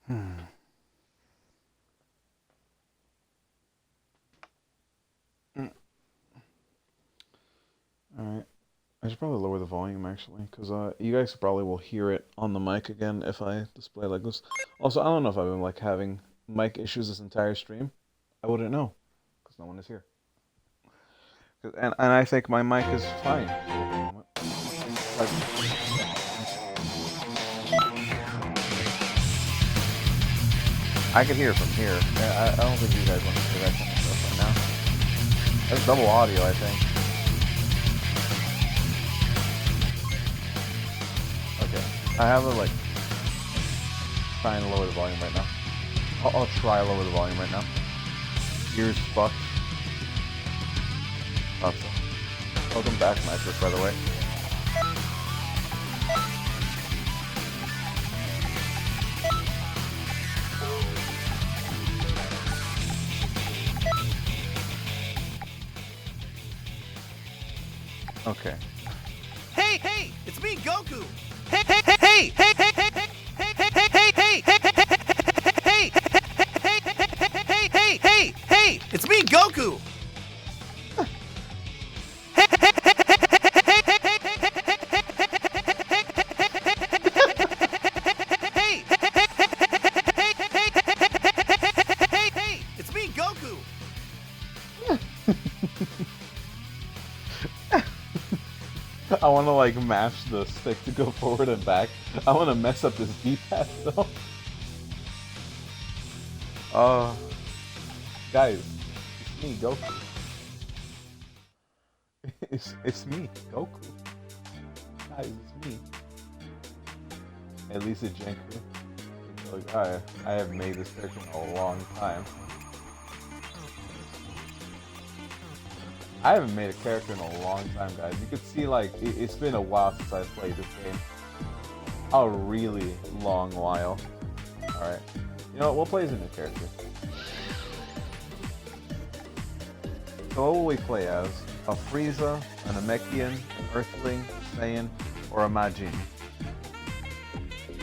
Hmm. Alright. I should probably lower the volume actually, because you guys probably will hear it on the mic again if I display like this. Also, I don't know if I've been like having mic issues this entire stream. I wouldn't know, because no one is here. And I think my mic is fine. Like, I can hear it from here. I don't think you guys want to hear that kind of stuff right now. That's double audio, I think. Okay. I have a like try and lower the volume right now. I'll try lower the volume right now. Ears fucked. Thought so. Welcome back, Nitrous, by the way. Okay. Hey, hey, it's me, Goku. Hey, hey, hey, hey, hey, hey, hey, hey, hey, hey, hey, hey, hey, hey, hey, hey, hey, it's me, Goku. It's me, Goku. I want to like mash the stick to go forward and back. I want to mess up this D-pad though. Uh, guys, it's me, Goku. It's me, Goku. Guys, it's me. At least it's Jenku. It's like, I have made this character in a long time. I haven't made a character in a long time, guys. You could see, like, it's been a while since I've played this game. A really long while. Alright. You know what? We'll play as a new character. So what will we play as? A Frieza, an Namekian, an Earthling, Saiyan, or a Majin?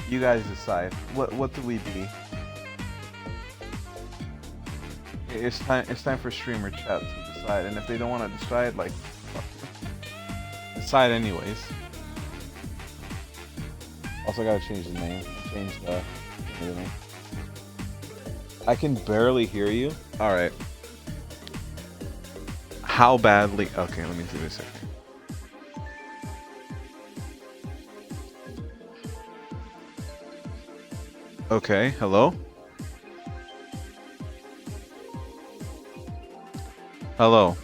You guys decide. What do we be? It's time for streamer chat to decide, and if they don't want to decide, like, fuck you. Decide anyways. Also gotta change the name. Change the name. I can barely hear you. Alright. How badly? Okay, let me do this here. Okay, hello? Hello.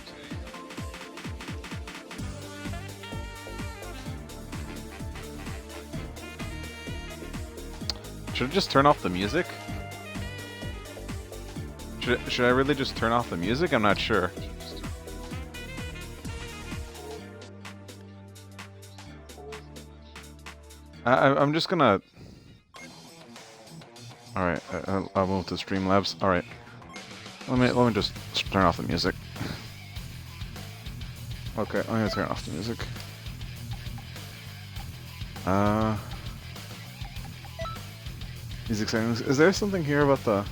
Should I just turn off the music? Should I really just turn off the music? I'm not sure. I'm just gonna... Alright, I'll move to Streamlabs. Alright. Let me just turn off the music. Okay, I'm gonna turn off the music. Music settings. Is there something here about the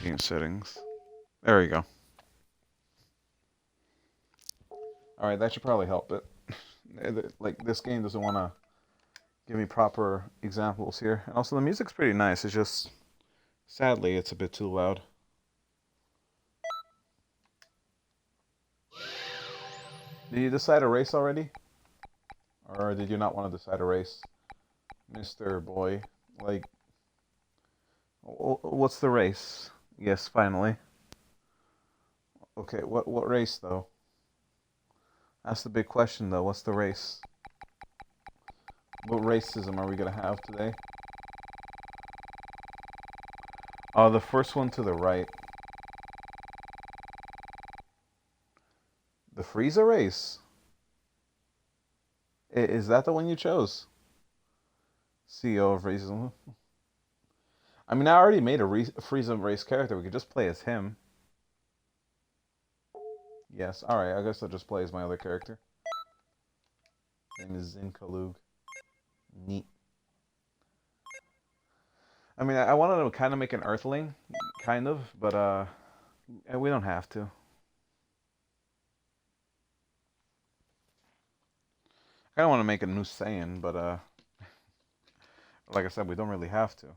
game settings? There we go. Alright, that should probably help it. Like, this game doesn't want to give me proper examples here. And also, the music's pretty nice. It's just, sadly, it's a bit too loud. Did you decide a race already? Or did you not want to decide a race? Mr. Boy. Like, what's the race? Yes, finally. Okay, what race, though? That's the big question, though. What's the race? What racism are we going to have today? Oh, the first one to the right. The Frieza race? Is that the one you chose? CEO of Racism. I mean, I already made a Frieza race character. We could just play as him. Yes, alright. I guess I'll just play as my other character. His name is Zinkalug. Neat. I mean, I wanted to kind of make an Earthling, kind of, but we don't have to. I kind of want to make a new Saiyan, but like I said, we don't really have to.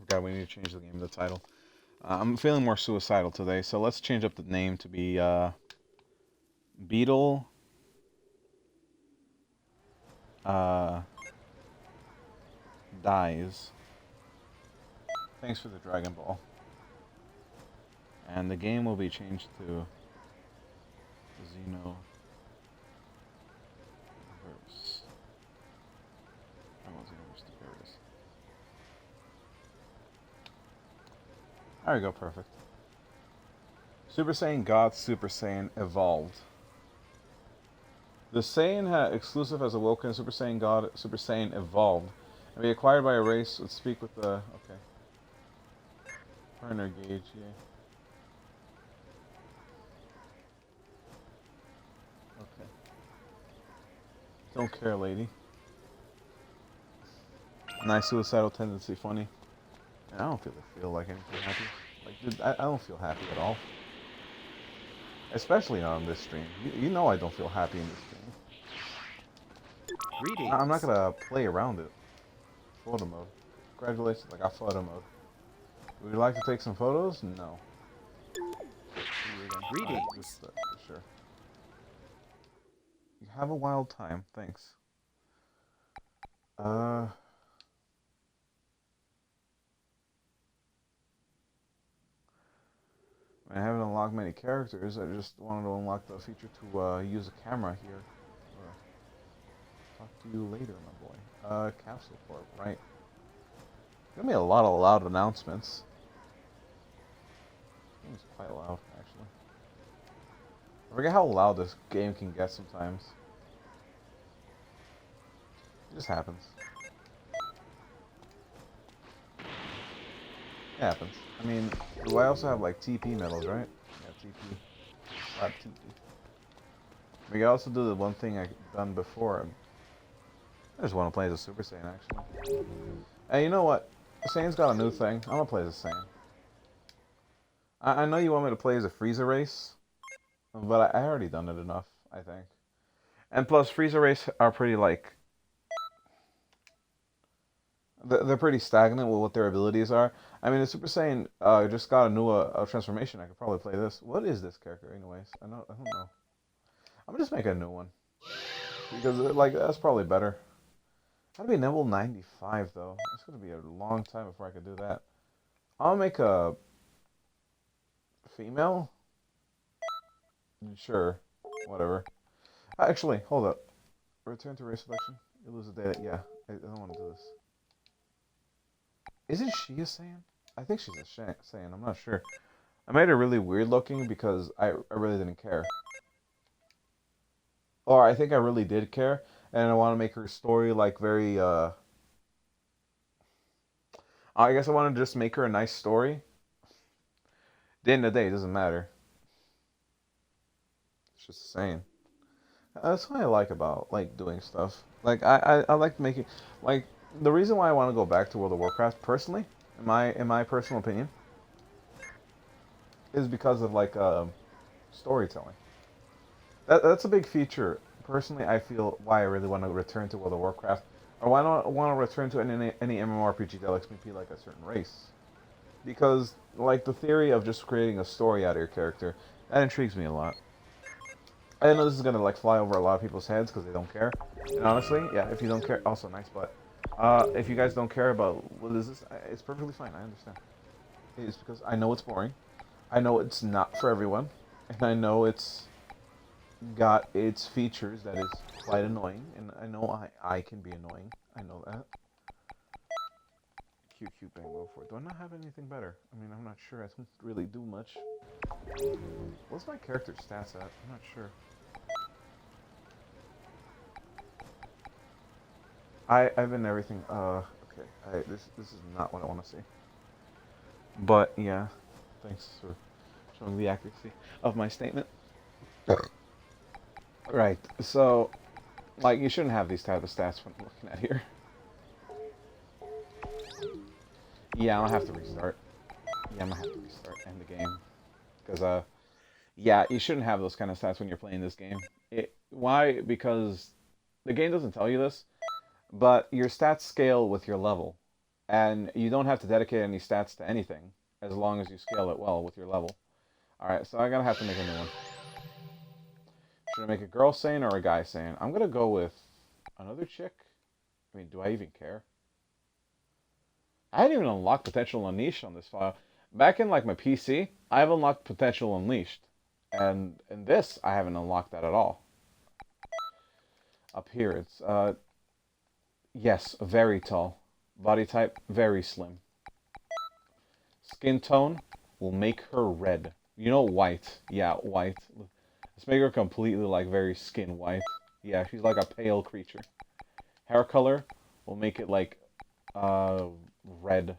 God, we need to change the game, the title. I'm feeling more suicidal today, so let's change up the name to be Beetle. Uh, Dies. Thanks for the Dragon Ball. And the game will be changed to Xenoverse. I want Xenoverse to Verse. There we go, perfect. Super Saiyan God, Super Saiyan Evolved. The Saiyan exclusive has awoken. Super Saiyan God, Super Saiyan Evolved, and be acquired by a race. Let's speak with the partner gauge. Yeah. Okay. Don't care, lady. Nice suicidal tendency. Funny. And I don't feel like anything happy. Like, dude, I don't feel happy at all. Especially not on this stream. You know I don't feel happy in this stream. Greetings. I'm not gonna play around it. Photo mode. Congratulations, I got photo mode. Would you like to take some photos? No. Greetings. Just, sure. You have a wild time. Thanks. I haven't unlocked many characters. I just wanted to unlock the feature to use a camera here. Talk to you later, my boy. Capsule Corp, right. Gonna be a lot of loud announcements. This game's quite loud, actually. I forget how loud this game can get sometimes. It just happens. It happens. I mean, do I also have like TP medals, right? Yeah, TP. Slap TP. We can also do the one thing I've done before. I just want to play as a Super Saiyan, actually. Hey, you know what? Saiyan's got a new thing. I'm gonna play as a Saiyan. I know you want me to play as a Frieza race, but I already done it enough, I think. And plus, Frieza race are pretty, like... They're pretty stagnant with what their abilities are. I mean, the Super Saiyan just got a new transformation. I could probably play this. What is this character, anyways? I don't know. I'm gonna just make a new one. Because, like, that's probably better. Gotta be level 95, though. It's gonna be a long time before I can do that. I'll make a... female? Sure. Whatever. Actually, hold up. Return to race selection. You lose a data. Yeah, I don't want to do this. Isn't she a Saiyan? I think she's a Saiyan. I'm not sure. I made her really weird looking because I really didn't care. Or I think I really did care, and I want to make her story like very. I guess I want to just make her a nice story. At the end of the day, it doesn't matter. It's just saying. That's what I like about like doing stuff. Like I like making like the reason why I want to go back to World of Warcraft personally, in my personal opinion, is because of like storytelling. That's a big feature. Personally, I feel why I really want to return to World of Warcraft, or why not want to return to any MMORPG that lets me be like a certain race. Because like the theory of just creating a story out of your character, that intrigues me a lot. I know this is gonna like fly over a lot of people's heads because they don't care. And honestly, yeah, if you don't care, also nice butt. If you guys don't care about what is this, it's perfectly fine. I understand. It's because I know it's boring. I know it's not for everyone, and I know it's got its features that is quite annoying, and I know I can be annoying. I know that. Cute bang, go for it. Do I not have anything better? I mean, I'm not sure. I don't really do much. What's my character stats at? I'm not sure. I've been everything. Okay. This is not what I want to see. But yeah, thanks for showing the accuracy of my statement. Right. So, like, you shouldn't have these type of stats when looking at here. Yeah, I'll have to restart. Yeah, I'm gonna have to restart end the game because yeah, you shouldn't have those kind of stats when you're playing this game. Why? Because the game doesn't tell you this, but your stats scale with your level, and you don't have to dedicate any stats to anything as long as you scale it well with your level. All right, so I'm gonna have to make a new one. Should I make a girl saying or a guy saying? I'm gonna go with another chick. I mean, do I even care? I hadn't even unlocked Potential Unleashed on this file. Back in like my PC, I've unlocked Potential Unleashed. And in this, I haven't unlocked that at all. Up here, it's, yes, very tall. Body type, very slim. Skin tone will make her red. You know, white. Yeah, white. Let's make her completely, like, very skin white. Yeah, she's like a pale creature. Hair color will make it, like, red.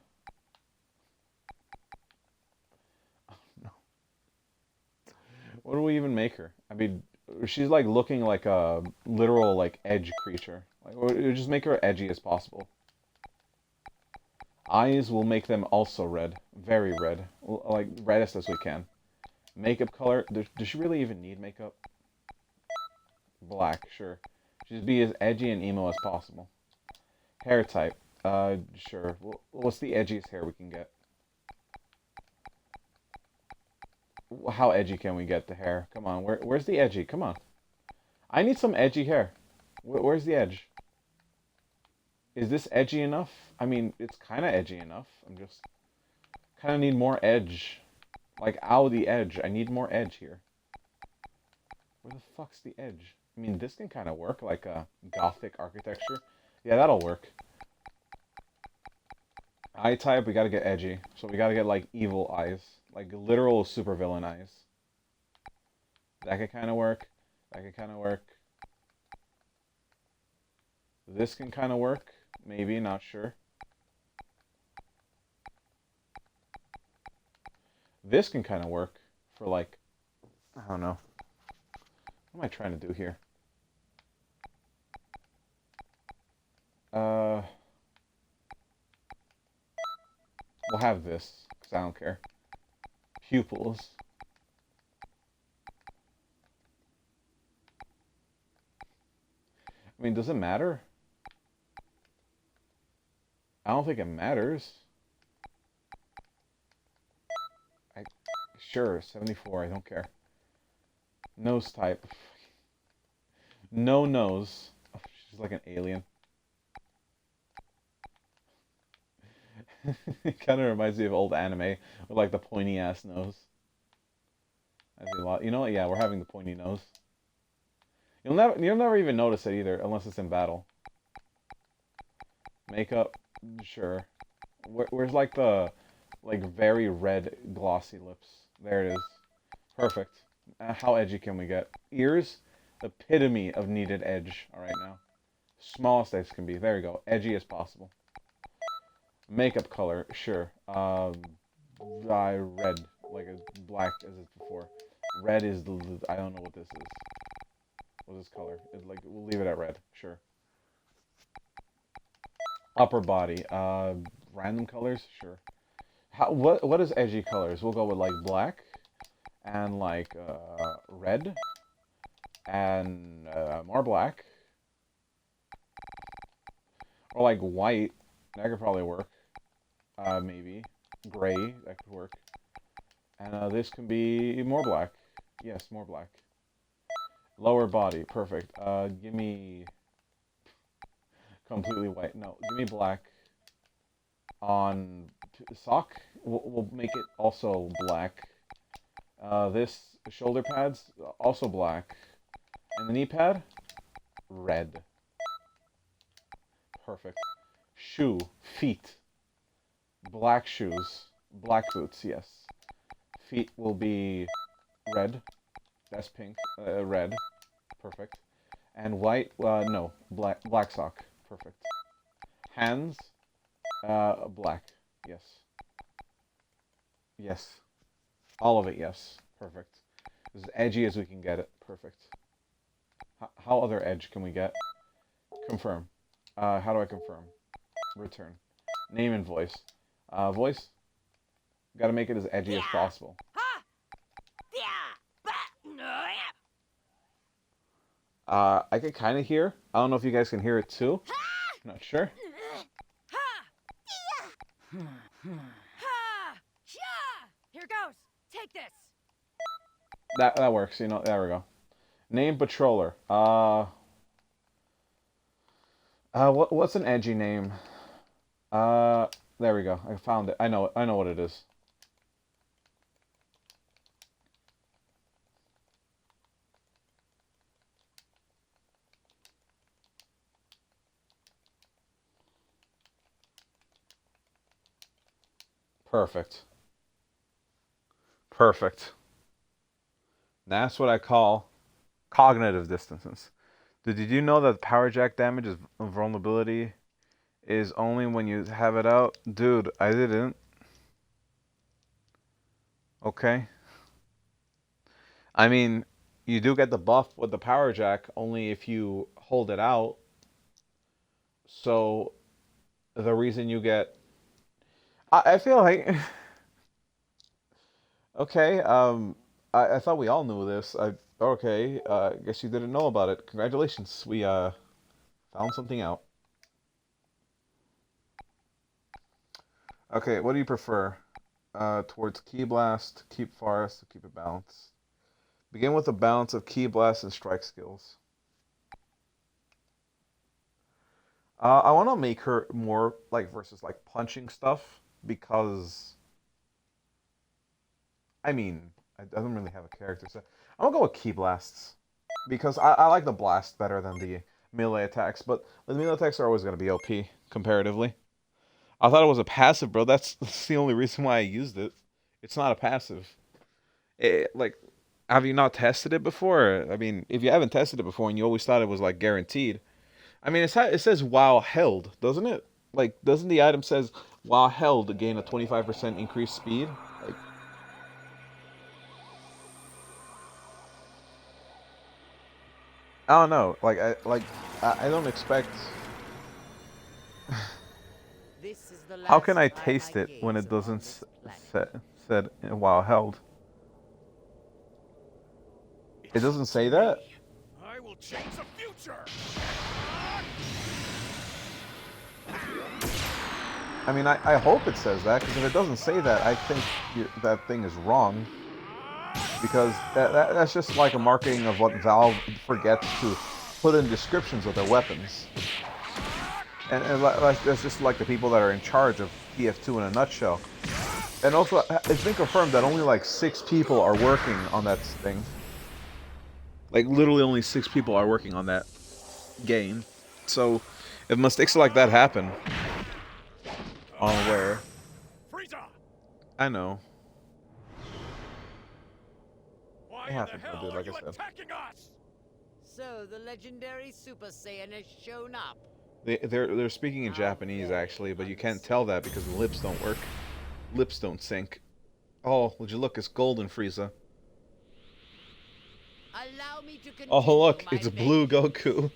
What do we even make her? I mean, she's like looking like a literal like edge creature. Like, we just make her edgy as possible. Eyes will make them also red, very red, like reddest as we can. Makeup color. Does she really even need makeup? Black, sure. Just be as edgy and emo as possible. Hair type. Sure. What's the edgiest hair we can get? How edgy can we get the hair? Come on, where's the edgy? Come on. I need some edgy hair. Where's the edge? Is this edgy enough? I mean, it's kind of edgy enough. I'm just kind of need more edge. Like, ow, the edge. I need more edge here. Where the fuck's the edge? I mean, this can kind of work, like a gothic architecture. Yeah, that'll work. Eye type, we gotta get edgy. So we gotta get, like, evil eyes. Like, literal supervillain eyes. That could kind of work. That could kind of work. This can kind of work. Maybe, not sure. This can kind of work for, like, I don't know. What am I trying to do here? We'll have this, because I don't care. Pupils. I mean, does it matter? I don't think it matters. Sure, 74, I don't care. Nose type. No nose. Oh, she's like an alien. It kind of reminds me of old anime with like the pointy ass nose. I see a lot. You know what? Yeah, we're having the pointy nose. You'll never even notice it either unless it's in battle. Makeup, sure. Where's like the like very red glossy lips? There it is. Perfect. How edgy can we get? Ears, epitome of needed edge. All right now, smallest edge can be. There you go. Edgy as possible. Makeup color, sure. Dye red, like a black as it's before. Red is the I don't know what this is. What's this color? It's like we'll leave it at red, sure. Upper body, random colors, sure. What is edgy colors? We'll go with like black and like red and more black, or like white. That could probably work. Maybe gray. That could work. And this can be more black. Yes, more black. Lower body, perfect. Give me completely white. No, give me black. On sock, we'll make it also black. This shoulder pads, also black. And the knee pad, red. Perfect. Shoe, feet. Black shoes. Black boots, yes. Feet will be red. That's pink. Red. Perfect. And white, no. Black sock. Perfect. Hands, black. Yes. Yes. All of it, yes. Perfect. As edgy as we can get it. Perfect. How other edge can we get? Confirm. How do I confirm? Return. Name and voice. Voice. Got to make it as edgy as possible. I can kind of hear. I don't know if you guys can hear it too. Not sure. Here goes. Take this. That works. You know. There we go. Name patroller. What's an edgy name? There we go. I found it. I know what it is. Perfect. Perfect. That's what I call cognitive dissonance. Did you know that power jack damage is vulnerability is only when you have it out? Dude, I didn't. Okay. I mean, you do get the buff with the power jack only if you hold it out. So the reason you get I feel like okay, I thought we all knew this. Okay, I guess you didn't know about it. Congratulations. We found something out. Okay, what do you prefer? Towards Key Blast, Keep Forest, to keep it balanced. Begin with a balance of Key Blast and Strike skills. I want to make her more like versus like punching stuff because I mean I don't really have a character, so I'm gonna go with Key Blasts because I like the blast better than the melee attacks, but the melee attacks are always gonna be OP comparatively. I thought it was a passive, bro. That's the only reason why I used it. It's not a passive. Like, have you not tested it before? I mean, if you haven't tested it before and you always thought it was like guaranteed, I mean, it says while held, doesn't it? Like, doesn't the item says while held gain a 25% increased speed? Like, I don't know. I don't expect. This is the How last can I time taste it when gaze it doesn't upon this planet. said while held? It doesn't say that. I will change the future. I mean, I hope it says that, because if it doesn't say that, I think that thing is wrong. Because that's just like a marketing of what Valve forgets to put in descriptions of their weapons. And like, that's just like the people that are in charge of TF2 in a nutshell. And also, it's been confirmed that only like 6 people are working on that thing. Like, literally only 6 people are working on that game. So, if mistakes like that happen, unaware. Frieza! I know. Why It in happens, the hell dude, are like I you said. attacking us? So the legendary Super Saiyan has shown up. They're speaking in Japanese actually, but you can't tell that because the lips don't work. Lips don't sync. Oh, would you look? It's golden Frieza. Allow me to continue Oh, look, my it's blue vengeance. Goku.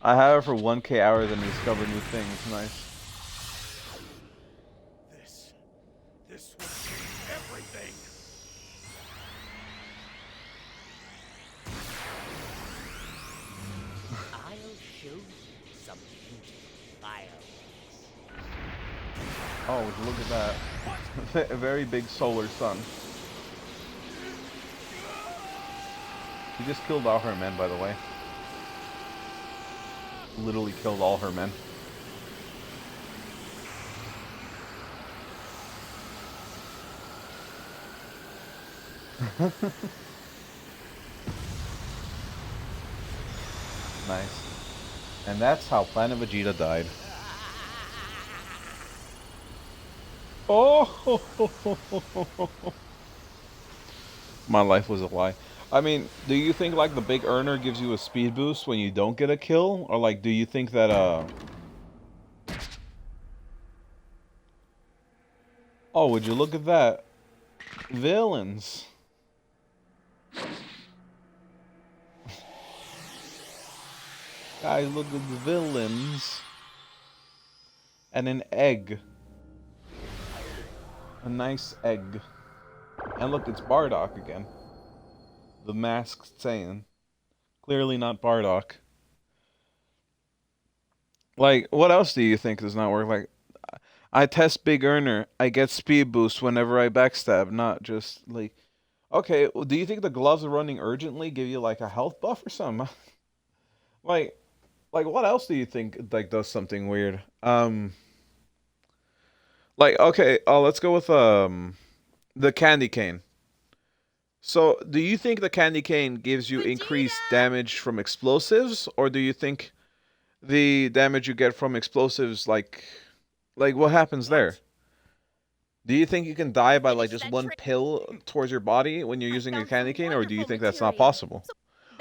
I have it for 1K hours and discover new things. Nice. This will change everything. I'll show you some beautiful fireworks. Oh, would you look at that? A very big solar sun. He just killed all her men, by the way. Literally killed all her men. Nice. And that's how Planet Vegeta died. Oh, my life was a lie. I mean, do you think like the big earner gives you a speed boost when you don't get a kill, or like do you think that Oh, would you look at that? Villains. Guys, look at the villains. And an egg. A nice egg. And look, it's Bardock again. The masked Saiyan. Clearly not Bardock. Like, what else do you think does not work? Like, I test Big Earner. I get speed boost whenever I backstab, not just like. Okay, well, do you think the gloves are running urgently give you like a health buff or something? like, like what else do you think like does something weird? Like okay, let's go with the candy cane. So, do you think the candy cane gives you increased damage from explosives, or do you think the damage you get from explosives like what happens there? Do you think you can die by like just one pill towards your body when you're using a candy cane, or do you think that's not possible?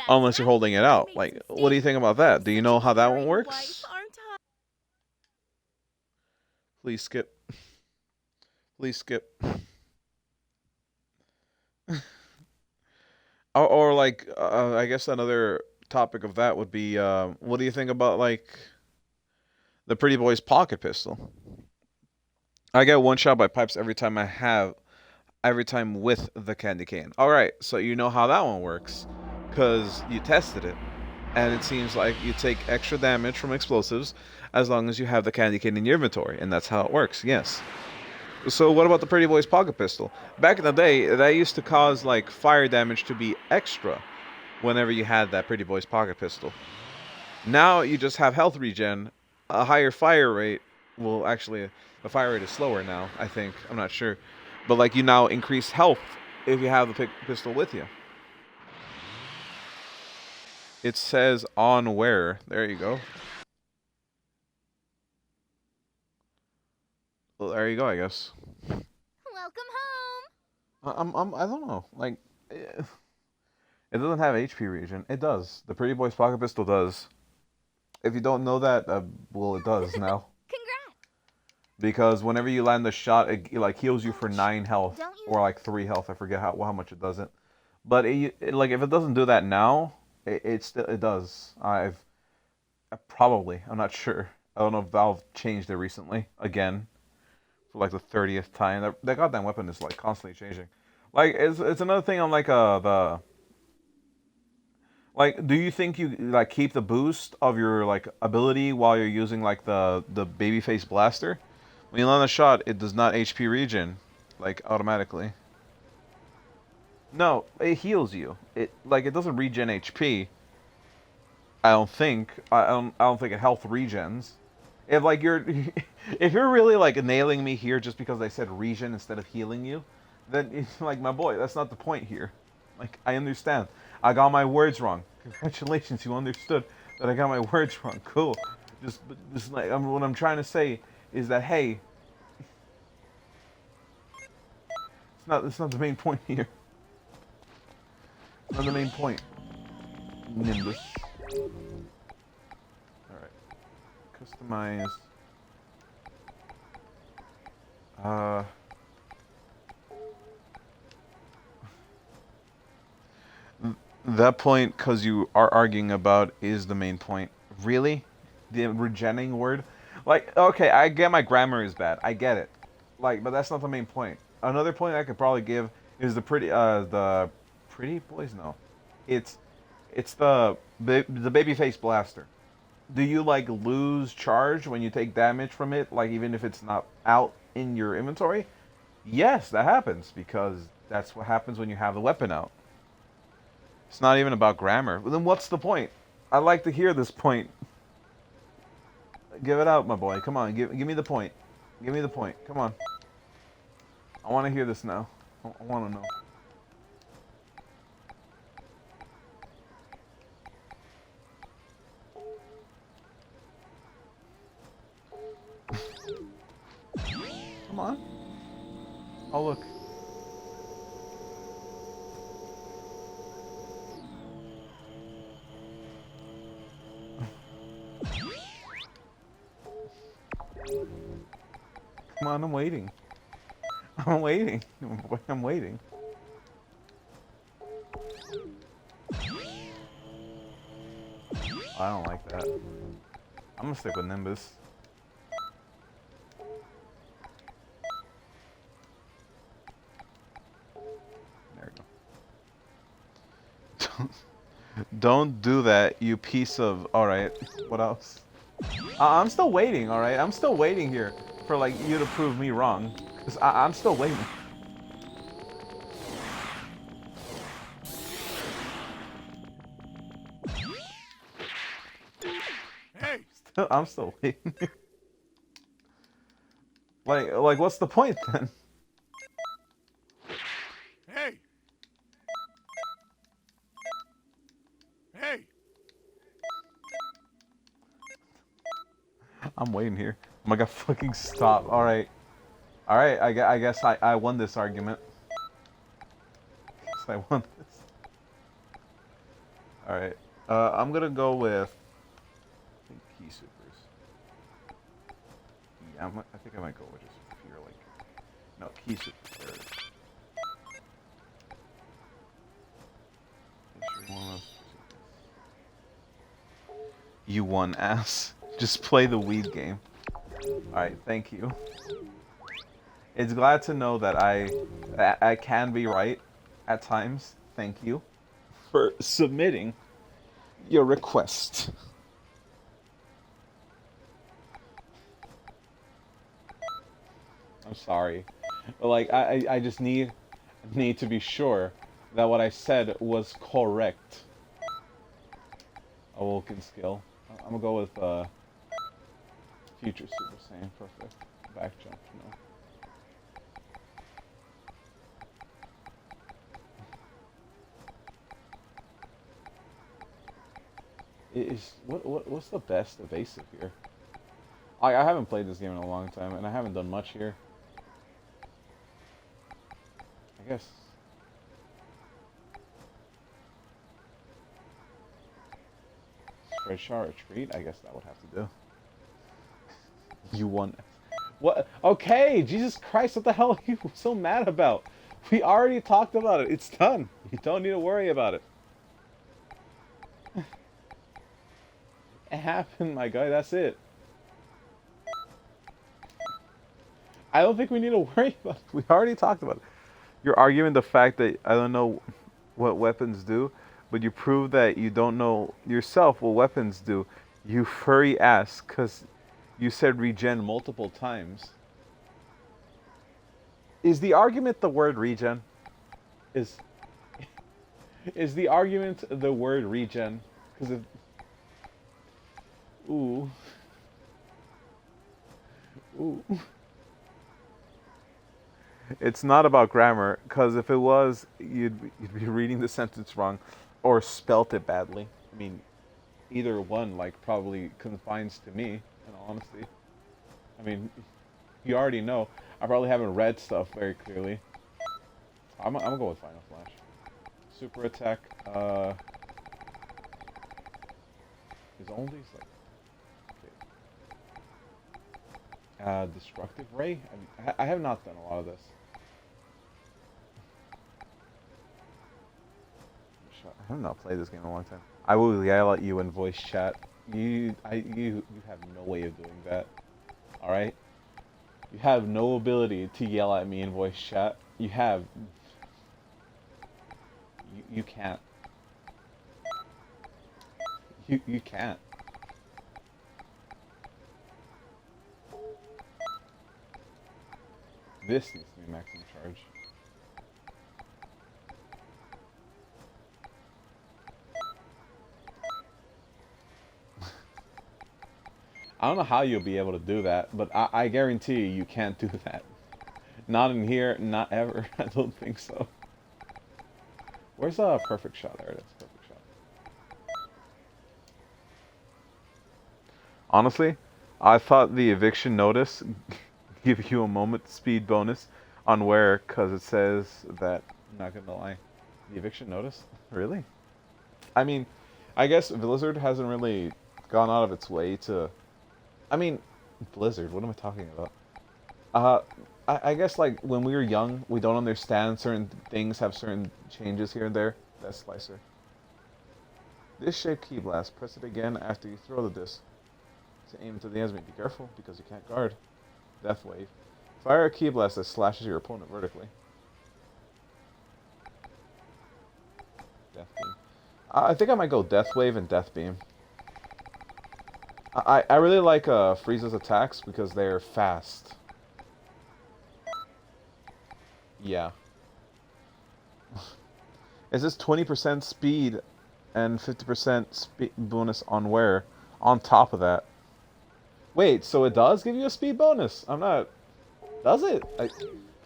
Unless you're holding it out. Like, what do you think about that? Do you know how that one works? Please skip. Please skip. Or like, I guess another topic of that would be, what do you think about like the Pretty Boy's pocket pistol? I get one shot by pipes every time with the candy cane. All right, so you know how that one works, cause you tested it, and it seems like you take extra damage from explosives as long as you have the candy cane in your inventory, and that's how it works. Yes. So what about the Pretty Boy's pocket pistol? Back in the day, that used to cause like fire damage to be extra whenever you had that Pretty Boy's pocket pistol. Now you just have health regen, a higher fire rate. Well, actually, the fire rate is slower now, I think. I'm not sure. But like you now increase health if you have the pistol with you. It says on wear. There you go. Well, there you go, I guess. Welcome home. I don't know. Like, it doesn't have HP regen. It does. The Pretty Boy's pocket pistol does. If you don't know that, well, it does now. Congrats. Because whenever you land the shot, it like heals you for 9 health or like 3 health. I forget how much it does it. But like if it doesn't do that now, it still it does. I'm not sure. I don't know if Valve changed it recently again for like the 30th time. That goddamn weapon is like constantly changing. Like it's another thing on like the like, do you think you like keep the boost of your like ability while you're using like the babyface blaster? When you land a shot, it does not HP regen, like automatically. No, it heals you. It doesn't regen HP. I don't think. I don't think it health regens. If like you're if you're really like nailing me here just because I said regen instead of healing you, then it's like my boy, that's not the point here. Like I understand. I got my words wrong. Congratulations, you understood that I got my words wrong. Cool. Just like what I'm trying to say is that hey, it's not the main point here. It's not the main point. Nimbus. All right. Customize. That point, because you are arguing about, is the main point. Really? The regenning word? Like, okay, I get my grammar is bad. I get it. Like, but that's not the main point. Another point I could probably give is the pretty boys? No. It's the babyface blaster. Do you, like, lose charge when you take damage from it? Like, even if it's not out in your inventory? Yes, that happens, because that's what happens when you have the weapon out. It's not even about grammar. Well, then what's the point? I'd like to hear this point. Give it out, my boy. Come on, give me the point. Give me the point. Come on. I want to hear this now. I want to know. Come on. Oh, look. Come on, I'm waiting. I'm waiting. I'm waiting. I don't like that. I'm gonna stick with Nimbus. There we go. Don't do that, you piece of. All right. What else? I'm still waiting. All right. I'm still waiting here for like you to prove me wrong, cause I'm still waiting. Hey, I'm still waiting. like, what's the point then? hey, hey. I'm waiting here. Oh my god, fucking stop. All right. All right. I guess I won this argument. Guess I won this. All right. I'm gonna go with. I think key supers. Yeah, I think I might go with just pure like. No, key super. You won, ass. Just play the weed game. Alright, thank you. It's glad to know that I can be right at times. Thank you for submitting your request. I'm sorry. But like I just need to be sure that what I said was correct. Awoken skill. I'm gonna go with future Super Saiyan. Perfect. Back jump, no. What's the best evasive here? I haven't played this game in a long time, and I haven't done much here. I guess. Spread shot retreat. I guess that would have to do. You won. What? Okay, Jesus Christ! What the hell are you so mad about? We already talked about it. It's done. You don't need to worry about it. It happened, my guy. That's it. I don't think we need to worry about it. We already talked about it. You're arguing the fact that I don't know what weapons do, but you prove that you don't know yourself what weapons do. You furry ass, because you said regen multiple times. Is the argument the word regen? Is the argument the word regen? Because if... Ooh. Ooh. It's not about grammar, because if it was, you'd be reading the sentence wrong, or spelt it badly. I mean, either one, like, probably confines to me, in all honesty. I mean, you already know. I probably haven't read stuff very clearly. I'm gonna go with Final Flash. Super attack, is only like... Okay. Destructive Ray? I mean, I have not done a lot of this. I have not played this game in a long time. I will yell at you in voice chat. You have no way of doing that. All right. You have no ability to yell at me in voice chat. You have. You can't. You can't. This needs to be maximum charge. I don't know how you'll be able to do that, but I guarantee you can't do that. Not in here, not ever. I don't think so. Where's a perfect shot? There it is, perfect shot. Honestly, I thought the eviction notice give you a moment speed bonus on where, because it says that, I'm not gonna lie, the eviction notice? Really? I mean, I guess Blizzard hasn't really gone out of its way to... I mean, Blizzard, what am I talking about? I guess like when we were young, we don't understand certain things have certain changes here and there. That's Slicer. This shaped key blast. Press it again after you throw the disc to aim into the enemy. Be careful because you can't guard. Death wave. Fire a key blast that slashes your opponent vertically. Death beam. I think I might go Death Wave and Death Beam. I really like Frieza's attacks because they're fast. Yeah. Is this 20% speed and 50% bonus on wear on top of that? Wait, so it does give you a speed bonus? I'm not... Does it?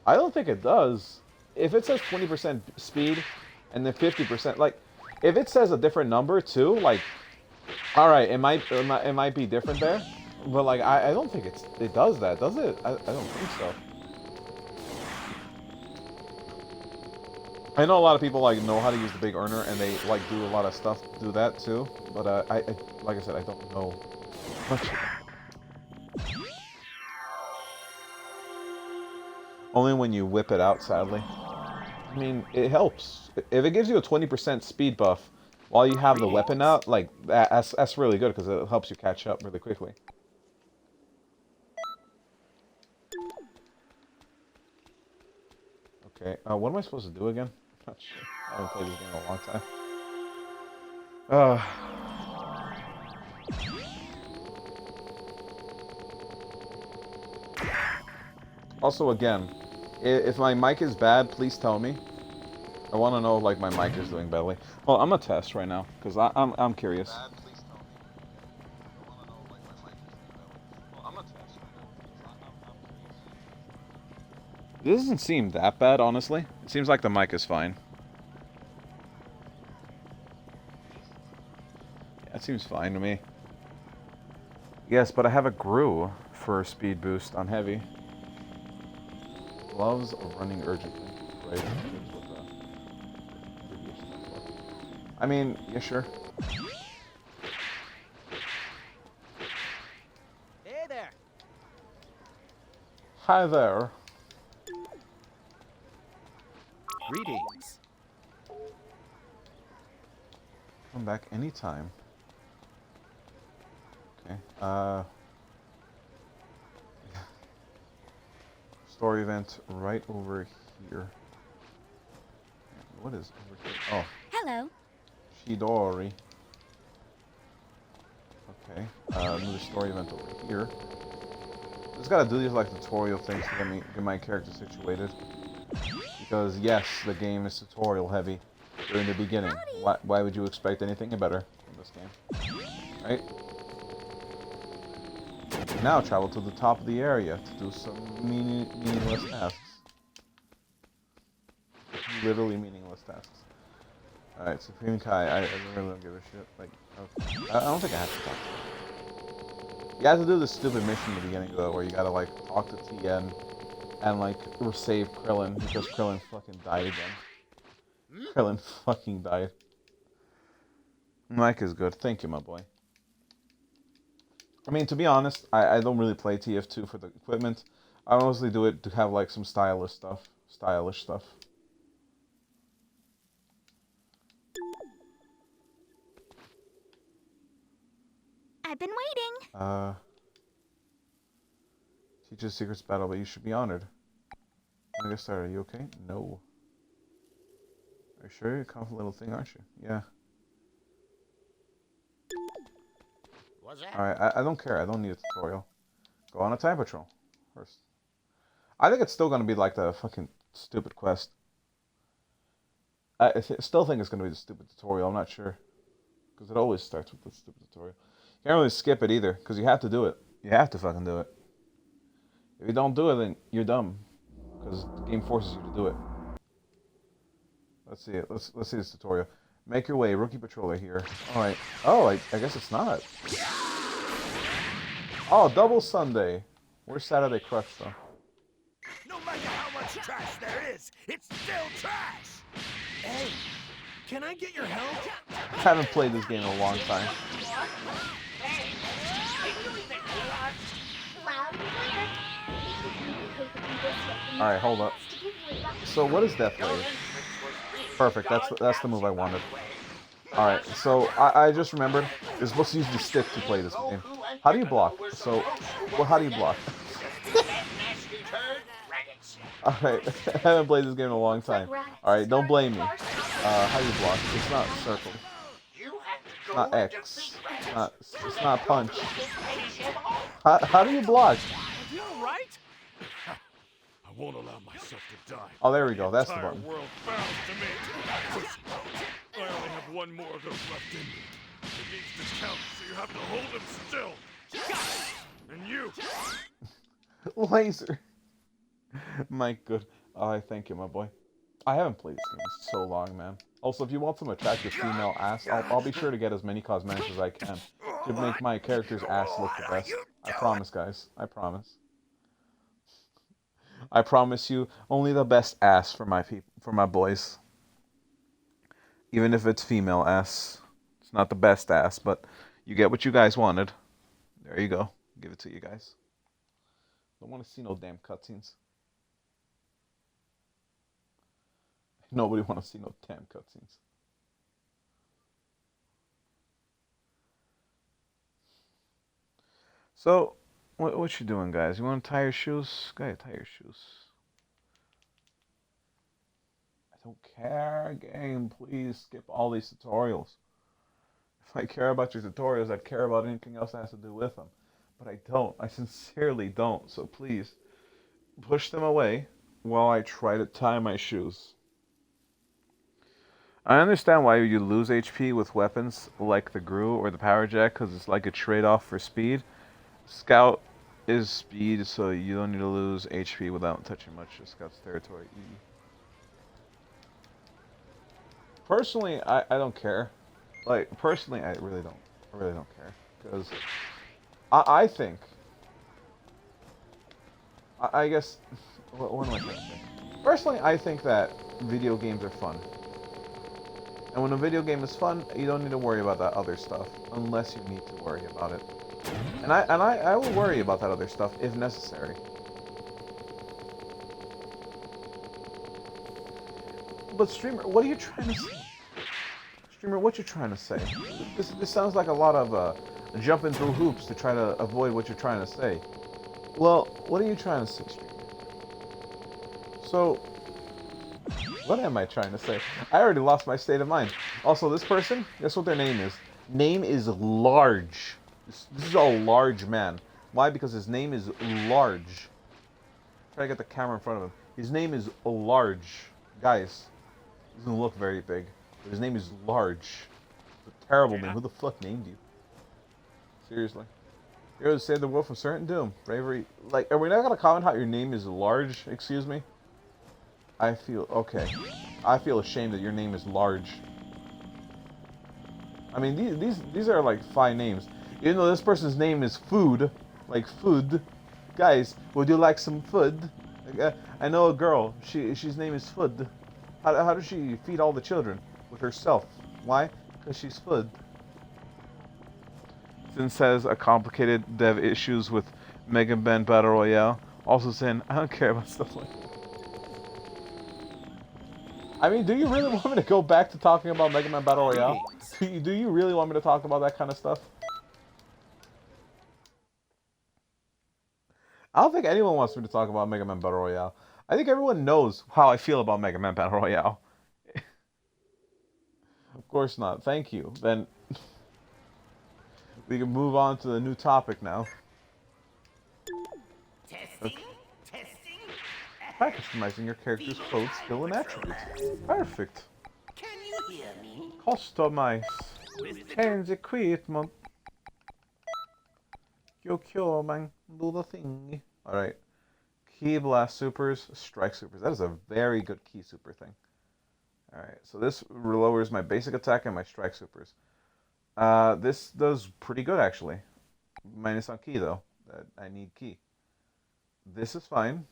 I don't think it does. If it says 20% speed and then 50%, like, if it says a different number too, like, all right, it might be different there, but like, I don't think it does that, does it? I don't think so. I know a lot of people like know how to use the big earner and they like do a lot of stuff to do that too, but I like I said, I don't know much. Only when you whip it out, sadly. I mean, it helps. If it gives you a 20% speed buff while you have the weapon out, like, that's really good because it helps you catch up really quickly. Okay, what am I supposed to do again? I'm not sure. I haven't played this game in a long time. Also, again, if my mic is bad, please tell me. I want to know if like my mic is doing badly. Well, I'm gonna test right now because I'm curious. This doesn't seem that bad, honestly. It seems like the mic is fine. Yeah, it seems fine to me. Yes, but I have a Gru for speed boost on heavy. Gloves of running urgently. Right. I mean, yeah, sure. Hey there. Hi there. Greetings. Come back anytime. Okay. Story event right over here. What is over here? Oh. Hello. Chidori. Okay. Another story event over here. Just gotta do these like tutorial things to get my character situated. Because yes, the game is tutorial heavy during the beginning. Why would you expect anything better in this game? Right? Now travel to the top of the area to do some meaningless tasks. Literally meaningless tasks. Alright, Supreme Kai, I really don't give a shit. Like, okay. I don't think I have to talk to him. You have to do this stupid mission in the beginning though, where you gotta like talk to Tien and like save Krillin because Krillin fucking died again. Krillin fucking died. Mike is good. Thank you, my boy. I mean, to be honest, I don't really play TF2 for the equipment. I mostly do it to have like some stylish stuff. I've been waiting. Teacher's Secrets battle, but you should be honored. I'm gonna get started. Are you okay? No. Are you sure? You're a confident little thing, aren't you? Yeah. What's that? Alright, I don't care. I don't need a tutorial. Go on a time patrol first. I think it's still gonna be like the fucking stupid quest. I still think it's gonna be the stupid tutorial. I'm not sure. Because it always starts with the stupid tutorial. You can't really skip it either, because you have to do it. You have to fucking do it. If you don't do it, then you're dumb. Because the game forces you to do it. Let's see it. Let's see this tutorial. Make your way, rookie patroller here. Alright. Oh, I guess it's not. Oh, double Sunday. Where's Saturday Crush, though? No matter how much trash there is, it's still trash! Hey, can I get your help? I haven't played this game in a long time. Alright, hold up. So what is Death Wave? Perfect, that's the move I wanted. Alright, so I just remembered, you're supposed to use the stick to play this game. How do you block? So, well, how do you block? Alright, I haven't played this game in a long time. Alright, don't blame me. How do you block? It's not circle. It's not X. It's not punch. How do you block? You alright? I won't allow myself to die. Oh, there we go. That's the button. World bows to me. I only have one more of those left in me. It needs to count, so you have to hold him still. And you. Laser. My good. Oh, I thank you, my boy. I haven't played this game in so long, man. Also, if you want some attractive female ass, I'll be sure to get as many cosmetics as I can to make my character's ass look the best. I promise, guys. I promise. I promise you, only the best ass for my boys. Even if it's female ass, it's not the best ass, but you get what you guys wanted. There you go. Give it to you guys. Don't want to see no damn cutscenes. Nobody want to see no damn cutscenes. So, what you doing, guys? You want to tie your shoes? Go ahead, tie your shoes. I don't care, game. Please skip all these tutorials. If I care about your tutorials, I'd care about anything else that has to do with them. But I don't. I sincerely don't. So please, push them away while I try to tie my shoes. I understand why you lose HP with weapons like the Gru or the Power Jack, because it's like a trade-off for speed. Scout is speed, so you don't need to lose HP without touching much of Scout's territory. Personally, I don't care. Like, personally, I really don't care. Because I think... I guess... What am I trying to say? Personally, I think that video games are fun. And when a video game is fun, you don't need to worry about that other stuff, unless you need to worry about it. And I will worry about that other stuff if necessary. But streamer, what are you trying to say? Streamer, what you trying to say? This sounds like a lot of jumping through hoops to try to avoid what you're trying to say. Well, what are you trying to say, streamer? So, what am I trying to say? I already lost my state of mind. Also, this person, guess what their name is? Name is Large. This is a large man. Why? Because his name is Large. Try to get the camera in front of him. His name is Large. Guys, he doesn't look very big, but his name is Large. It's a terrible name. Who the fuck named you? Seriously. Heroes save the world from certain doom. Bravery. Like, are we not gonna comment how your name is Large? Excuse me? I feel... Okay. I feel ashamed that your name is Large. I mean, these are like fine names. Even though this person's name is Food. Like food. Guys, would you like some food? I know a girl. She's name is Food. How does she feed all the children? With herself. Why? Because she's Food. Then says a complicated dev issues with Mega Man Battle Royale. Also saying, I don't care about stuff like that. I mean, do you really want me to go back to talking about Mega Man Battle Royale? Do you really want me to talk about that kind of stuff? I don't think anyone wants me to talk about Mega Man Battle Royale. I think everyone knows how I feel about Mega Man Battle Royale. Of course not. Thank you. Then we can move on to the new topic now. Testing? Okay. Testing? By customizing your character's clothes, skill, and attributes. Perfect. Can you hear me? Customize. Change equipment. Yo, man. Do the thing. Alright. Key blast supers, strike supers. That is a very good key super thing. Alright, so this lowers my basic attack and my strike supers. This does pretty good, actually. Minus on key, though. I need key. This is fine.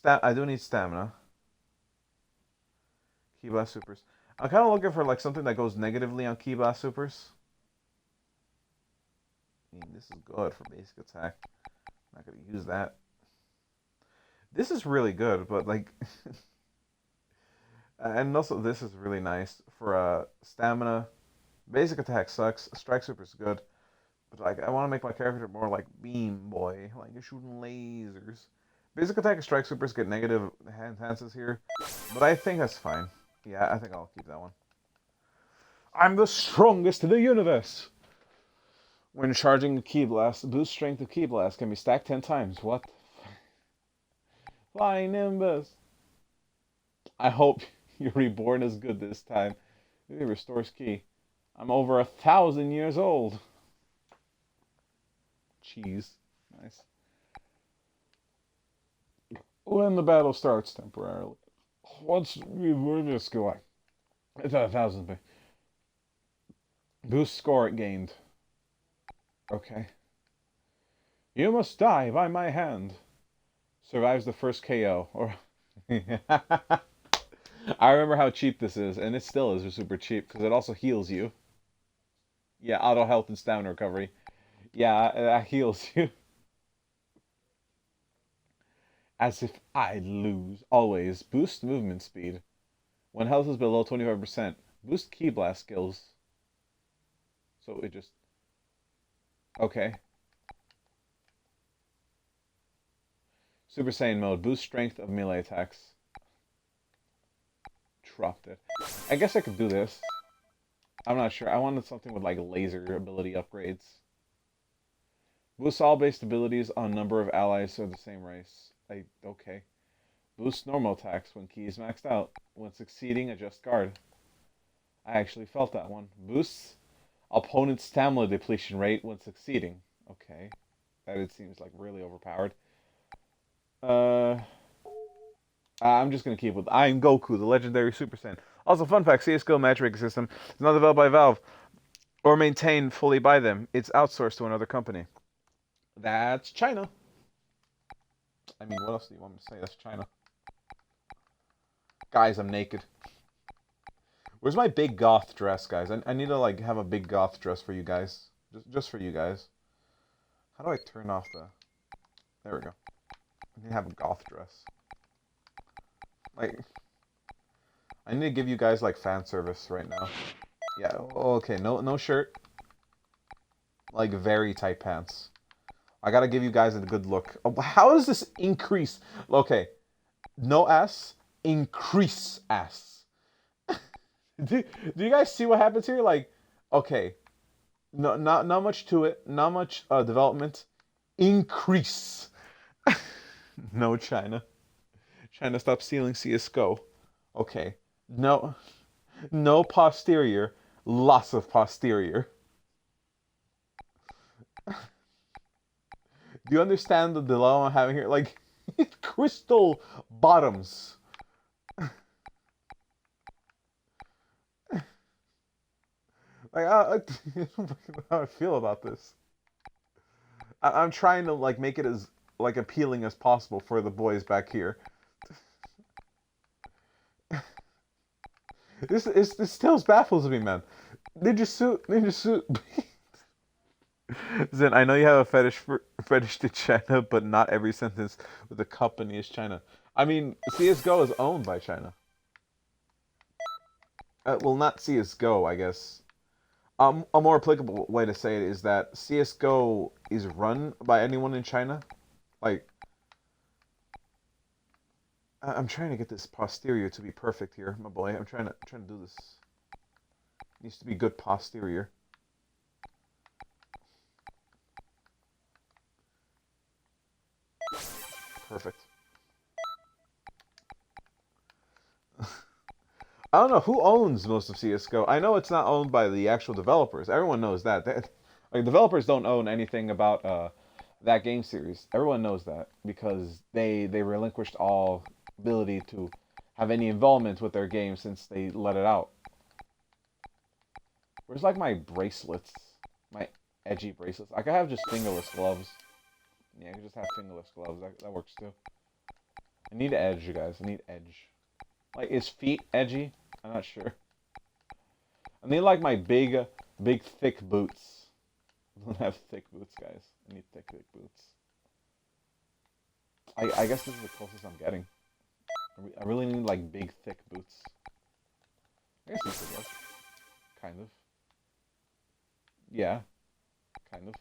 I do need stamina. Key blast supers. I'm kind of looking for like something that goes negatively on key blast supers. I mean, this is good for basic attack. I'm not going to use that. This is really good, but like, and also this is really nice for stamina. Basic attack sucks. Strike super is good, but like I want to make my character more like Beam Boy, like you're shooting lasers. Basic attack and strike supers get negative enhances here, but I think that's fine. Yeah, I think I'll keep that one. I'm the strongest in the universe. When charging the Ki Blast, the boost strength of Ki Blast can be stacked 10 times. What? Flying Nimbus. I hope you're reborn is good this time. It restores Ki. I'm over 1,000 years old. Cheese. Nice. When the battle starts temporarily. Once we're just going. It's 1,000. Boost score it gained. Okay. You must die by my hand. Survives the first KO. Or I remember how cheap this is, and it still is super cheap because it also heals you. Yeah, auto health and stamina recovery. Yeah, that heals you. As if I'd lose. Always. Boost movement speed. When health is below 25%. Boost Ki Blast skills. So it just... Okay. Super Saiyan mode. Boost strength of melee attacks. Dropped it. I guess I could do this. I'm not sure. I wanted something with like laser ability upgrades. Boost all based abilities on number of allies of the same race. Okay. Boost normal attacks when Ki is maxed out. When succeeding, adjust guard. I actually felt that one. Boosts opponent's stamina depletion rate when succeeding. Okay. That it seems like really overpowered. I'm just gonna keep with I am Goku, the legendary Super Saiyan. Also, fun fact: CS:GO matchmaking system is not developed by Valve or maintained fully by them. It's outsourced to another company. That's China. I mean, what else do you want me to say? That's China. Guys, I'm naked. Where's my big goth dress, guys? I need to like have a big goth dress for you guys. Just for you guys. How do I turn off the... There we go. I need to have a goth dress. Like, I need to give you guys like fan service right now. Yeah, okay, no shirt. Like very tight pants. I gotta give you guys a good look. Oh, how does this increase? Okay, no ass, increase ass. do you guys see what happens here? Like, okay, no, not much to it, not much development. Increase. No, China. China, stop stealing CS:GO. Okay, no posterior, lots of posterior. Do you understand the dilemma I'm having here? Like, crystal bottoms. Like, I don't know how I feel about this. I'm trying to like make it as like appealing as possible for the boys back here. This still baffles me, man. Ninja suit. Zen, I know you have a fetish to China, but not every sentence with a company is China. I mean, CS:GO is owned by China. Well, not CS:GO, I guess. A more applicable way to say it is that CS:GO is run by anyone in China. Like, I'm trying to get this posterior to be perfect here, my boy. I'm trying to do this. It needs to be good posterior. Perfect. I don't know who owns most of CS:GO. I know it's not owned by the actual developers. Everyone knows that. Like, developers don't own anything about that game series. Everyone knows that because they relinquished all ability to have any involvement with their game since they let it out. Where's like my bracelets? My edgy bracelets. I could have just fingerless gloves. Yeah, I could just have fingerless gloves. That works too. I need edge, you guys. I need edge. Like, is feet edgy? I'm not sure. I need like my big, thick boots. I don't have thick boots, guys. I need thick boots. I guess this is the closest I'm getting. I really need like big, thick boots. I guess this would work. Kind of. Yeah, kind of.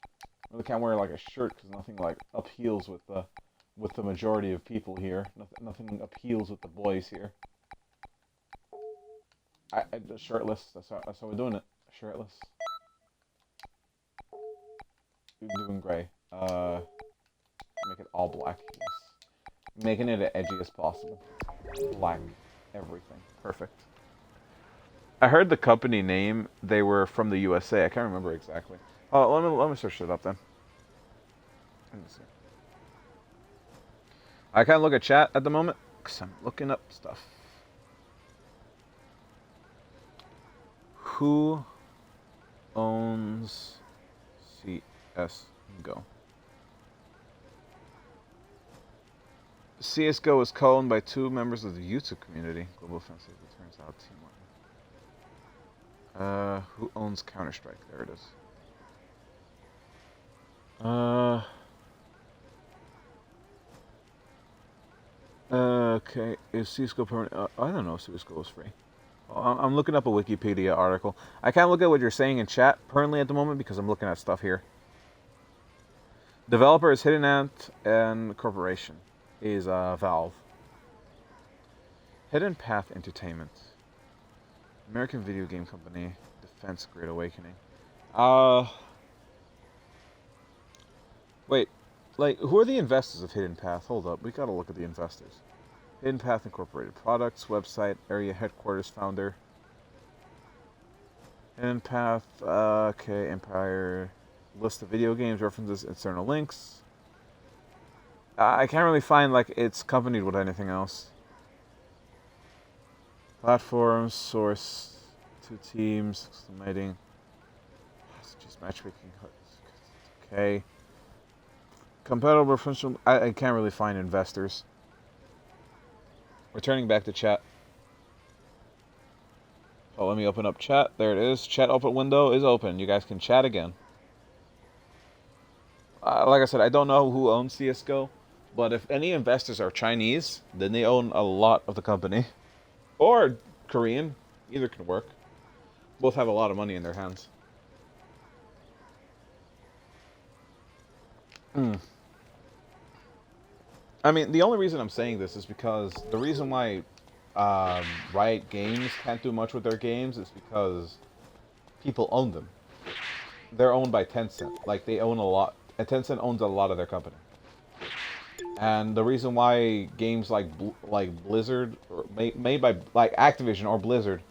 I really can't wear like a shirt because nothing like appeals with the majority of people here. Nothing appeals with the boys here. Shirtless. That's how we're doing it. Shirtless. Doing gray. Make it all black. Yes. Making it as edgy as possible. Black. Everything. Perfect. I heard the company name. They were from the USA. I can't remember exactly. Oh, let me search it up then. Let me see. I can't look at chat at the moment because I'm looking up stuff. Who owns CS:GO? CS:GO is co-owned by two members of the YouTube community. Global Offensive, it turns out, Team. Who owns Counter-Strike? There it is. Okay. Is CS:GO permanent? I don't know if CS:GO is free. I'm looking up a Wikipedia article. I can't look at what you're saying in chat currently at the moment because I'm looking at stuff here. Developer is Hidden Ant and corporation is Valve. Hidden Path Entertainment. American video game company. Defense Great Awakening. Wait. Like, who are the investors of Hidden Path? Hold up, we gotta look at the investors. Hidden Path Incorporated. Products, website, area headquarters, founder. Hidden Path, okay, Empire. List of video games, references, external links. I can't really find, like, it's accompanied with anything else. Platforms, source, 2 teams, estimating. Just matchmaking. Okay. Compatible referential. I can't really find investors. Returning back to chat. Oh, let me open up chat. There it is. Chat open window is open. You guys can chat again. Like I said, I don't know who owns CS:GO, but if any investors are Chinese, then they own a lot of the company. Or Korean. Either can work. Both have a lot of money in their hands. I mean, the only reason I'm saying this is because the reason why Riot Games can't do much with their games is because people own them. They're owned by Tencent. Like, they own a lot. And Tencent owns a lot of their company. And the reason why games like Blizzard, or made by like Activision or Blizzard,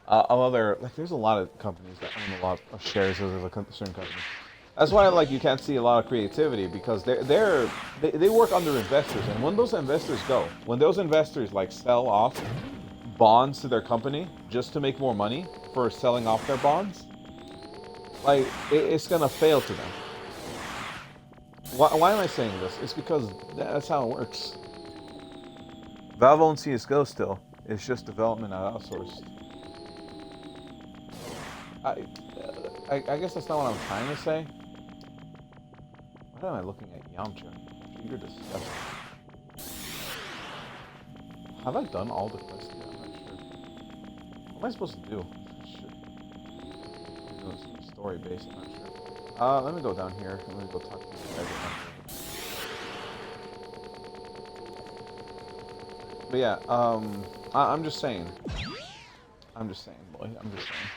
other like there's a lot of companies that own a lot of shares of a certain company. That's why like you can't see a lot of creativity because they work under investors, and when those investors go, when those investors like sell off bonds to their company just to make more money for selling off their bonds, like it's gonna fail to them. Why am I saying this? It's because that's how it works. Valve owns CS:GO still. It's just development outsourced. I guess that's not what I'm trying to say. What am I looking at? Yamcha. You're disgusting. Have I done all the quests yet? I'm not sure. What am I supposed to do? I'm doing some story based, I'm not sure. Let me go down here. Let me go talk to these guys. But yeah, I'm just saying. I'm just saying, boy. I'm just saying.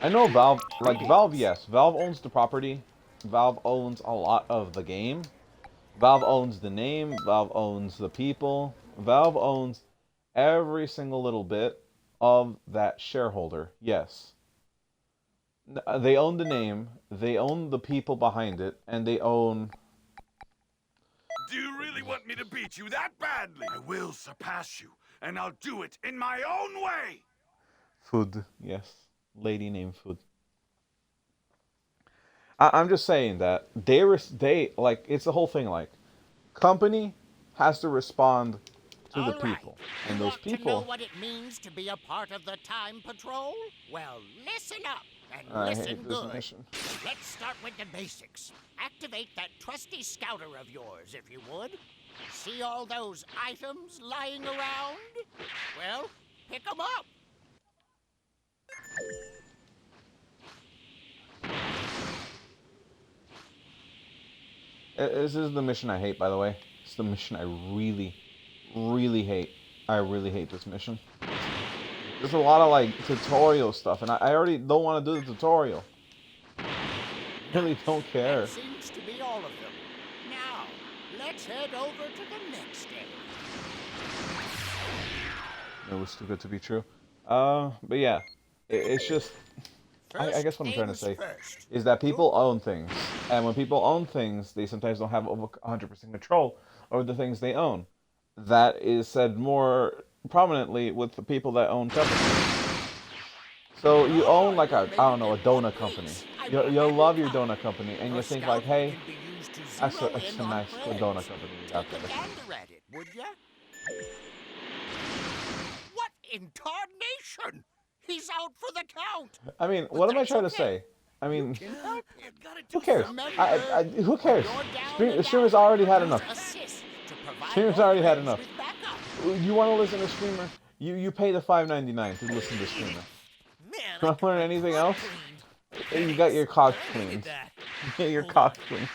I know Valve, like Valve, yes. Valve owns the property. Valve owns a lot of the game. Valve owns the name. Valve owns the people. Valve owns every single little bit of that shareholder. Yes. They own the name. They own the people behind it. And they own... Do you really want me to beat you that badly? I will surpass you, and I'll do it in my own way! Food, yes. Lady named Food. I'm just saying that they like, it's the whole thing, like, company has to respond to the people. And those people... To know what it means to be a part of the Time Patrol? Well, listen up. And I listen hate this good. mission. Let's start with the basics. Activate that trusty scouter of yours, if you would. See all those items lying around? Well, pick them up. This is the mission I hate, by the way. It's the mission I really, really hate. I really hate this mission. There's a lot of like tutorial stuff, and I already don't want to do the tutorial. Really don't care. That seems to be all of them. Now, let's head over to the next area. It was too good to be true. But yeah, it's just. I guess what I'm trying to say is that people own things, and when people own things, they sometimes don't have over 100% control over the things they own. That is said more prominently with the people that own companies. So you own like a, I don't know, a donut company. You'll love your donut company, and you think like, hey, that's a nice donut company you got there. Would ya? What in tarnation? He's out for the count. I mean, what am I trying to say? I mean, who cares? Who cares? Streamers already had enough. Streamers already had enough. You want to listen to streamer? You pay the $5.99 to listen to streamer. You want to learn anything else? You got your cock cleaned. You get your cock cleaned.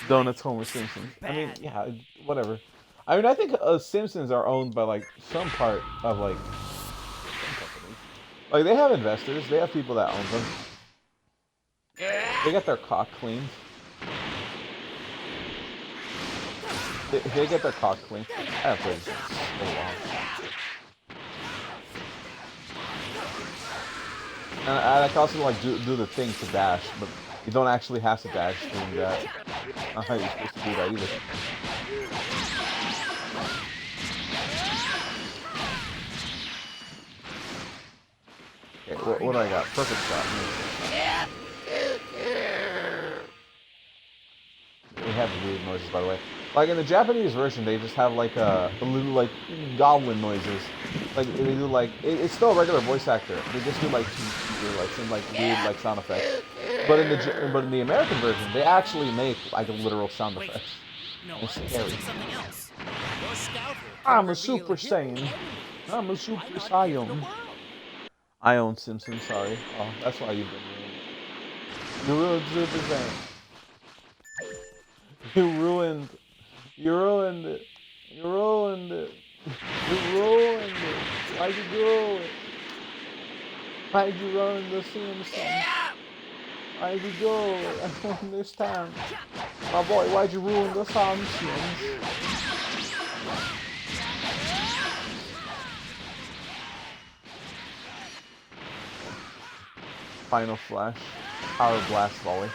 Donuts, Homer Simpson. I mean, yeah, whatever. I mean, I think Simpsons are owned by like some part of like some company. Like they have investors. They have people that own them. They get their cock cleaned. They get their cock cleaned. I have played this so long. And I can also like do the thing to dash, but you don't actually have to dash doing that. Not how you're supposed to do that either. Okay, what do I got? Perfect shot. They have weird noises, by the way. Like in the Japanese version, they just have like a little like goblin noises. Like they do like it's still a regular voice actor. They just do like some like weird like sound effects. But in the American version, they actually make like literal sound effects. No, it's scary. something else. I'm a Super Saiyan. I'm a Super Saiyan. I own Simpsons. Sorry. Oh, that's why you've been ruined. You ruined Super Saiyan. You ruined it. You ruined it. You ruined it. Why'd you do it? Why'd you ruin the Simpsons? Why'd you do it? I don't understand. My boy, why'd you ruin the Simpsons? Final Flash. Power Blast Volley.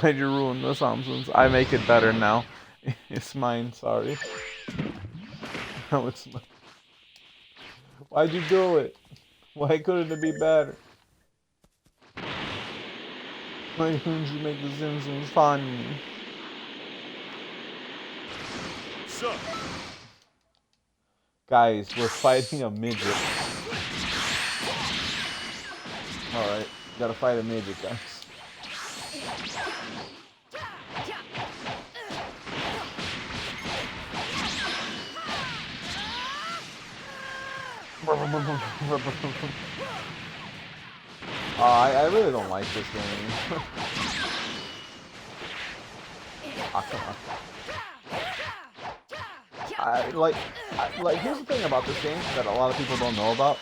Why'd you ruin the Simpsons? I make it better now. It's mine, sorry. No, it's mine. Why'd you do it? Why couldn't it be better? Why couldn't you make the Simpsons funny? So, Guys, we're fighting a midget. Alright, gotta fight a midget, guys. I really don't like this game. Ah, come on. Like, here's the thing about this game that a lot of people don't know about.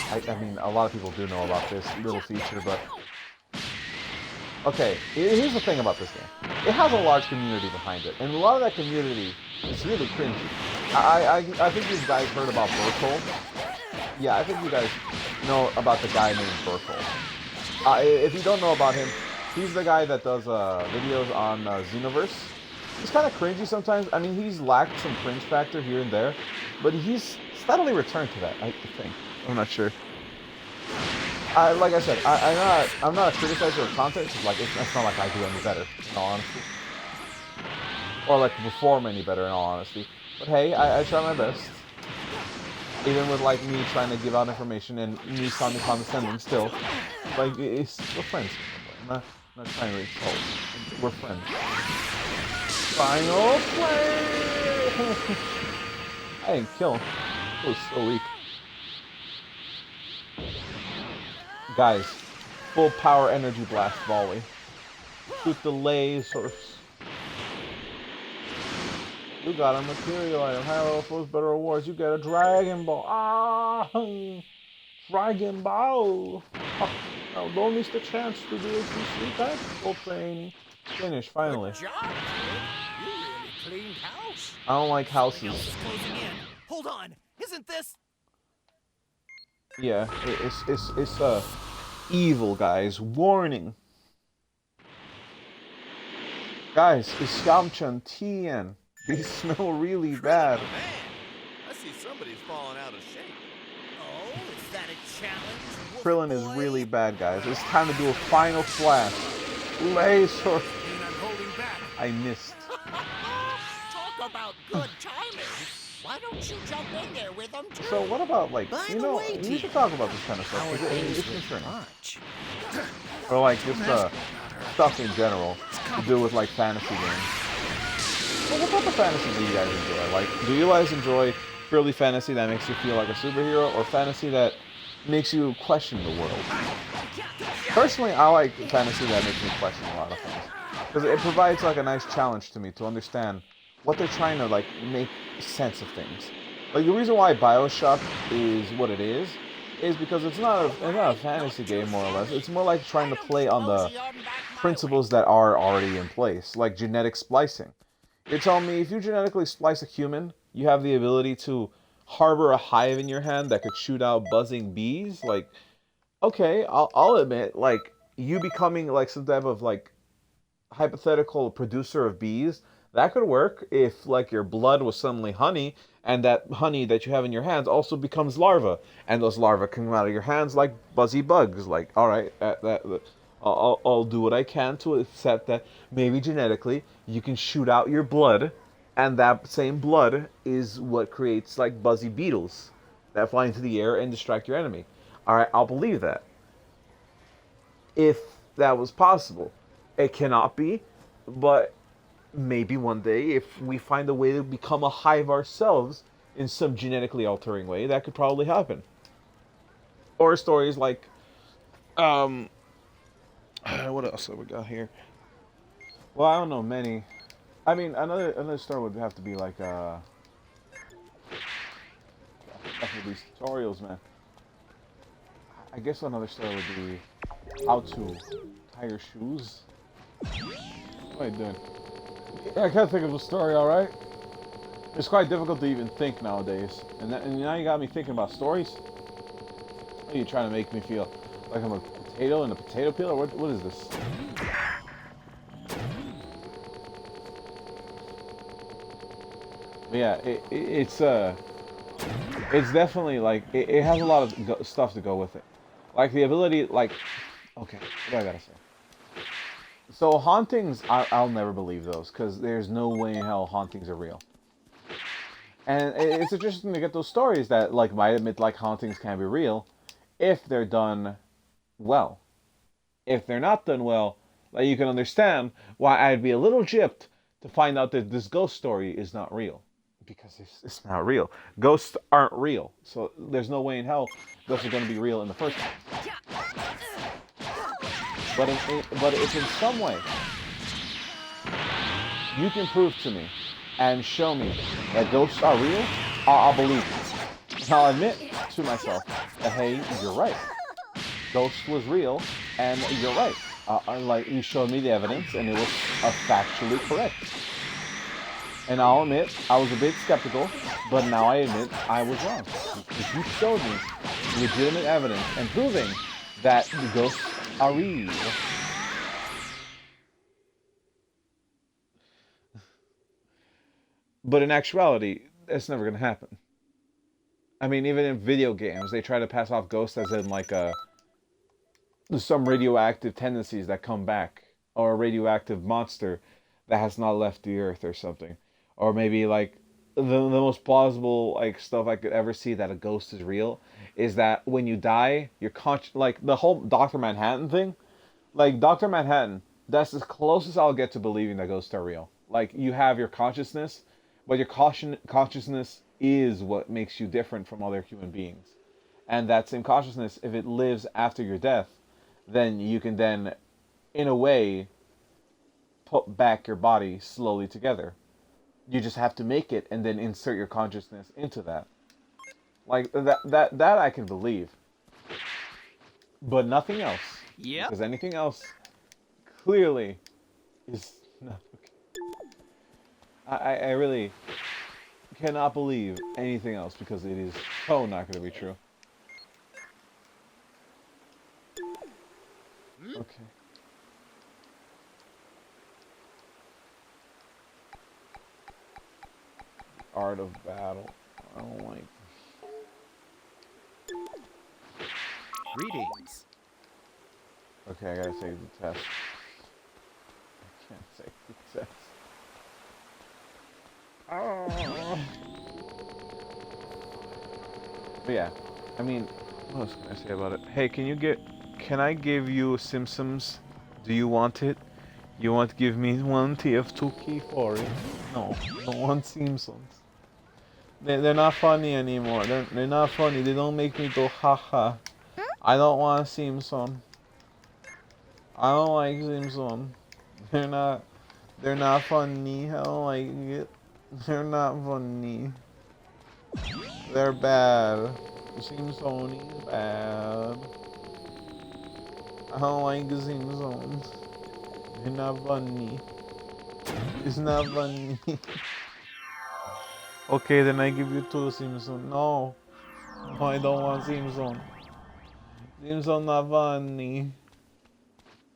I mean, a lot of people do know about this little feature, but... Okay, here's the thing about this game. It has a large community behind it, and a lot of that community is really cringy. I think you guys heard about Burkle. Yeah, I think you guys know about the guy named Burkle. If you don't know about him, he's the guy that does videos on Xenoverse. He's kind of cringy sometimes. I mean, he's lacked some cringe factor here and there, but he's steadily returned to that, I think. I'm not sure. Like I said, I'm not a criticizer of content. Cause like it's not like I do any better, in all honesty, or like perform any better, in all honesty. But hey, I try my best. Even with like me trying to give out information and me sounding condescending still. Like, we're friends. I'm not trying to insult. We're friends. Final play! I didn't kill him. It was so weak. Guys, full power energy blast volley. Shoot the lasers. You got a material item. High level foes, better rewards. You get a Dragon Ball. Ah! Dragon Ball! Now don't miss the chance to do some tactical training. Finish, finally. Good job, kid. You really cleaned house. I don't like houses. It's closing in. Hold on. Isn't this? Yeah, it's evil, guys. Warning. Guys, it's Yamcha Tien. They smell really bad. Man, I see somebody's falling out of shape. Oh, is that a challenge? Wolf Krillin is boy? really bad, guys. It's time to do a final flash. Laser. And I'm holding back. I missed. Talk about good timing. Why don't you jump in there with them too? So what about, like, By you the know, way, we should talk about this kind of stuff. It's concerning. March. Or like just stuff in general to do with like fantasy games. Well, what type of fantasy do you guys enjoy? Like, do you guys enjoy purely fantasy that makes you feel like a superhero, or fantasy that makes you question the world? Personally, I like fantasy that makes me question a lot of things, because it provides like a nice challenge to me to understand what they're trying to like make sense of things. Like the reason why BioShock is what it is because it's not a fantasy game, more or less. It's more like trying to play on the principles that are already in place, like genetic splicing. You're telling me if you genetically splice a human, you have the ability to harbor a hive in your hand that could shoot out buzzing bees? Like, okay, I'll admit, like, you becoming like some type of like hypothetical producer of bees, that could work if like your blood was suddenly honey, and that honey that you have in your hands also becomes larvae, and those larvae come out of your hands like buzzy bugs. Like, all right, I'll do what I can to accept that maybe genetically you can shoot out your blood, and that same blood is what creates like buzzy beetles that fly into the air and distract your enemy. All right, I'll believe that. If that was possible, it cannot be, but maybe one day, if we find a way to become a hive ourselves in some genetically altering way, that could probably happen. Or stories like, what else have we got here? Well, I don't know many. I mean, another story would have to be like, enough of these tutorials, man. I guess another story would be how to tie your shoes. What are you doing? Yeah, I can't think of a story, alright? It's quite difficult to even think nowadays. And now you got me thinking about stories? What are you trying to make me feel? Like I'm a potato in a potato peeler? What is this? But yeah, it's definitely like, it has a lot of stuff to go with it. Like the ability, like, okay, what do I gotta say? So hauntings, I'll never believe those, because there's no way in hell hauntings are real. And it's interesting to get those stories that like might admit like hauntings can be real if they're done well. If they're not done well, like you can understand why I'd be a little gypped to find out that this ghost story is not real. Because it's not real. Ghosts aren't real. So there's no way in hell ghosts are going to be real in the first place. But if in some way you can prove to me and show me that ghosts are real, I'll believe it. And I'll admit to myself that, hey, you're right. Ghost was real, and you're right. Like, you showed me the evidence, and it was factually correct. And I'll admit, I was a bit skeptical, but now I admit I was wrong. Because you showed me legitimate evidence and proving that the ghosts are real. But in actuality, it's never going to happen. I mean, even in video games, they try to pass off ghosts as in like some radioactive tendencies that come back, or a radioactive monster that has not left the earth or something. Or maybe like the most plausible like stuff I could ever see that a ghost is real is that when you die, you're like the whole Doctor Manhattan thing. Like Doctor Manhattan, that's as close as I'll get to believing that ghosts are real. Like you have your consciousness, but your consciousness is what makes you different from other human beings. And that same consciousness, if it lives after your death, then you can then, in a way, put back your body slowly together. You just have to make it and then insert your consciousness into that. Like that I can believe. But nothing else. Yep. Because anything else clearly is not okay. I really cannot believe anything else because it is so not going to be true. Okay. Art of battle. I don't like. Greetings. Okay, I gotta save the test. I can't save the test. Oh. But yeah, I mean, what else can I say about it? Hey, can I give you Simpsons? Do you want it? You want to give me one TF2 key for it? No, don't want Simpsons. They're not funny anymore. They're not funny. They don't make me go haha. I don't want Simpson. I don't like Simpson. They're not funny. I don't like it. They're not funny. They're bad. Simpson is bad. I don't like Simpsons. They're not funny. It's not funny. Okay, then I give you two Simpson. No. No, I don't want Simpson. Simpson not funny.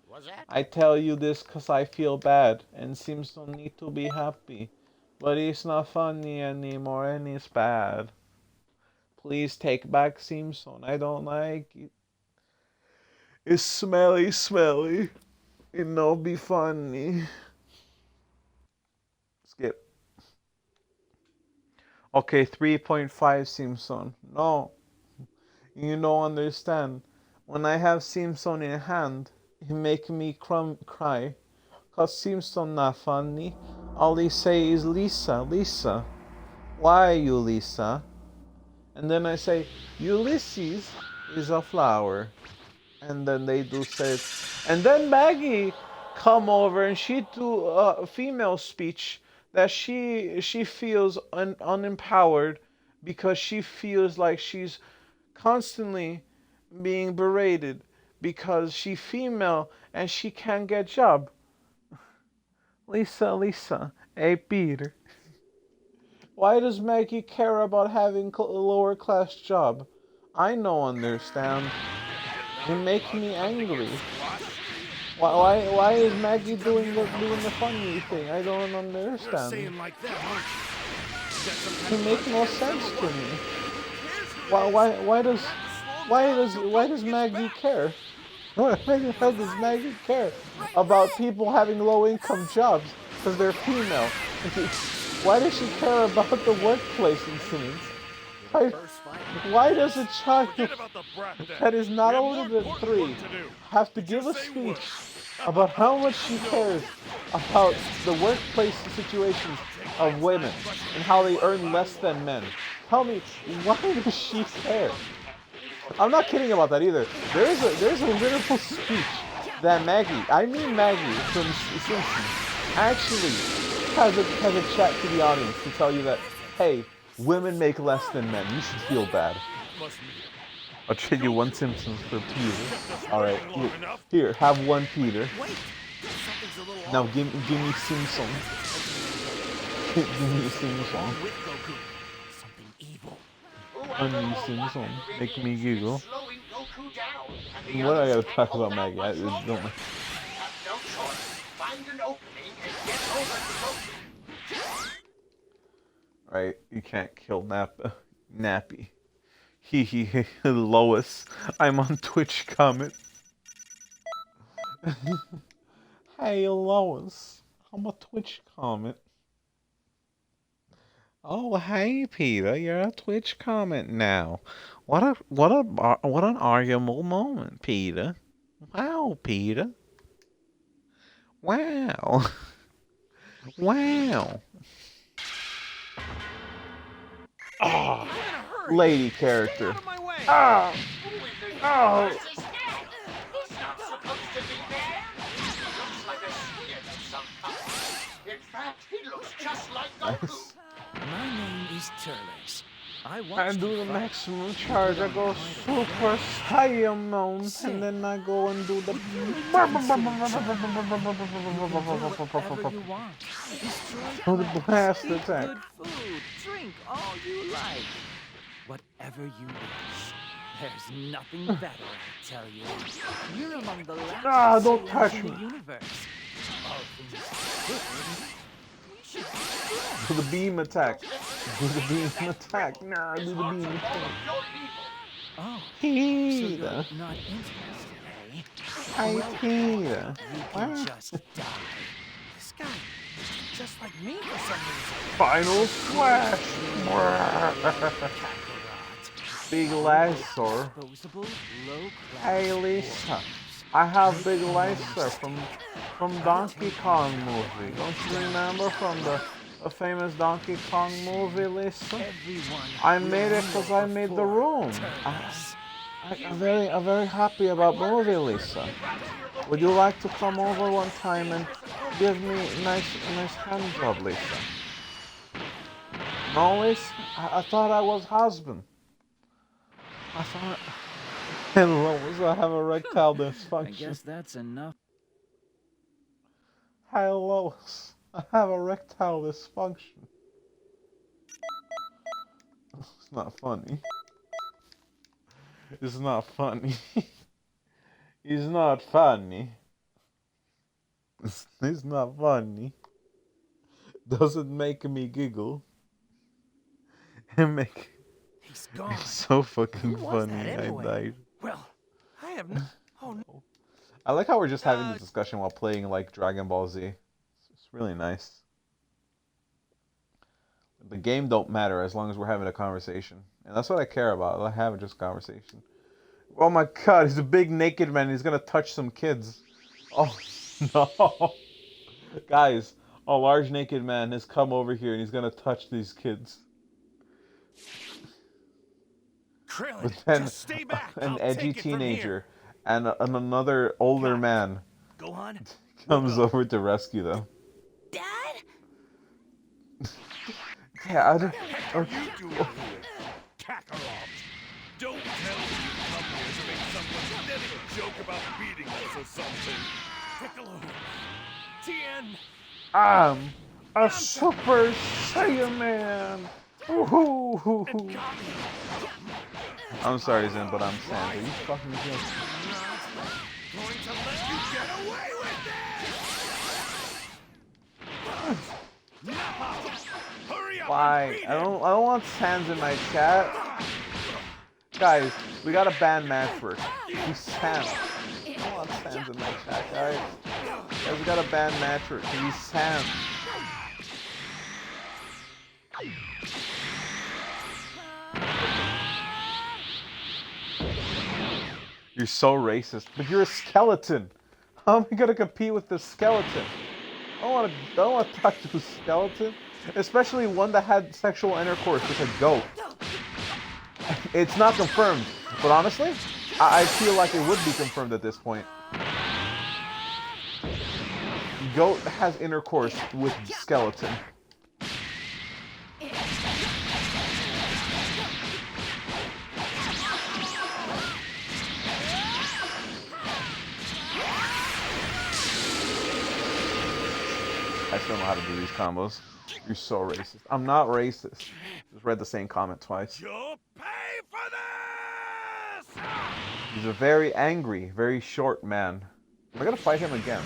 Was that? I tell you this cause I feel bad, and Simpson need to be happy. But it's not funny anymore, and it's bad. Please take back Simpson. I don't like it. It's smelly, smelly. It no be funny. Skip. Okay, 3.5 Simpson. No, you don't understand. When I have Simpson in hand, he make me cry. Cause Simpson not funny. All he say is Lisa, Lisa. Why you Lisa? And then I say, Ulysses is a flower. And then they do say it. And then Maggie come over and she do a female speech that she feels unempowered because she feels like she's constantly being berated because she female and she can't get job. Lisa, Lisa, hey Peter. Why does Maggie care about having a lower class job? I no understand. You make me angry. Why is Maggie doing the funny thing? I don't understand. Like that, aren't It makes no sense to me. Why does Maggie care? Why does Maggie care about people having low income jobs because they're female? Why does she care about the workplace incidents? Why does a child that is not older than 3 have to give a speech about how much she cares about the workplace situations of women and how they earn less than men? Tell me, why does she care? I'm not kidding about that either. There's a literal speech that Maggie from Simpsons, actually has a chat to the audience to tell you that, hey, women make less than men. You should feel bad. I'll trade you one Simpsons for Peter. All right, here, have one Peter. Now give me Simpson. Give me Simpson. Something evil. I need Simpson. Make me giggle. What do I gotta talk about Maggie? I don't. Right, you can't kill Nappy. He Lois. I'm on Twitch comment. Hey Lois, I'm a Twitch comment. Oh, hey, Peter, you're a Twitch comment now. What an arguable moment, Peter. Wow, Peter. Wow. Wow. Oh, lady character. Oh, oh. He's not supposed to be there. He looks like a skid sometimes. In fact, he looks just like Goku. Nice. My name is Turles. I I watched do you the fight. maximum charge. I go Super Saiyan mode, and then I go and do the. Whatever you want. Destroy Oh, the planets, blast eat attack. good food, drink all you like. Whatever you wish. There's nothing better, I tell you. You're among the last Ah, don't Saiyans touch in me. the universe. All things considered, we should be friends. Do the beam attack. Do the beam attack. Nah, do the beam attack. Oh, so Peter. you're not interested, eh? Hi, Well, Peter. you can just die. This guy, just like me for some reason. Final splash. Kakarot. Big Lassor. Disposable, low-class Hey, Lisa. forms. I have Big Laser from Donkey Kong movie. Don't you remember from the famous Donkey Kong movie, Lisa? Everyone I made it because I made the room. I'm very happy about movie, Lisa. Would you like to come over one time and give me a nice hand job, Lisa? No, Lisa? I thought I was husband. I thought. Hello, I have erectile I dysfunction. guess that's enough. Hi, Lois. I have erectile dysfunction. It's not funny. It's not funny. It's not funny. It's not funny. Doesn't make me giggle. It make He's gone. it's so fucking Who was funny. that I anyway? died. Well, I have no. Oh no. I like how we're just having this discussion while playing like Dragon Ball Z. It's really nice. The game don't matter as long as we're having a conversation. And that's what I care about. I have just conversation. Oh my god, he's a big naked man. He's gonna touch some kids. Oh no. Guys, a large naked man has come over here and he's gonna touch these kids. Krillin, But then just stay back. an I'll edgy take it from teenager here. and another older man Gohan, comes we'll go. over to rescue them. Dad? Yeah, I don't. What are you doing here? Kakarot. Don't tell me you come here to make some pathetic joke about beating us or something. Piccolo. Tien. I'm a Super Saiyan man. Woohoo! I'm sorry, Zen, but I'm Sans. Are you fucking joking? Going to let you get away with this! Nappa! Hurry up! Why? And beat I him. don't want Sans in my chat. Guys, we got a band match first. He's Sans. I don't want Sans in my chat, guys. Guys, we got a band match first. He's Sans. You're so racist, but you're a skeleton. How am I gonna compete with this skeleton? I don't want to talk to a skeleton, especially one that had sexual intercourse with a goat. It's not confirmed, but honestly, I feel like it would be confirmed at this point. Goat has intercourse with skeleton. I still know how to do these combos. You're so racist. I'm not racist. Just read the same comment twice. You'll pay for this! He's a very angry, very short man. Am I gonna fight him again?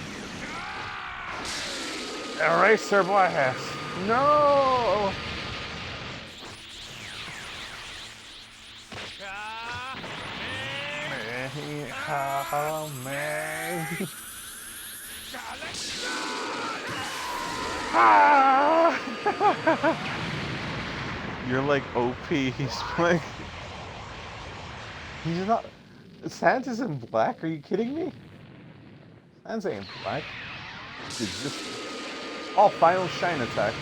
Eraser blast! No! You're like OP. He's playing. He's not. Sans is in black? Are you kidding me? Sans ain't black. It's existence. Oh, final shine attack.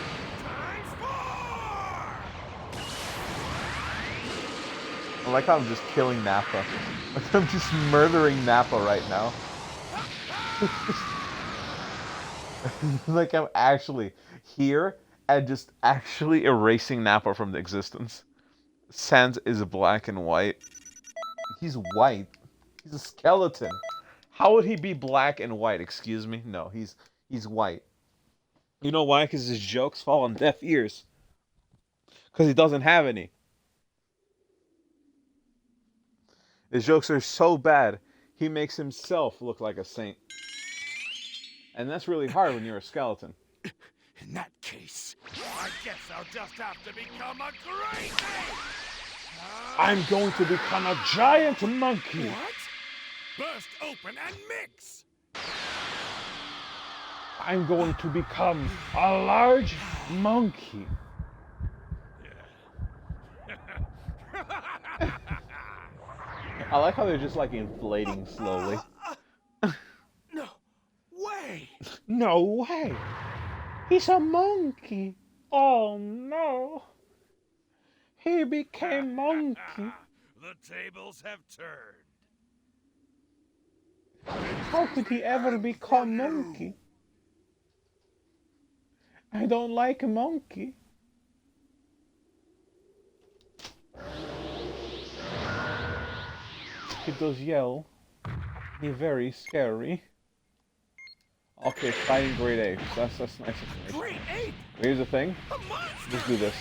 I like how I'm just killing Nappa. Like I'm just murdering Nappa right now. Like I'm actually here and just actually erasing Nappa from the existence. Sans is black and white. He's white. He's a skeleton. How would he be black and white? Excuse me? No, he's white. You know why? Because his jokes fall on deaf ears. Because he doesn't have any. His jokes are so bad, he makes himself look like a saint. And that's really hard when you're a skeleton. In that case, I guess I'll just have to become a crazy! I'm going to become a giant monkey. What? Burst open and mix! I'm going to become a large monkey. I like how they're just like inflating slowly. No way! No way! He's a monkey! Oh no! He became monkey! The tables have turned. How could he ever become monkey? I don't like a monkey. He does yell. He's very scary. Okay, fighting grade A. That's nice information. Great ape! Here's the thing. A monster! Just do this.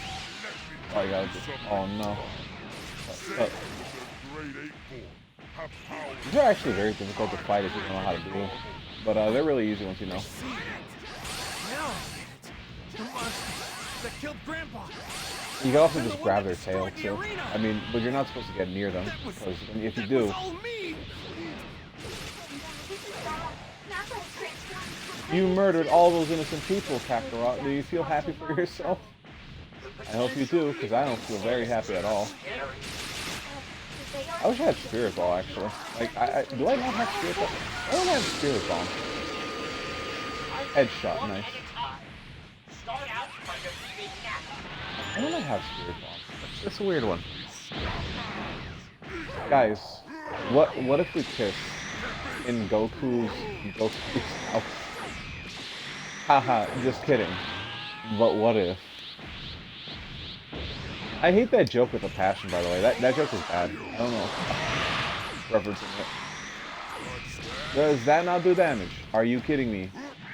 Oh, I gotta do. Oh no. These are actually very difficult to fight if you don't know how to do them. But they're really easy once you know. Now I get it. The monster that killed Grandpa. You can also just grab their tail too. I mean, but you're not supposed to get near them because if you do, All me. you murdered all those innocent people, Kakarot. Do you feel happy for yourself? I hope you do, because I don't feel very happy at all. I wish I had Spirit Ball, actually. Like, do I not have Spirit Ball? I don't have Spirit Ball. Headshot, nice. I don't have Spirit Ball. That's a weird one. Guys, what if we kiss in Goku's house? Haha, just kidding. But what if? I hate that joke with a passion, by the way. That joke is bad. I don't know. Referencing it. Does that not do damage? Are you kidding me,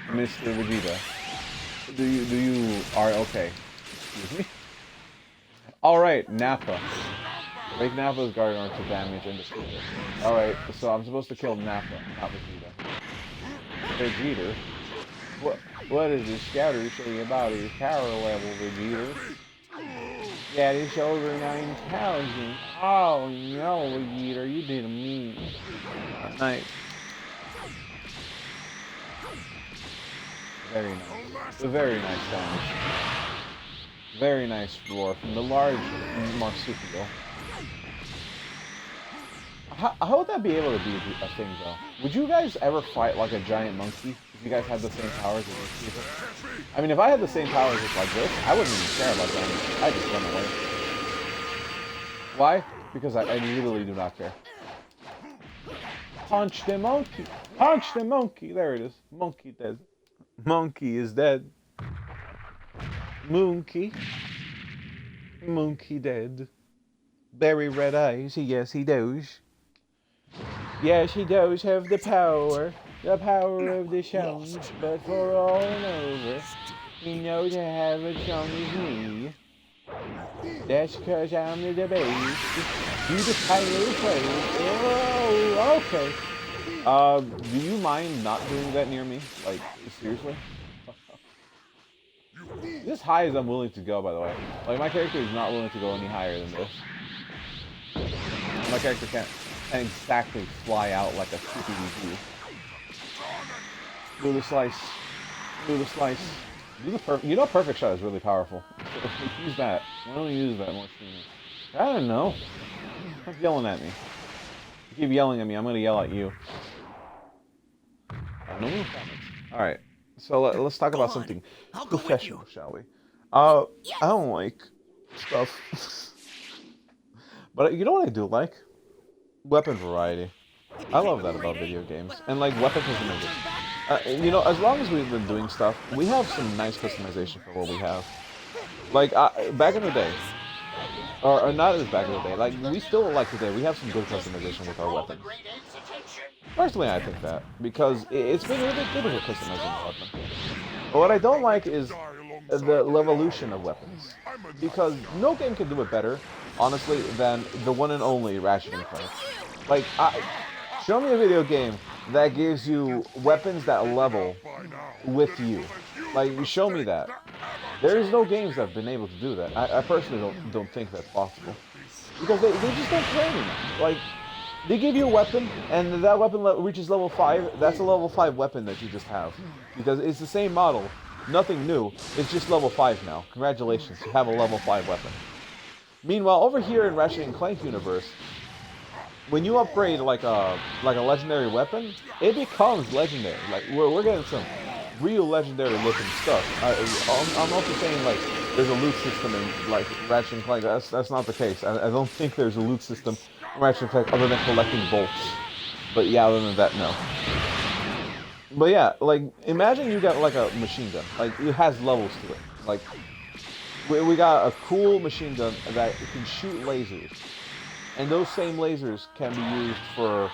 Mr. Vegeta? Do you are okay? Excuse me. All right, Nappa. Make Nappa's guard arm to damage and destroy it. All right, so I'm supposed to kill Nappa, not Vegeta. Vegeta. What is this scouter saying about his power level, Vegeta? Yeah, it's over 9,000. Oh no, Vegeta, you didn't mean. Nice. Very nice. A very nice damage. Very nice roar from the large marsupial. How would that be able to be a thing, though? Would you guys ever fight like a giant monkey if you guys had the same powers as these people? I mean, if I had the same powers as like this, I wouldn't even care about damage. I'd just run away. Why? Because I literally do not care. Punch the monkey! Punch the monkey! There it is. Monkey dead. Monkey is dead. Monkey. Monkey dead. Very red eyes. Yes, he does. Yes, he does have the power of the Shunks, but for all and over, he knows I have a Shunk as me. That's cause I'm the base. You the tiny little place. Oh, okay. Do you mind not doing that near me? Like, seriously? This high as I'm willing to go, by the way. Like, my character is not willing to go any higher than this. My character can't exactly fly out like a CPD. Do the slice. Do the slice. You know, perfect shot is really powerful. So use that. Why don't you use that more streaming? I don't know. Stop yelling at me. You keep yelling at me, I'm gonna yell at you. No more comments. All right. So let's talk Go about on. something I'll go with you. professional, shall we? I don't like stuff. But you know what I do like? Weapon variety. I love that about video games. And like weapon customization. You know, as long as we've been doing stuff, we have some nice customization for what we have. Like, back in the day, or not as back in the day, like, we still, like today, we have some good customization with our weapons. Personally, I think that, because it's been really good with customizing the weapon. But what I don't like is the evolution of weapons. Because no game can do it better, honestly, than the one and only Ratchet and Clank. Like, show me a video game that gives you weapons that level with you. Like, you show me that. There's no games that have been able to do that. I personally don't think that's possible. Because they just don't play anymore. Like, they give you a weapon, and that weapon reaches level 5, that's a level 5 weapon that you just have. Because it's the same model, nothing new, it's just level 5 now. Congratulations, you have a level 5 weapon. Meanwhile, over here in Ratchet and Clank universe, when you upgrade like a legendary weapon, it becomes legendary. Like we're getting some real legendary looking stuff. I'm also saying like there's a loot system in like Ratchet and Clank. That's not the case. I don't think there's a loot system in Ratchet and Clank other than collecting bolts. But yeah, other than that, no. But yeah, like imagine you got like a machine gun. Like it has levels to it. Like we got a cool machine gun that can shoot lasers. And those same lasers can be used for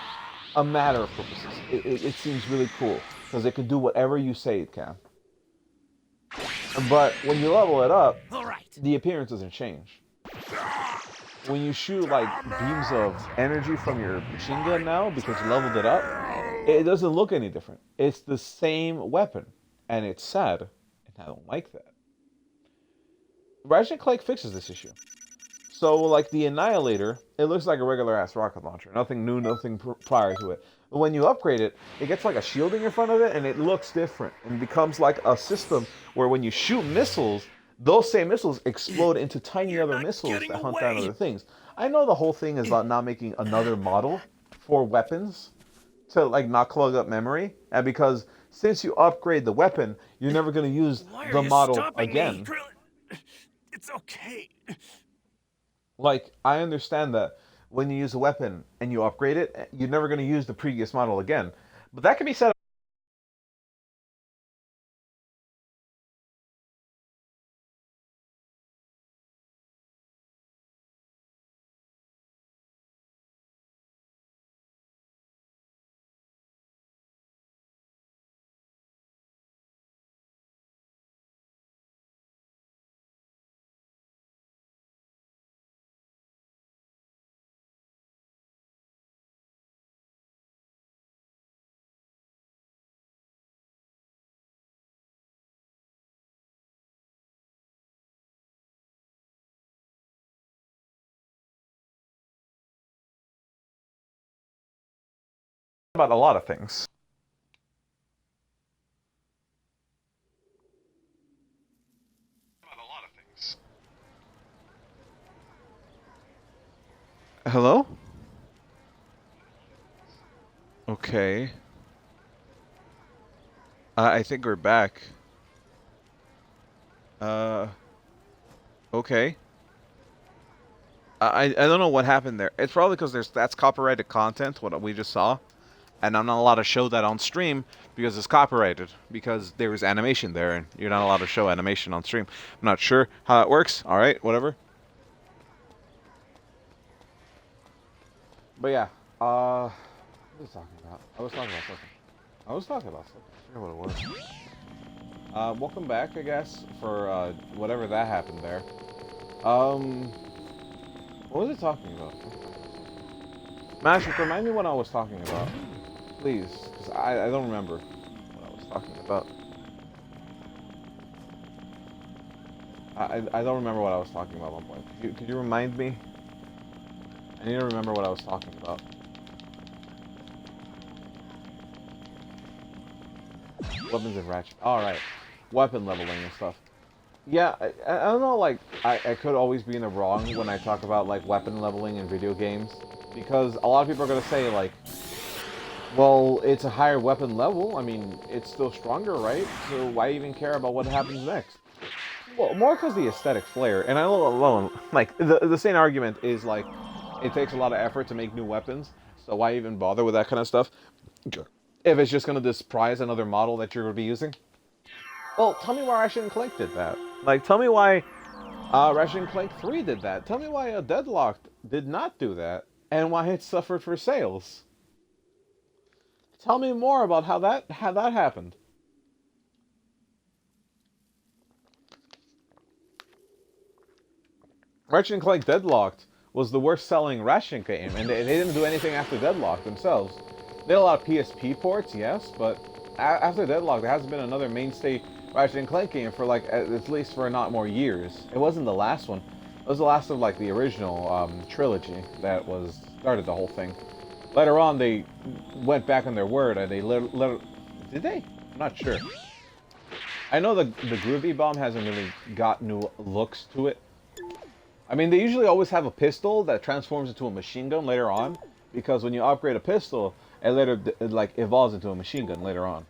a matter of purposes. It seems really cool, because it can do whatever you say it can. But when you level it up, the appearance doesn't change. When you shoot like beams of energy from your machine gun now, because you leveled it up, it doesn't look any different. It's the same weapon, and it's sad, and I don't like that. Ratchet and Clank fixes this issue. So, like the Annihilator, it looks like a regular-ass rocket launcher. Nothing new, nothing prior to it. But when you upgrade it, it gets like a shielding in front of it, and it looks different. And becomes like a system where when you shoot missiles, those same missiles explode into tiny other missiles that hunt down other things. I know the whole thing is about not making another model for weapons to like not clog up memory. And because since you upgrade the weapon, you're never going to use the model again. It's okay. Like, I understand that when you use a weapon and you upgrade it, you're never going to use the previous model again. But that can be said about a lot of things. Hello? Okay. I think we're back. Okay. I don't know what happened there. It's probably because that's copyrighted content, what we just saw. And I'm not allowed to show that on stream because it's copyrighted. Because there is animation there, and you're not allowed to show animation on stream. I'm not sure how that works. Alright, whatever. But yeah, what was I talking about? I was talking about something. I forget what it was. Welcome back, I guess, for whatever that happened there. What was I talking about? Mash, remind me what I was talking about. Please, because I don't remember what I was talking about. I don't remember what I was talking about at one point. Could you remind me? I need to remember what I was talking about. Weapons and Ratchet. Alright. weapon leveling and stuff. Yeah, I don't know, like, I could always be in the wrong when I talk about, like, weapon leveling in video games. Because a lot of people are going to say, like, well, it's a higher weapon level. I mean, it's still stronger, right? So why even care about what happens next? Well, more because the aesthetic flair. And I alone, like, the same argument is, like, it takes a lot of effort to make new weapons. So why even bother with that kind of stuff? If it's just going to just prize another model that you're going to be using? Well, tell me why Ratchet and Clank did that. Like, tell me why Ratchet and Clank 3 did that. Tell me why Deadlocked did not do that. And why it suffered for sales. Tell me more about how that happened. Ratchet and Clank Deadlocked was the worst selling Ratchet game, and they didn't do anything after Deadlocked themselves. They had a lot of PSP ports, yes, but after Deadlocked, there hasn't been another mainstay Ratchet and Clank game for, like, at least for not more years. It wasn't the last one. It was the last of, like, the original trilogy that started the whole thing. Later on, they went back on their word, and they did they? I'm not sure. I know the Groovy Bomb hasn't really got new looks to it. I mean, they usually always have a pistol that transforms into a machine gun later on, because when you upgrade a pistol, it like evolves into a machine gun later on.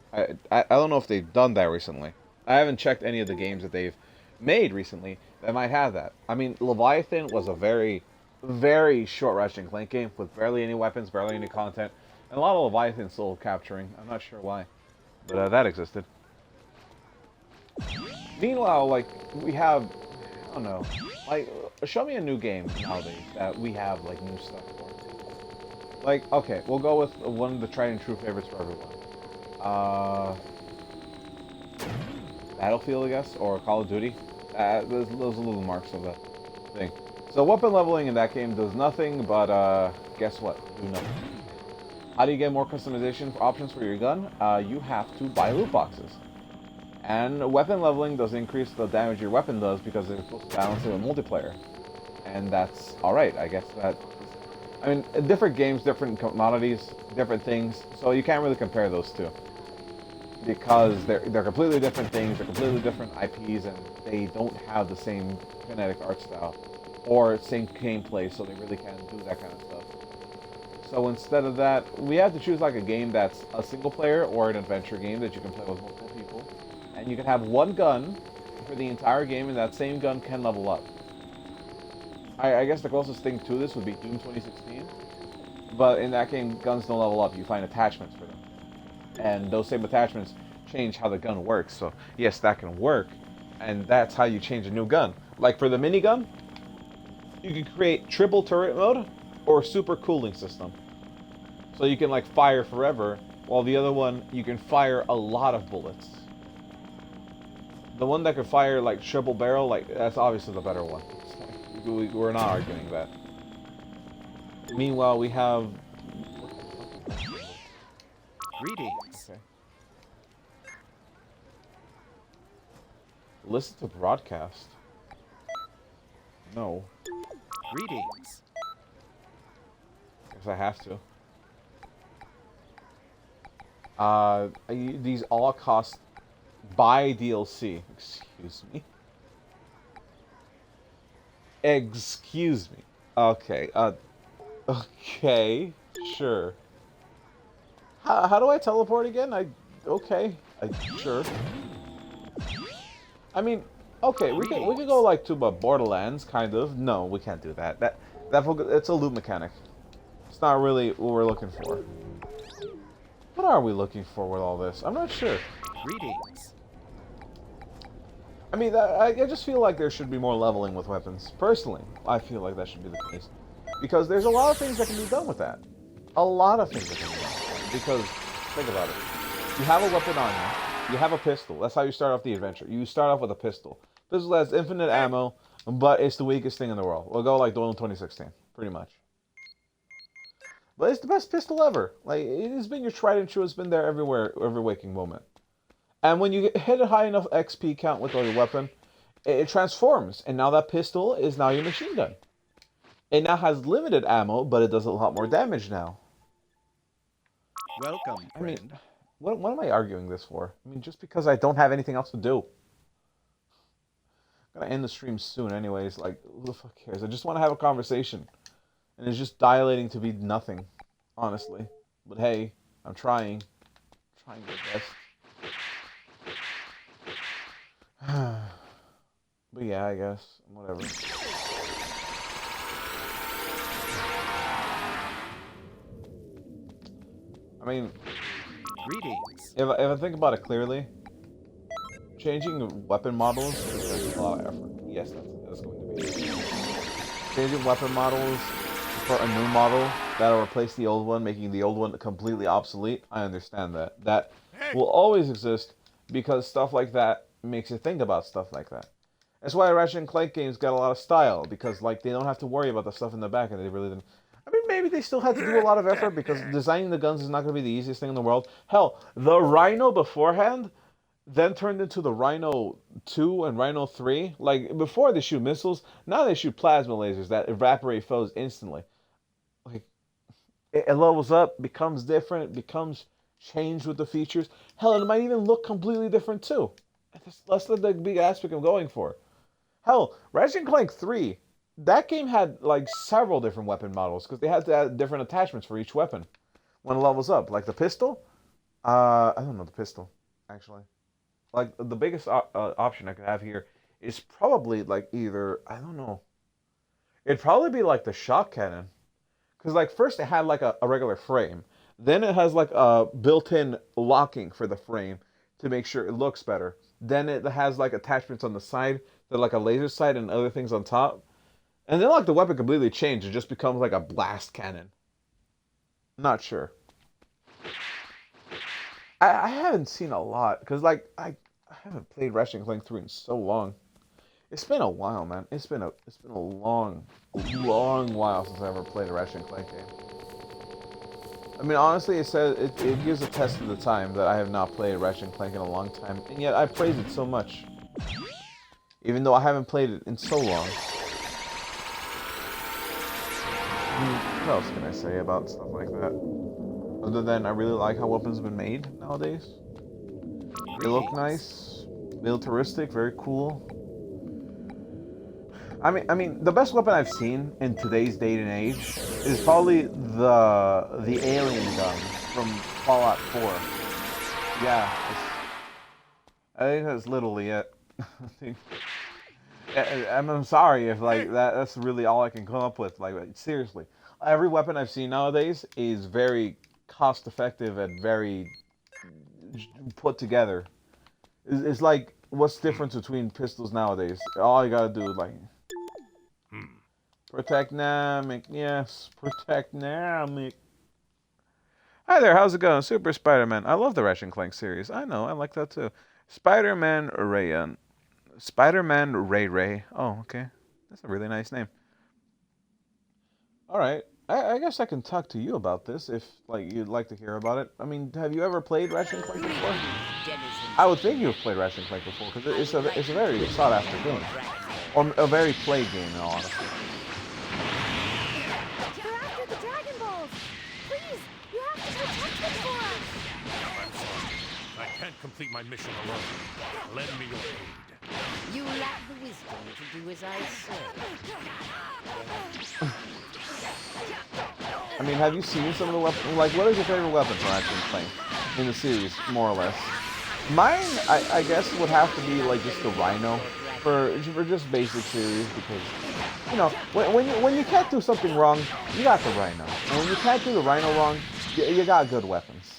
I don't know if they've done that recently. I haven't checked any of the games that they've made recently that might have that. I mean, Leviathan was a very, very short Ratchet and Clank game with barely any weapons, barely any content, and a lot of Leviathan soul capturing. I'm not sure why, but that existed. Meanwhile, like, we have, I don't know, like, show me a new game nowadays that we have, like, new stuff for. Like, okay, we'll go with one of the tried and true favorites for everyone. Battlefield, I guess, or Call of Duty. Those little marks of that thing. So weapon leveling in that game does nothing but, guess what? Do nothing. How do you get more customization options for your gun? You have to buy loot boxes. And weapon leveling does increase the damage your weapon does because it's supposed to balance it with multiplayer. And that's alright, I guess that... I mean, different games, different commodities, different things, so you can't really compare those two. Because they're completely different things, they're completely different IPs, and they don't have the same kinetic art style. Or same gameplay, so they really can't do that kind of stuff. So instead of that, we have to choose like a game that's a single player or an adventure game that you can play with multiple people. And you can have one gun for the entire game, and that same gun can level up. I guess the closest thing to this would be Doom 2016. But in that game, guns don't level up. You find attachments for them. And those same attachments change how the gun works. So yes, that can work. And that's how you change a new gun. Like for the minigun, you can create triple turret mode or super cooling system. So you can like fire forever, while the other one, you can fire a lot of bullets. The one that could fire like triple barrel, like that's obviously the better one. We're not arguing that. Meanwhile, we have... Greetings. Okay. Listen to broadcast. No. Greetings. Guess I have to. These all cost buy DLC. Excuse me. Excuse me. Okay. Okay. Sure. How do I teleport again? Okay. Sure. I mean, okay, we could go like to Borderlands, kind of. No, we can't do that. It's a loot mechanic. It's not really what we're looking for. What are we looking for with all this? I'm not sure. Greetings. I mean, I just feel like there should be more leveling with weapons. Personally, I feel like that should be the case. Because there's a lot of things that can be done with that. A lot of things that can be done with that. Because, think about it. You have a weapon on you. You have a pistol. That's how you start off the adventure. You start off with a pistol. Pistol has infinite ammo, but it's the weakest thing in the world. We'll go like Doyle in 2016, pretty much. But it's the best pistol ever. Like, it has been your tried and true. It's been there everywhere, every waking moment. And when you hit a high enough XP count with your weapon, it transforms. And now that pistol is now your machine gun. It now has limited ammo, but it does a lot more damage now. Welcome, friend. I mean, What am I arguing this for? I mean, just because I don't have anything else to do. I'm gonna end the stream soon, anyways. Like, who the fuck cares? I just want to have a conversation, and it's just dilating to be nothing, honestly. But hey, I'm trying my best. But yeah, I guess whatever. I mean, Greetings. if I think about it clearly, changing weapon models is a lot of effort. Yes, that's going to be. Changing weapon models for a new model that'll replace the old one, making the old one completely obsolete. I understand that. That will always exist because stuff like that makes you think about stuff like that. That's why Ratchet and Clank games got a lot of style, because like they don't have to worry about the stuff in the back, and they really didn't. I mean, maybe they still had to do a lot of effort because designing the guns is not going to be the easiest thing in the world. Hell, the Rhino beforehand then turned into the Rhino 2 and Rhino 3. Like, before they shoot missiles, now they shoot plasma lasers that evaporate foes instantly. Like, it levels up, becomes different, becomes changed with the features. Hell, it might even look completely different too. That's the big aspect I'm going for. Hell, Ratchet and Clank 3, that game had like several different weapon models because they had to add different attachments for each weapon when it levels up. Like the pistol, I don't know the pistol actually. Like the biggest option I could have here is probably like either I don't know. It'd probably be like the shock cannon, because like first it had like a regular frame, then it has like a built-in locking for the frame to make sure it looks better. Then it has like attachments on the side that like a laser sight and other things on top. And then like the weapon completely changed. It just becomes like a blast cannon. Not sure. I haven't seen a lot because like I haven't played Ratchet and Clank 3 in so long. It's been a while, man. It's been a long while since I ever played a Ratchet and Clank game. I mean, honestly, it gives a test of the time that I have not played Ratchet and Clank in a long time, and yet I praise it so much, even though I haven't played it in so long. What else can I say about stuff like that? Other than I really like how weapons have been made nowadays. They look nice, militaristic, very cool. I mean, the best weapon I've seen in today's date and age is probably the alien gun from Fallout 4. Yeah, I think that's literally it. I'm sorry if like that's really all I can come up with. Like seriously, every weapon I've seen nowadays is very cost effective and very put together. It's like what's the difference between pistols nowadays? All you gotta do is like protect Namek, yes, protect Namek. Hi there, how's it going? Super Spider-Man. I love the Ratchet and Clank series. I know, I like that too. Spider-Man Rayan. Spider-Man Ray Ray. Oh, okay. That's a really nice name. Alright. I guess I can talk to you about this if like you'd like to hear about it. I mean, have you ever played Ratchet and Clank before? I would think you've played Ratchet and Clank before because it's a very sought after game. Or a very played game in all honesty. They're after the Dragon Balls! Please, you have to protect them for us! I'm sorry. I can't complete my mission alone. Lend me your aid. You lack the wisdom to do as I say. I mean, have you seen some of the weapons? Like, what is your favorite weapon from Ratchet and Clank in the series, more or less? Mine, I guess, would have to be like just the Rhino for just basic series because, you know, when you can't do something wrong, you got the Rhino, and when you can't do the Rhino wrong, you got good weapons.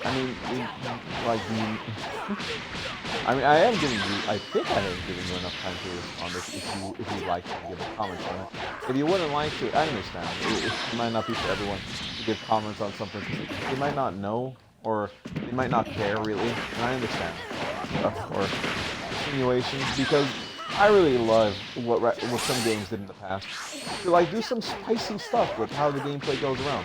I mean, like, I mean, I am giving you, I think I am giving you enough time to respond if you'd like to give a comment on it. If you wouldn't like to, I understand. It might not be for everyone to give comments on something. They might not know, or they might not care, really, and I understand. Or insinuations, because I really love what some games did in the past. To, like, do some spicy stuff with how the gameplay goes around.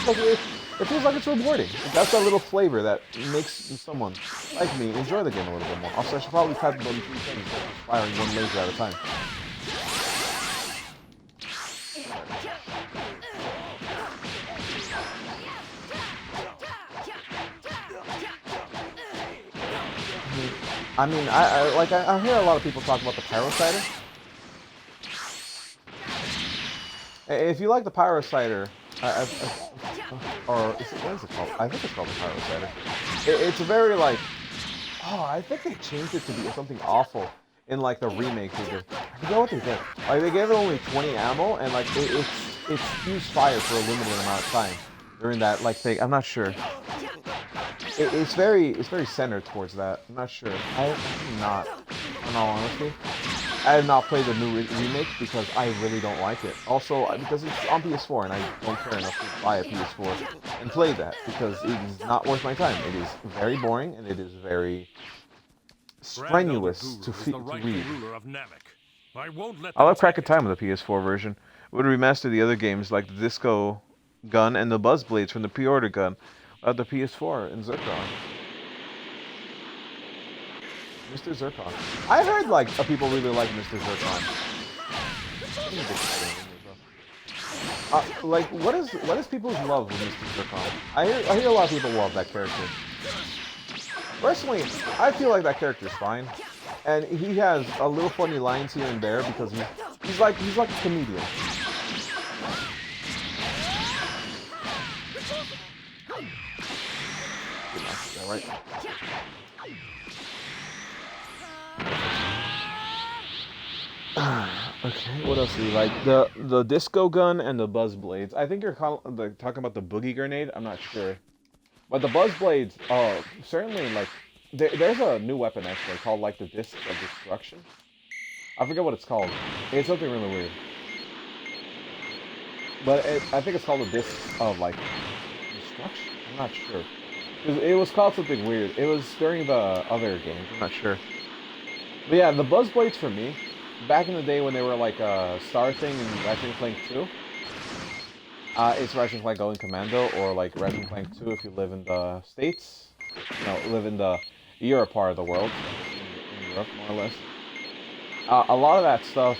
Like, it feels like it's rewarding. That's that little flavor that makes someone like me enjoy the game a little bit more. Also, I should probably type about 3 things instead of firing one laser at a time. I mean, I hear a lot of people talk about the Pyro Cider. If you like the Pyro Cider, or what is it called? I think it's called the Pyro Cider. It's a very like, oh, I think they changed it to be something awful in like the remake they did. I forget what they did. Like they gave it only 20 ammo, and like it spews fire for a limited amount of time during that like thing. I'm not sure. It's very centered towards that. I'm not sure. I'm not, in all honesty. I have not played the new remake because I really don't like it. Also, because it's on PS4 and I don't care enough to buy a PS4 and play that because it is not worth my time. It is very boring and it is very strenuous to read. I love cracking time with the PS4 version. It would remaster the other games like the Disco gun and the Buzz Blades from the pre-order gun of the PS4 and Zircon. Mr. Zircon. I heard like people really like Mr. Zircon. Like what is people's love with Mr. Zircon? I hear a lot of people love that character. Personally, I feel like that character is fine, and he has a little funny lines here and there because he's like a comedian. Right. Okay, what else do you like? The disco gun and the buzz blades. I think you're talking about the boogie grenade. I'm not sure, but the buzz blades. Oh, certainly like there's a new weapon actually called like the disc of destruction. I forget what it's called. It's something really weird, but I think it's called the disc of like destruction. I'm not sure. It was called something weird. It was during the other games. I'm not sure. But yeah, the buzz blades for me. Back in the day when they were like a star thing in Ratchet and Clank 2, it's Ratchet and Clank Going Commando, or like Ratchet and Clank 2 if you live in the States. No, live in the Europe part of the world, in Europe more or less. A lot of that stuff,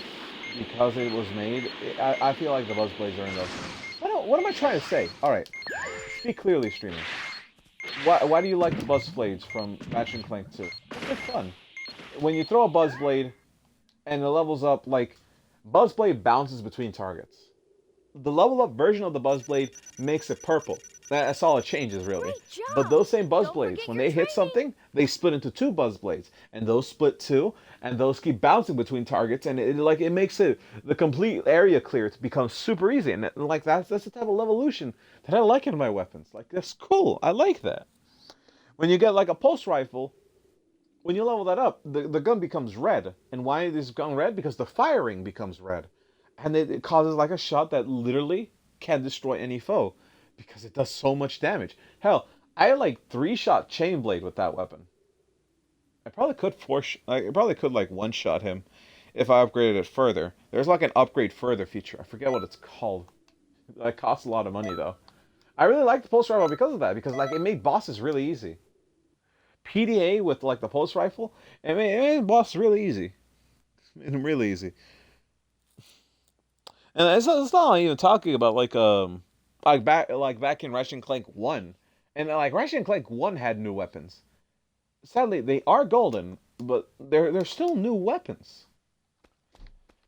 because it was made, I feel like the buzz blades are in those. What am I trying to say? All right, speak clearly, streamer. Why do you like the buzz blades from Ratchet and Clank 2? They're fun. When you throw a buzz blade and it levels up, like, buzz blade bounces between targets. The level up version of the buzz blade makes it purple. That's all it changes, really. But those same buzz blades, when they hit something, they split into 2 buzz blades, and those split too, and those keep bouncing between targets, and it makes the complete area clear to become super easy, and like that's the type of evolution that I like in my weapons. Like that's cool. I like that. When you get like a pulse rifle, when you level that up, the gun becomes red. And why is this gun red? Because the firing becomes red. And it causes like a shot that literally can destroy any foe. Because it does so much damage. Hell, I had like 3-shot chain blade with that weapon. I probably could like one-shot him if I upgraded it further. There's like an upgrade further feature. I forget what it's called. It costs a lot of money though. I really like the pulse rifle because of that. Because like it made bosses really easy. PDA with like the pulse rifle, it made boss really easy. It made him really easy. And it's not even talking about like back in Ratchet and Clank 1. And like Ratchet and Clank 1 had new weapons. Sadly, they are golden, but they're still new weapons.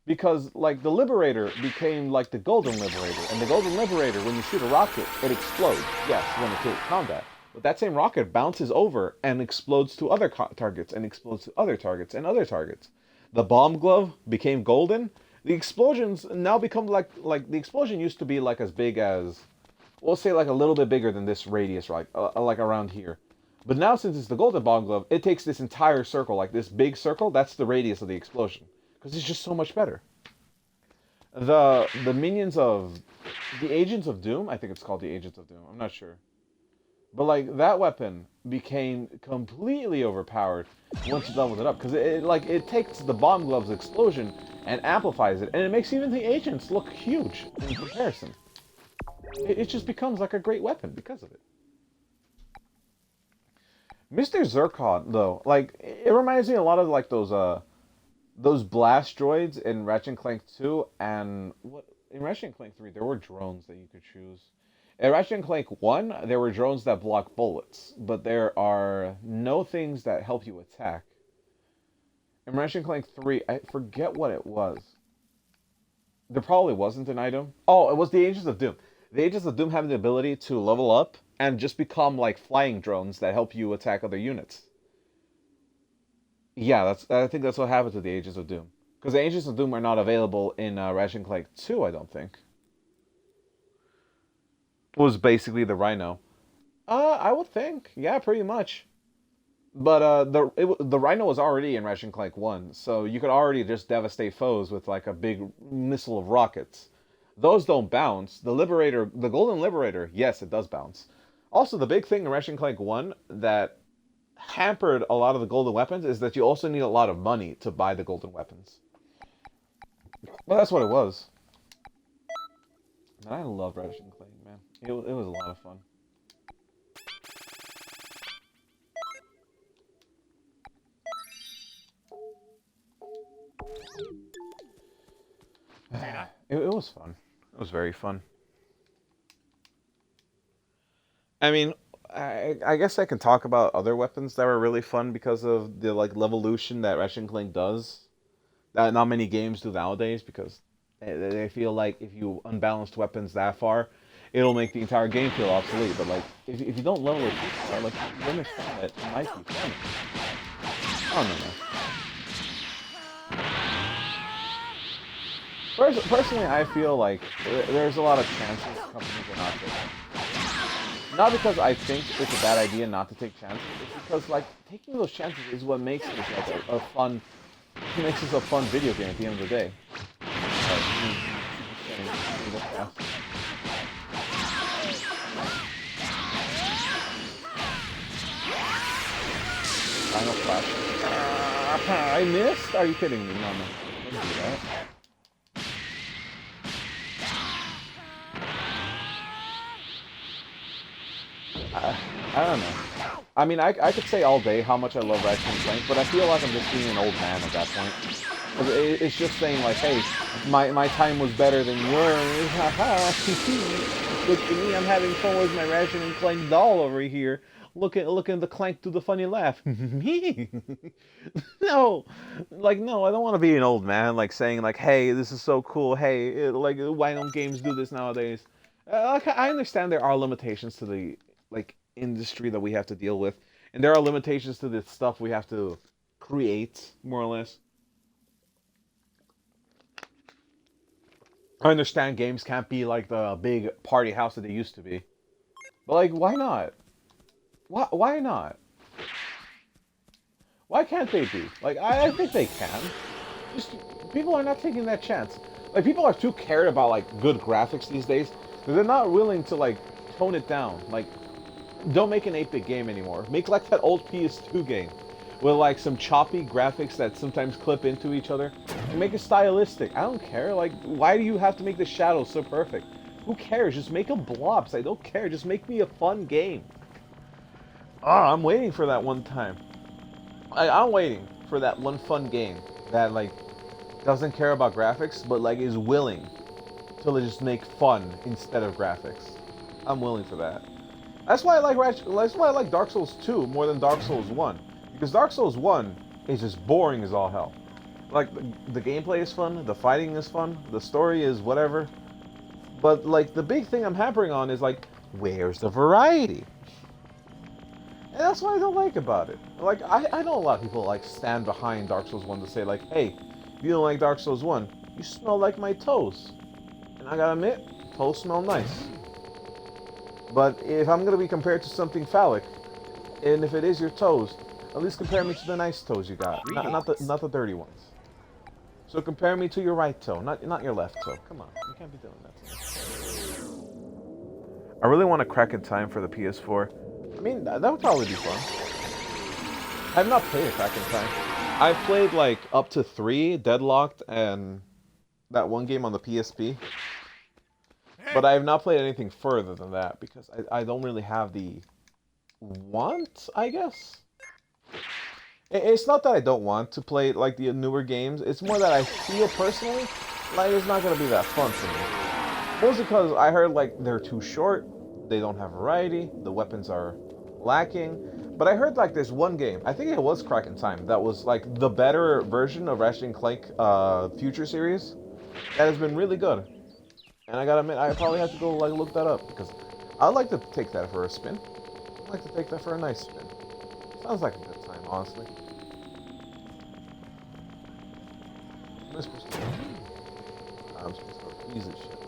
Because like the Liberator became like the Golden Liberator, and the Golden Liberator, when you shoot a rocket, it explodes. Yes, when it's in combat. But that same rocket bounces over and explodes to other targets, and explodes to other targets, and other targets. The bomb glove became golden. The explosions now become like the explosion used to be like as big as, we'll say like a little bit bigger than this radius, right? Like around here. But now since it's the golden bomb glove, it takes this entire circle, like this big circle, that's the radius of the explosion. Because it's just so much better. The minions of, the Agents of Doom, I think it's called the Agents of Doom, I'm not sure. But like that weapon became completely overpowered once you leveled it up, because it takes the bomb glove's explosion and amplifies it, and it makes even the agents look huge in comparison. It just becomes like a great weapon because of it. Mr. Zircon, though, like it reminds me a lot of like those blast droids in Ratchet and Clank 2, and what in Ratchet and Clank 3 there were drones that you could choose. In Ratchet and Clank 1, there were drones that block bullets, but there are no things that help you attack. In Ratchet and Clank 3, I forget what it was. There probably wasn't an item. Oh, it was the Agents of Doom. The Agents of Doom have the ability to level up and just become like flying drones that help you attack other units. Yeah, I think that's what happened to the Agents of Doom. Because the Agents of Doom are not available in Ratchet and Clank 2, I don't think. It was basically the Rhino. I would think. Yeah, pretty much. But the Rhino was already in Ratchet and Clank 1, so you could already just devastate foes with like a big missile of rockets. Those don't bounce. The Golden Liberator, yes, it does bounce. Also, the big thing in Ratchet and Clank 1 that hampered a lot of the golden weapons is that you also need a lot of money to buy the golden weapons. Well, that's what it was. Man, I love Ratchet and Clank, man. It was a lot of fun. It was fun. It was very fun. I mean, I guess I can talk about other weapons that were really fun because of the like levolution that Ratchet and Clank does. That not many games do nowadays because they feel like if you unbalanced weapons that far, it'll make the entire game feel obsolete. But like, if you don't level it, like you understand that it might be fun. I don't know. Personally, I feel like there's a lot of chances companies are not taking. Not because I think it's a bad idea not to take chances, it's because like taking those chances is what makes it like a fun, makes this a fun video game at the end of the day. Final flash. I missed? Are you kidding me? No, don't do that. I don't know. I mean, I could say all day how much I love Ratchet and Clank, but I feel like I'm just being an old man at that point. It's just saying like, hey, my time was better than yours. Haha. Look at me, I'm having fun with my Ratchet and Clank doll over here. Look at the Clank do the funny laugh. No, like no, I don't want to be an old man like saying like, hey, this is so cool. Hey, like why don't games do this nowadays? Like I understand there are limitations to the like industry that we have to deal with, and there are limitations to the stuff we have to create, more or less. I understand games can't be like the big party house that they used to be, but like, why not? Why not? Why can't they be? Like, I think they can. Just people are not taking that chance. Like, people are too cared about like good graphics these days that they're not willing to like tone it down. Like, don't make an 8-bit game anymore. Make like that old PS2 game with like some choppy graphics that sometimes clip into each other. And make it stylistic. I don't care. Like, why do you have to make the shadows so perfect? Who cares? Just make them blobs. I don't care. Just make me a fun game. I'm waiting for that one time. I'm waiting for that one fun game that like doesn't care about graphics, but like is willing to just make fun instead of graphics. I'm willing for that. That's why I like that's why I like Dark Souls 2 more than Dark Souls 1. Because Dark Souls 1 is just boring as all hell. Like the gameplay is fun, the fighting is fun, the story is whatever. But like the big thing I'm hampering on is like, where's the variety? And that's what I don't like about it. Like, I know a lot of people, like, stand behind Dark Souls 1 to say, like, hey, if you don't like Dark Souls 1, you smell like my toes. And I gotta admit, toes smell nice. But if I'm gonna be compared to something phallic, and if it is your toes, at least compare me to the nice toes you got, not the dirty ones. So compare me to your right toe, not your left toe. Come on, you can't be doing that. I really want to crack in time for the PS4. I mean, that would probably be fun. I have not played it back in time. I've played like up to 3, Deadlocked, and that one game on the PSP. But I have not played anything further than that because I don't really have the want, I guess. It's not that I don't want to play like the newer games. It's more that I feel personally like it's not gonna be that fun for me. Mostly because I heard like they're too short, they don't have variety, the weapons are lacking. But I heard like there's one game, I think it was Crack in Time, that was like the better version of Ratchet and Clank Future series. That has been really good. And I gotta admit, I probably have to go like look that up because I'd like to take that for a spin. I'd like to take that for a nice spin. Sounds like a good time, honestly. I'm supposed to go easy shit.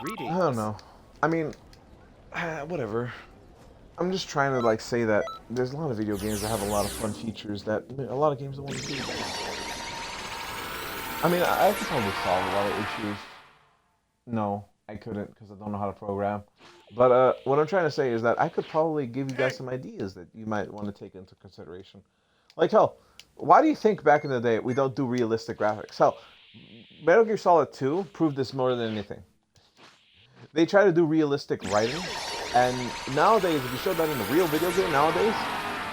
Greetings. I don't know. I mean, whatever. I'm just trying to like say that there's a lot of video games that have a lot of fun features that a lot of games don't want to do. I mean, I could probably solve a lot of issues. No, I couldn't because I don't know how to program. But what I'm trying to say is that I could probably give you guys some ideas that you might want to take into consideration. Like, hell, why do you think back in the day we don't do realistic graphics? Hell, Metal Gear Solid 2 proved this more than anything. They try to do realistic writing, and nowadays, if you show that in a real video game nowadays,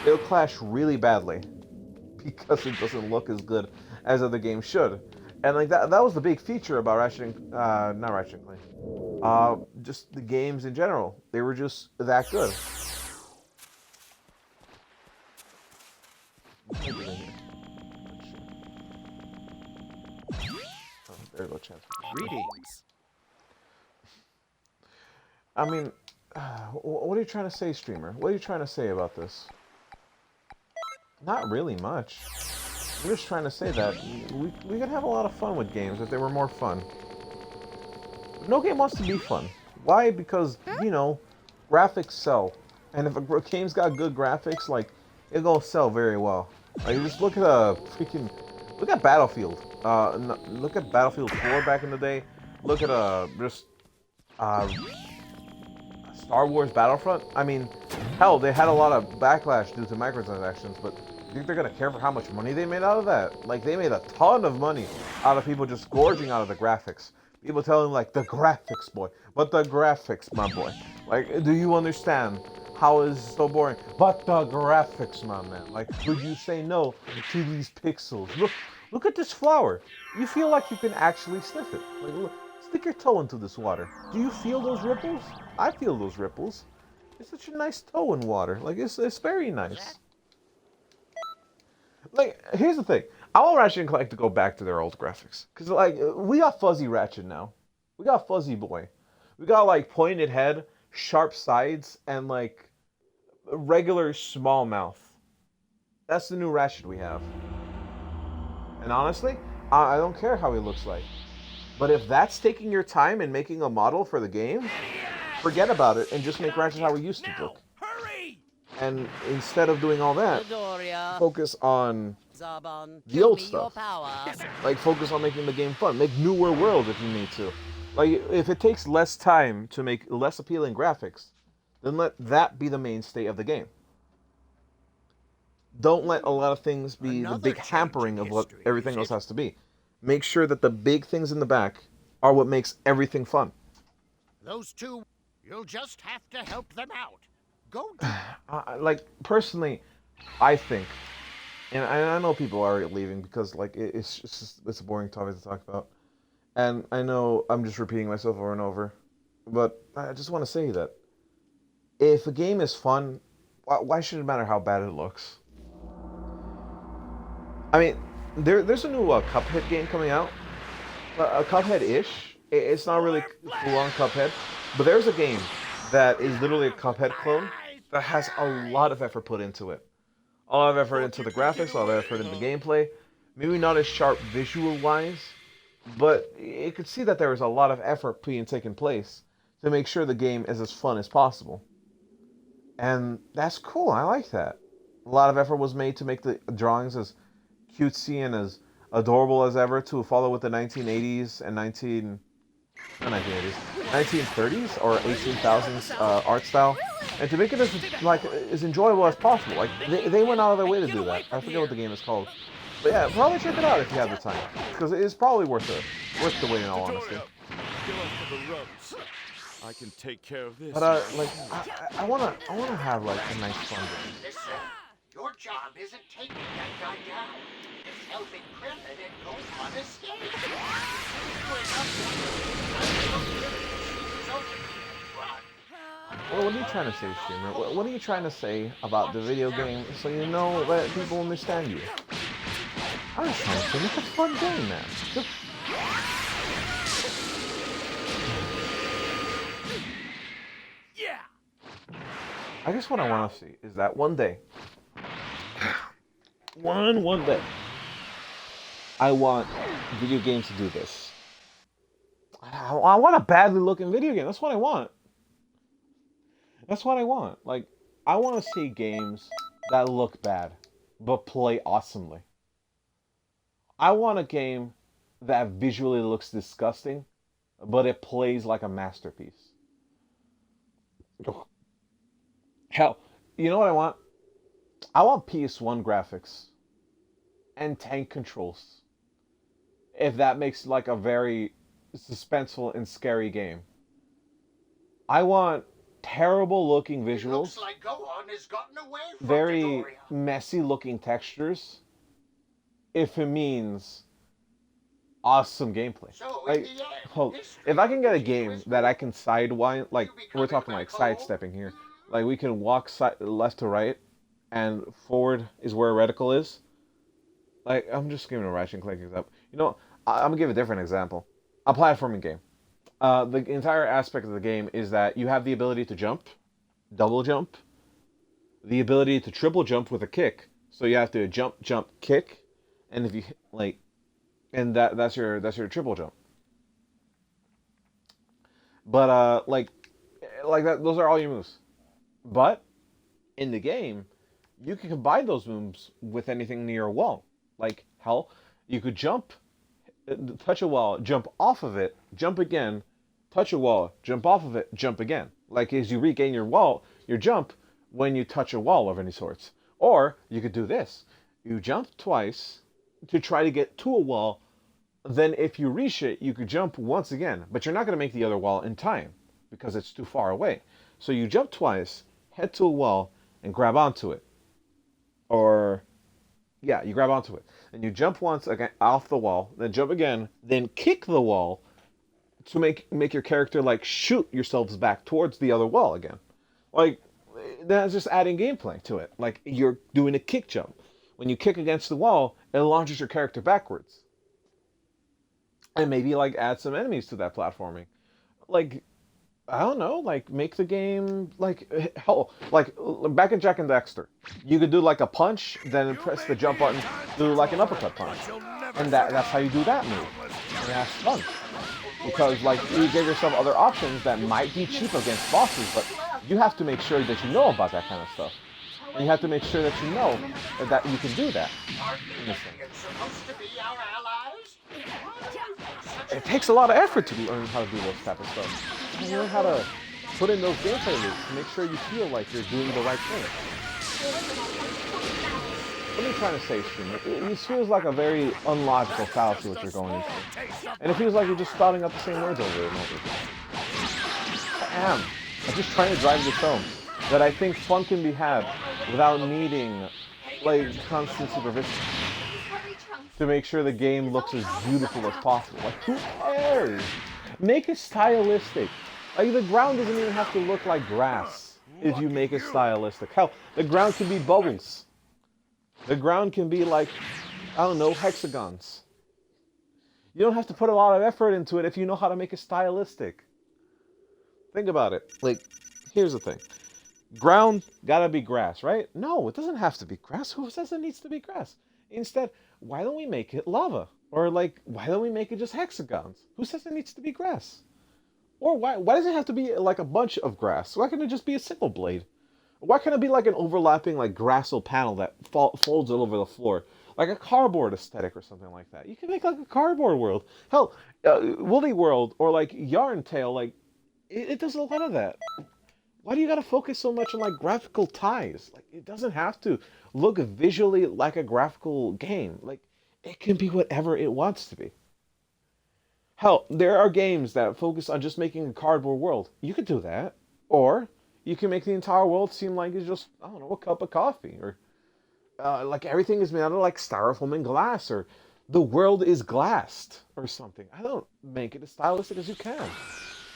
it'll clash really badly because it doesn't look as good as other games should. And like that was the big feature about Ratchet and, not Ratchet and Clank, just the games in general. They were just that good. Oh, there go, chance. Greetings. I mean, what are you trying to say, streamer? What are you trying to say about this? Not really much. I'm just trying to say that we could have a lot of fun with games if they were more fun. No game wants to be fun. Why? Because, you know, graphics sell. And if a game's got good graphics, like, it'll sell very well. Like, just look at look at Battlefield. Look at Battlefield 4 back in the day. Look at, Star Wars Battlefront. I mean, hell, they had a lot of backlash due to microtransactions, but you think they're gonna care for how much money they made out of that? Like, they made a ton of money out of people just gorging out of the graphics. People telling like, the graphics, boy. But the graphics, my boy. Like, do you understand how is so boring? But the graphics, my man. Like, would you say no to these pixels? Look at this flower. You feel like you can actually sniff it. Like, look. Stick your toe into this water. Do you feel those ripples? I feel those ripples. It's such a nice toe in water. Like, it's very nice. Like, here's the thing. I want Ratchet and Clank to go back to their old graphics. Because, like, we got Fuzzy Ratchet now. We got Fuzzy Boy. We got, like, pointed head, sharp sides, and, like, a regular small mouth. That's the new Ratchet we have. And honestly, I don't care how he looks like. But if that's taking your time and making a model for the game, forget about it and just make Ratchet how he used to look. Hurry! And instead of doing all that, Doria, focus on Zarbon, the old show me your stuff. power. Like, focus on making the game fun. Make newer worlds if you need to. Like, if it takes less time to make less appealing graphics, then let that be the mainstay of the game. Don't let a lot of things be the big hampering of what everything else has to be. Make sure that the big things in the back are what makes everything fun. Those two, you'll just have to help them out. Go. Like, personally, I think, and I know people are leaving because, like, it's a boring topic to talk about. And I know I'm just repeating myself over and over. But I just want to say that if a game is fun, why should it matter how bad it looks? I mean, there's a new Cuphead game coming out. A Cuphead-ish. It's not really full-on Cuphead. But there's a game that is literally a Cuphead clone that has a lot of effort put into it. A lot of effort into the graphics, a lot of effort into the gameplay. Maybe not as sharp visual-wise, but you could see that there was a lot of effort being taken place to make sure the game is as fun as possible. And that's cool, I like that. A lot of effort was made to make the drawings as cutesy and as adorable as ever to follow with the 1980s and not 1980s, 1930s or 18,000s art style, and to make it as enjoyable as possible. Like they went out of their way to do that. I forget what the game is called, but yeah, probably check it out if you have the time, because it is probably worth it, worth the wait in all honesty. Victoria, get off to the rugs. I can take care of this. But like I wanna have like a nice fun game. Listen, your job isn't taking that guy down. It's helping Krillin and go on escape. Well, what are you trying to say, streamer? What are you trying to say about the video game so you know that people understand you? I'm just trying to say it's a fun game, man. Just... Yeah. I guess what I want to see is that one day, one day, I want video games to do this. I want a badly looking video game. That's what I want. That's what I want. Like, I want to see games that look bad, but play awesomely. I want a game that visually looks disgusting, but it plays like a masterpiece. Hell, you know what I want? I want PS1 graphics and tank controls. If that makes like a very suspenseful and scary game. I want terrible looking visuals, Looks like Gohan has gotten away from very Midoriya. messy looking textures, if it means awesome gameplay. So, Like, in the end, hold, history if I can get a repeats game its that I role. can sidewind, like You be we're coming talking like back home? sidestepping here, like we can walk left to right, and forward is where reticle is. Like, I'm just giving a Ratchet and Clank example. You know, I'm gonna give a different example. A platforming game. The entire aspect of the game is that you have the ability to jump, double jump, the ability to triple jump with a kick. So you have to jump, jump, kick, and if you like, and that's your triple jump. But like that, those are all your moves. But in the game, you can combine those moves with anything near a wall. Like hell, you could jump, touch a wall, jump off of it, jump again, touch a wall, jump off of it, jump again. Like as you regain your jump when you touch a wall of any sorts. Or you could do this. You jump twice to try to get to a wall. Then if you reach it, you could jump once again. But you're not going to make the other wall in time because it's too far away. So you jump twice, head to a wall, and grab onto it. Or, yeah, you grab onto it. And you jump once again off the wall, then jump again, then kick the wall to make your character like shoot yourselves back towards the other wall again. Like, that's just adding gameplay to it. Like, you're doing a kick jump. When you kick against the wall, it launches your character backwards. And maybe, like, add some enemies to that platforming. Like, I don't know, like, make the game, like, hell, like, back in Jak and Daxter, you could do, like, a punch, then press the jump button, do, like, an uppercut punch. And that's how you do that move. And that's fun. Because, like, you give yourself other options that might be cheap against bosses, but you have to make sure that you know about that kind of stuff. And you have to make sure that you know that you can do that. In this thing. Supposed to be our allies? It takes a lot of effort to learn how to do those type of stuff. You learn how to put in those gameplay loops to make sure you feel like you're doing the right thing. What are you trying to say, streamer? It feels like a very unlogical fallacy what you're going into. And it feels like you're just spouting out the same words over and over again. I am. I'm just trying to drive this home. That I think fun can be had without needing, like, constant supervision. To make sure the game looks as beautiful as possible. Like, who cares? Make it stylistic. Like, the ground doesn't even have to look like grass if you make it stylistic. Hell, the ground can be bubbles. The ground can be like, I don't know, hexagons. You don't have to put a lot of effort into it if you know how to make it stylistic. Think about it. Like, here's the thing. Ground gotta be grass, right? No, it doesn't have to be grass. Who says it needs to be grass? Instead, why don't we make it lava? Or like, why don't we make it just hexagons? Who says it needs to be grass? Or why does it have to be like a bunch of grass? Why can't it just be a single blade? Why can't it be like an overlapping like grassel panel that folds all over the floor? Like a cardboard aesthetic or something like that. You can make like a cardboard world. Hell, Woolly World or like Yarn Tale, like It does a lot of that. Why do you gotta focus so much on like graphical ties? Like it doesn't have to look visually like a graphical game. Like it can be whatever it wants to be. Hell, there are games that focus on just making a cardboard world. You could do that. Or you can make the entire world seem like it's just, I don't know, a cup of coffee. Or like everything is made out of like styrofoam and glass. Or the world is glassed or something. I don't make it as stylistic as you can.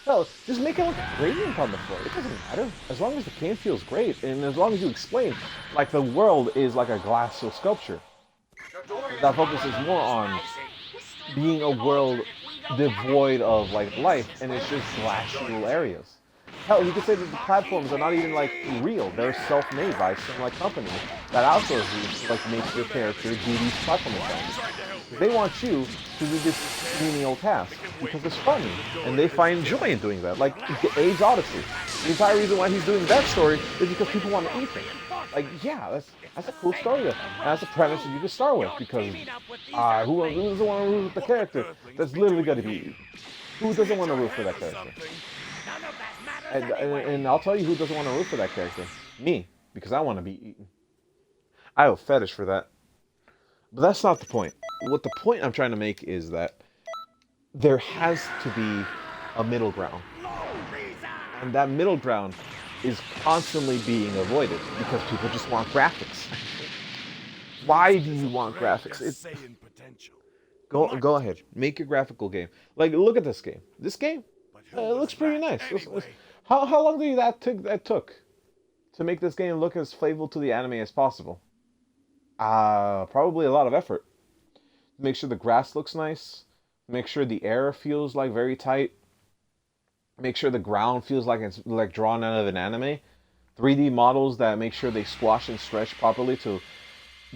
Hell, just make it like a gradient on the floor. It doesn't matter. As long as the game feels great. And as long as you explain, like the world is like a glass sculpture. That focuses more on being a world devoid of like life, and it's just glass little areas. Hell, you could say that the platforms are not even like real; they're self-made by some like company that outsources to like make your character do these platforming things. They want you to do this menial task because it's fun, and they find joy in doing that. Like Age Odyssey, the entire reason why he's doing that story is because people want to eat him. Like, yeah, that's a cool story. And that's a premise that you can start with because who doesn't want to root with the character that's literally going to be eaten? Who doesn't want to root for that character? And I'll tell you who doesn't want to root for that character. Me, because I want to be eaten. I have a fetish for that. But that's not the point. What the point I'm trying to make is that there has to be a middle ground. And that middle ground is constantly being avoided because people just want graphics. Why do you want graphics? Go ahead, make your graphical game. Like, look at this game. This game, it looks pretty nice. How long do you that took to make this game look as faithful to the anime as possible? Probably a lot of effort. Make sure the grass looks nice. Make sure the air feels like very tight. Make sure the ground feels like it's like drawn out of an anime. 3D models that make sure they squash and stretch properly to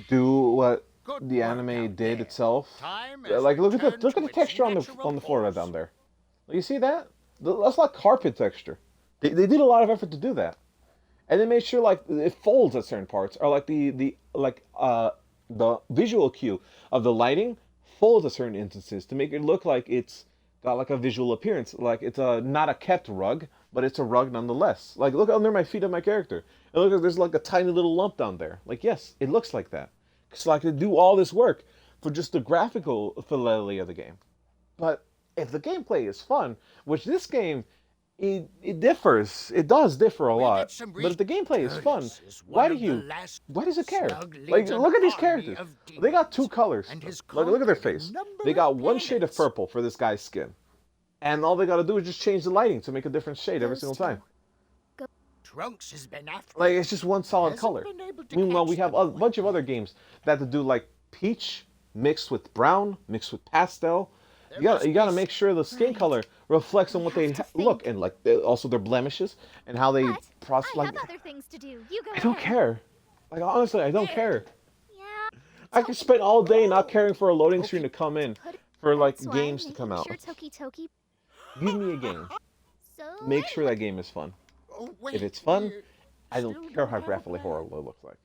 do what the anime did itself. Like look at the texture on the floor right down there. You see that? That's like carpet texture. They did a lot of effort to do that, and they made sure like it folds at certain parts, or like the visual cue of the lighting folds at certain instances to make it look like it's got like a visual appearance, like it's not a kept rug, but it's a rug nonetheless. Like look under my feet of my character, and look, there's like a tiny little lump down there. Like yes, it looks like that. So I could do all this work for just the graphical fidelity of the game. But if the gameplay is fun, which this game it differs, it does differ a lot. But if the gameplay is fun, why does it care? Like look at these characters. They got two colors. Look at their face. They got one shade of purple for this guy's skin. And all they gotta do is just change the lighting to make a different shade every single time. Trunks has been after Like it's just one solid color. Meanwhile, we have a bunch of other games that do like peach mixed with brown, mixed with pastel. You gotta make sure the skin color reflects on what they look, and like also their blemishes and how they process. I Like have other things to do. You go I don't ahead. care. Like honestly, I don't care. Yeah. I could spend all day not caring for a loading screen to come in, for like That's why games to I'm come out. making sure Toki Toki. Give me a game. So Make sure that game is fun. Oh, wait, If it's fun, we're I don't still care how gonna have graphically that. horrible it looks like.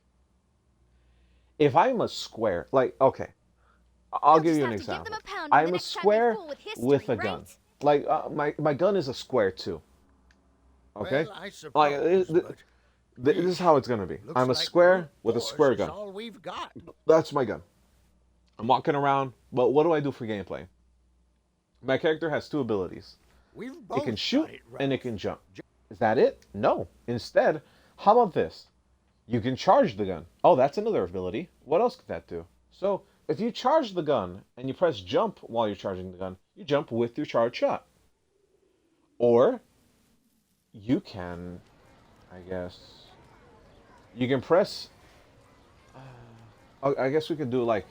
If I'm a square, like okay, I'll give just you an have to give them example. a pounding the I'm a next time they square fool with history, with a gun. right? Like my gun is a square too. Okay, Well, I like suppose, but this is how it's gonna be. looks I'm a like square with a brute square force is gun. all we've got. That's my gun. I'm walking around, but what do I do for gameplay? My character has two abilities. We've both It can got shoot it right. and it can jump. Is that it? No. Instead, how about this? You can charge the gun. Oh, that's another ability. What else could that do? So, if you charge the gun and you press jump while you're charging the gun, you jump with your charged shot. Or, you can, I guess, you can press, I guess we could do like,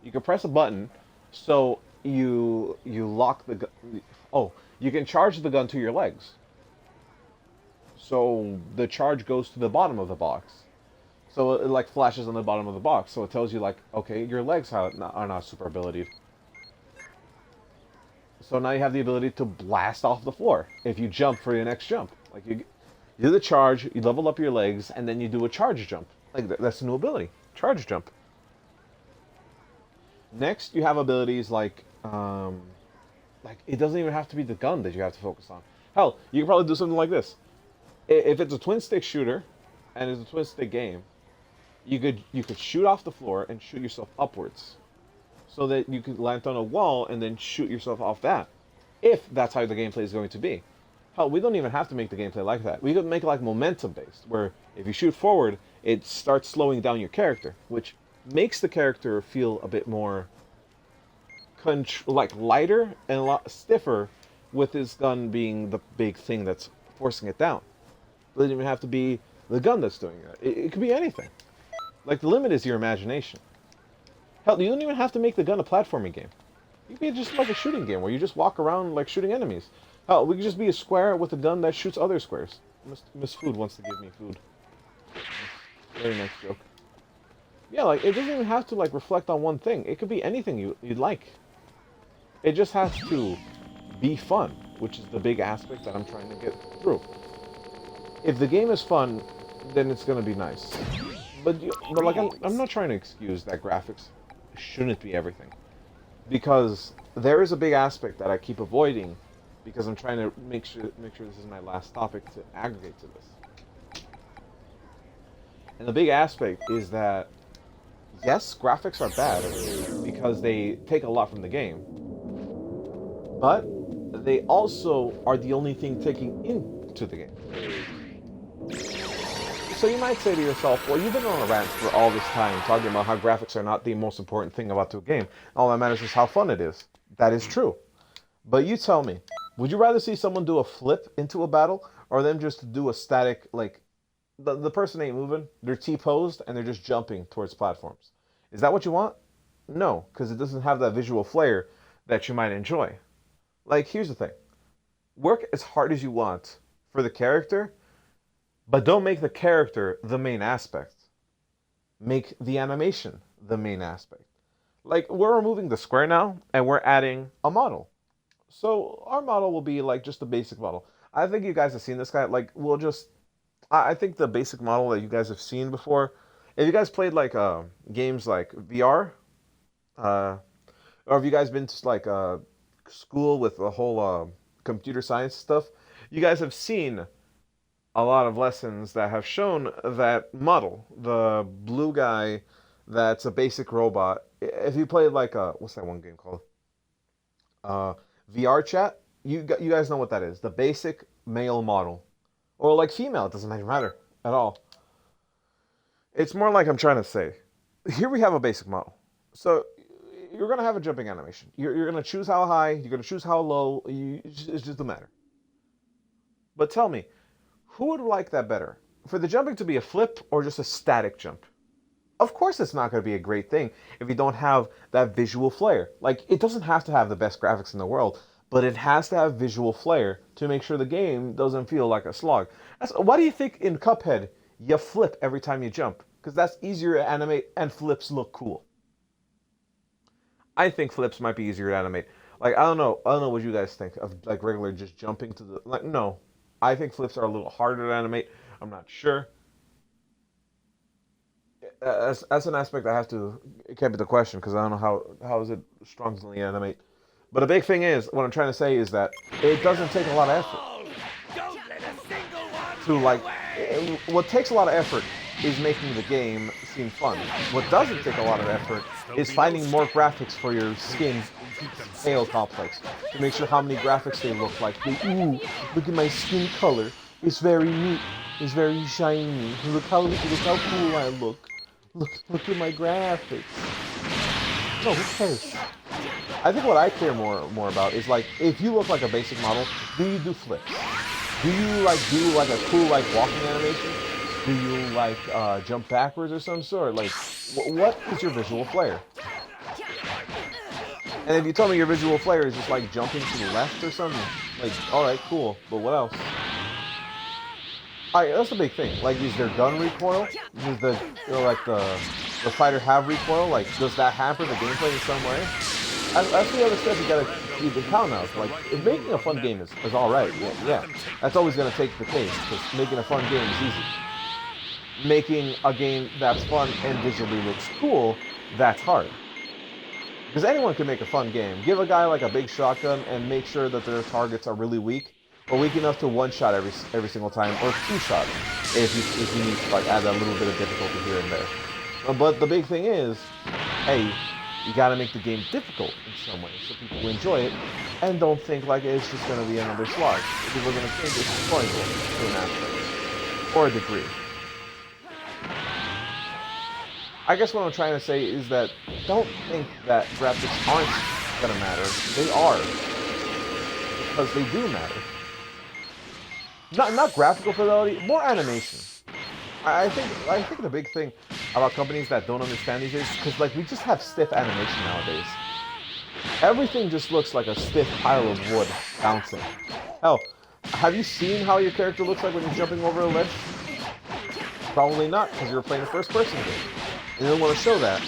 you can press a button so you lock the gun. Oh, you can charge the gun to your legs. So the charge goes to the bottom of the box. So it like flashes on the bottom of the box. So it tells you like, okay, your legs are not super ability. So now you have the ability to blast off the floor if you jump for your next jump. Like you do the charge, you level up your legs, and then you do a charge jump. Like that's a new ability, charge jump. Next, you have abilities like it doesn't even have to be the gun that you have to focus on. Hell, you can probably do something like this. If it's a twin stick shooter, and it's a twin stick game, you could shoot off the floor and shoot yourself upwards, so that you could land on a wall and then shoot yourself off that. If that's how the gameplay is going to be. Hell, we don't even have to make the gameplay like that. We could make it like momentum based, where if you shoot forward, it starts slowing down your character, which makes the character feel a bit more like lighter and a lot stiffer, with his gun being the big thing that's forcing it down. It doesn't even have to be the gun that's doing it. It could be anything. Like, the limit is your imagination. Hell, you don't even have to make the gun a platforming game. It could be just like a shooting game where you just walk around like shooting enemies. Hell, we could just be a square with a gun that shoots other squares. Miss Food wants to give me food. Very nice joke. Yeah, like, it doesn't even have to like reflect on one thing. It could be anything you'd like. It just has to be fun, which is the big aspect that I'm trying to get through. If the game is fun, then it's gonna be nice. But like, I'm not trying to excuse that graphics shouldn't be everything, because there is a big aspect that I keep avoiding, because I'm trying to make sure this is my last topic to aggregate to this. And the big aspect is that, yes, graphics are bad because they take a lot from the game, but they also are the only thing taking into the game. So you might say to yourself, well, you've been on a rant for all this time talking about how graphics are not the most important thing about the game. All that matters is how fun it is. That is true. But you tell me, would you rather see someone do a flip into a battle, or them just do a static, like, the person ain't moving, they're T-posed, and they're just jumping towards platforms? Is that what you want? No, because it doesn't have that visual flair that you might enjoy. Like, here's the thing. Work as hard as you want for the character, but don't make the character the main aspect. Make the animation the main aspect. Like, we're removing the square now, and we're adding a model. So our model will be like just a basic model. I think you guys have seen this guy. Like, I think the basic model that you guys have seen before, if you guys played like games like VR, or have you guys been to like school with the whole computer science stuff, you guys have seen a lot of lessons that have shown that model, the blue guy that's a basic robot. If you played like what's that one game called? VR chat. You guys know what that is. The basic male model, or like female. It doesn't matter at all. It's more like I'm trying to say. Here we have a basic model. So you're gonna have a jumping animation. You're gonna choose how high. You're gonna choose how low. It's just a matter. But tell me, who would like that better? For the jumping to be a flip or just a static jump? Of course it's not going to be a great thing if you don't have that visual flair. Like, it doesn't have to have the best graphics in the world, but it has to have visual flair to make sure the game doesn't feel like a slog. Why do you think in Cuphead you flip every time you jump? Because that's easier to animate and flips look cool. I think flips might be easier to animate. Like, I don't know what you guys think of like regular just jumping to the, like, no. I think flips are a little harder to animate. I'm not sure. As an aspect, I have to keep the question, because I don't know how is it strongly animate. But a big thing is, what I'm trying to say is that it doesn't take a lot of effort Don't let a single one to get like. away! What takes a lot of effort is making the game seem fun. What doesn't take a lot of effort is finding more graphics for your skin scale complex to make sure how many graphics they look like. Ooh, look at my skin color. It's very neat. It's very shiny. Look how cool I look. Look at my graphics. No, who cares? I think what I care more about is like, if you look like a basic model, do you do flips? Do you do a cool walking animation? Do you jump backwards or some sort? Like, what is your visual flair? And if you tell me your visual flair is just like jumping to the left or something, like, alright, cool, but what else? Alright, that's the big thing. Like, is there gun recoil? Does the fighter have recoil? Like, does that hamper the gameplay in some way? That's the other stuff you gotta keep in count now. Like, if making a fun game is alright, yeah. That's always gonna take the case, because making a fun game is easy. Making a game that's fun and visually looks cool, that's hard. Because anyone can make a fun game. Give a guy like a big shotgun and make sure that their targets are really weak. or weak enough to one-shot every single time, or two-shot if you need to like add a little bit of difficulty here and there. But the big thing is, hey, you gotta make the game difficult in some way so people enjoy it and don't think like it's just gonna be another slog. People are gonna think it's enjoyable to an aspect or a degree. I guess what I'm trying to say is that don't think that graphics aren't gonna matter. They are, because they do matter. Not graphical fidelity, more animation. I think the big thing about companies that don't understand these is because like we just have stiff animation nowadays. Everything just looks like a stiff pile of wood bouncing. Hell, have you seen how your character looks like when you're jumping over a ledge? Probably not, because you're playing a first-person game. And they don't want to show that.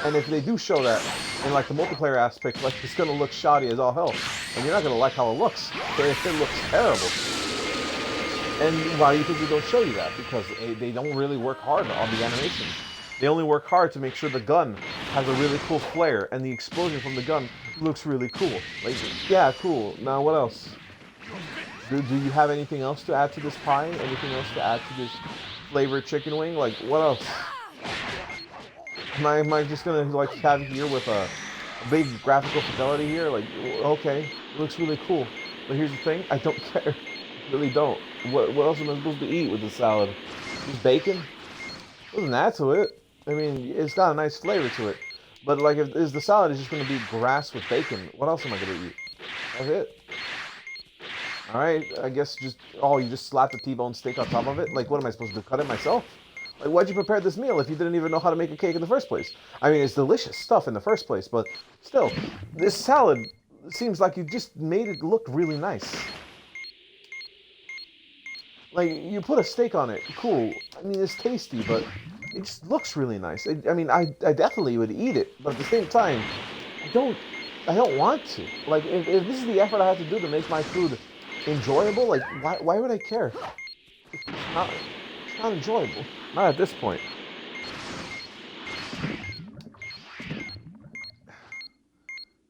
And if they do show that, in like the multiplayer aspect, like it's gonna look shoddy as all hell. And you're not gonna like how it looks. It looks terrible. And why do you think they don't show you that? Because they don't really work hard on the animations. They only work hard to make sure the gun has a really cool flare and the explosion from the gun looks really cool. Like, yeah, cool. Now what else? Do you have anything else to add to this pie? Anything else to add to this flavored chicken wing? Like, what else? Am I just gonna like have it here with a big graphical fidelity here? Like, okay, it looks really cool. But here's the thing, I don't care. Really don't. What else am I supposed to eat with the salad? Just bacon? Doesn't add to it. I mean, it's got a nice flavor to it. But like, if the salad is just gonna be grass with bacon, what else am I gonna eat? That's it. All right, I guess just you just slap the T-bone steak on top of it. Like, what am I supposed to do? Cut it myself? Like, why'd you prepare this meal if you didn't even know how to make a cake in the first place? I mean, it's delicious stuff in the first place, but still, this salad seems like you just made it look really nice. Like, you put a steak on it, cool. I mean, it's tasty, but it just looks really nice. I mean, I definitely would eat it, but at the same time, I don't want to. Like, if this is the effort I have to do to make my food enjoyable, like, why would I care? It's not enjoyable. Not at this point.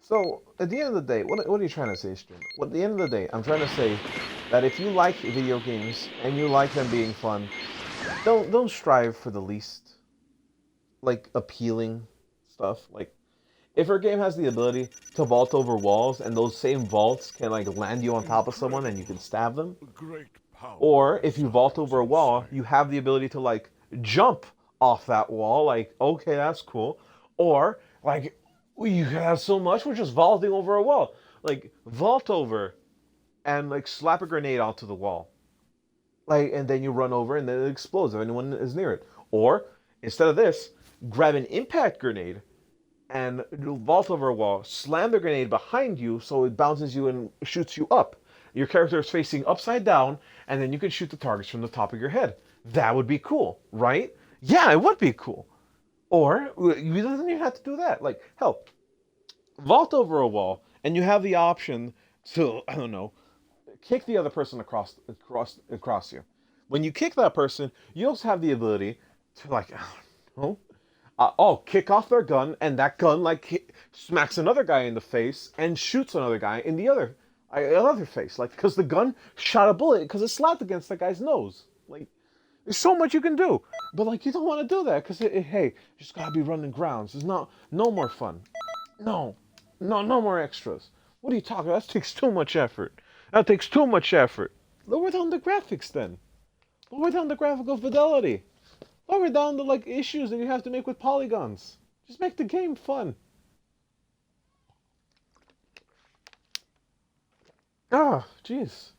So, at the end of the day, what are you trying to say, stream? Well, at the end of the day, I'm trying to say that if you like video games and you like them being fun, don't strive for the least, like, appealing stuff. Like, if your game has the ability to vault over walls and those same vaults can, like, land you on top of someone and you can stab them, or if you vault over a wall, you have the ability to, like, jump off that wall, like, okay, that's cool. Or, like, you have so much, we're just vaulting over a wall. Like, vault over and, like, slap a grenade onto the wall. Like, and then you run over and then it explodes if anyone is near it. Or, instead of this, grab an impact grenade and vault over a wall, slam the grenade behind you so it bounces you and shoots you up. Your character is facing upside down, and then you can shoot the targets from the top of your head. That would be cool, right? Yeah, it would be cool. Or, you doesn't even have to do that. Like, hell, vault over a wall, and you have the option to, I don't know, kick the other person across you. When you kick that person, you also have the ability to, like, I don't know, kick off their gun, and that gun, like, smacks another guy in the face and shoots another guy in the other face. Like, because the gun shot a bullet because it slapped against that guy's nose. Like, there's so much you can do. But, like, you don't want to do that because, hey, you just got to be running grounds. There's no more fun. No more extras. What are you talking about? That takes too much effort. Lower down the graphics, then. Lower down the graphical fidelity. Lower down the, like, issues that you have to make with polygons. Just make the game fun. Ah, jeez.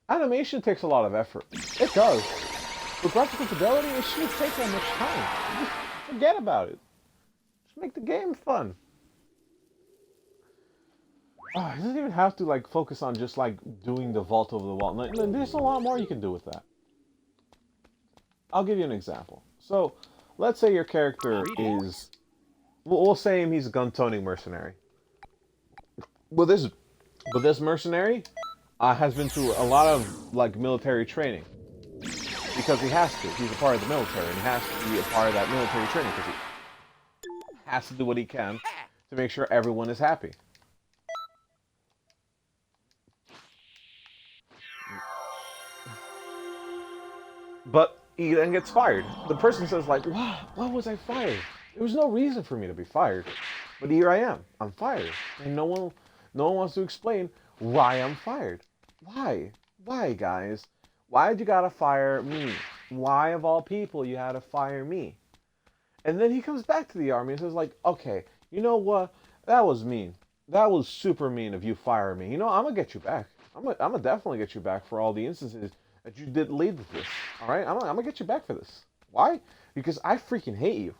Animation takes a lot of effort. It does. But graphical fidelity, it shouldn't take that much time. Just forget about it. Just make the game fun. It doesn't even have to, like, focus on just, like, doing the vault over the wall. Like, there's a lot more you can do with that. I'll give you an example. So, let's say your character is... We'll say he's a gun-toting mercenary. Well, this mercenary has been through a lot of, like, military training. Because he has to. He's a part of the military, and he has to be a part of that military training because he has to do what he can to make sure everyone is happy. But he then gets fired. The person says like, why was I fired? There was no reason for me to be fired. But here I am. I'm fired. And no one wants to explain why I'm fired. Why? Why, guys? Why'd you gotta fire me? Why, of all people, you had to fire me? And then he comes back to the army and says like, okay, you know what? That was mean. That was super mean of you firing me. You know, I'm gonna get you back. I'm gonna definitely get you back for all the instances that you did lead with this. All right, I'm gonna get you back for this. Why? Because I freaking hate you.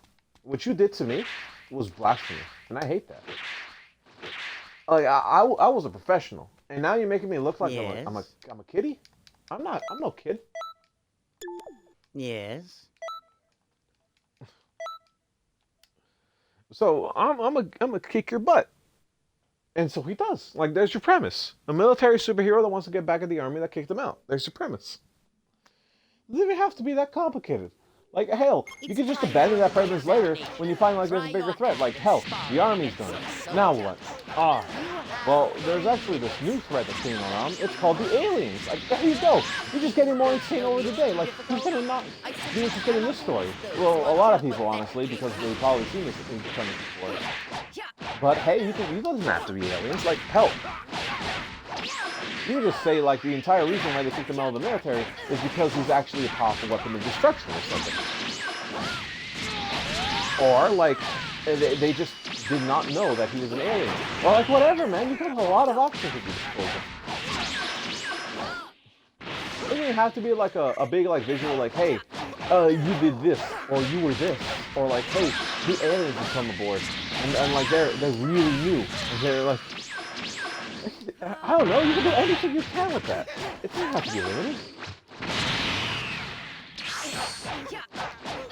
What you did to me was blasphemy, and I hate that. Like I was a professional, and now you're making me look like Yes. I'm a kiddie. I'm not. I'm no kid. Yes. So I'm gonna kick your butt. And so he does. Like, there's your premise. A military superhero that wants to get back at the army that kicked him out. There's your premise. It doesn't even have to be that complicated. Like, hell, you could just abandon that premise later when you find, like, there's a bigger threat. Like, hell, the army's done. Now what? Well, there's actually this new threat that came around. It's called the aliens. Like, there you go. You're just getting more insane over the day. Like, who's gonna not be interested in this story? Well, a lot of people, honestly, because they've probably seen this premise before. But hey, you doesn't have to be aliens. Like, hell, you just say like the entire reason why they kicked him out of the military is because he's actually a powerful weapon of destruction or something. Or like they just did not know that he was an alien. Or like whatever, man. You have a lot of options at your disposal. It doesn't even have to be like a big like visual like, hey, you did this, or you were this, or like, hey, the aliens have come aboard, and like they're really new, and they're like, I don't know, you can do anything you can with that. It doesn't have to be limited.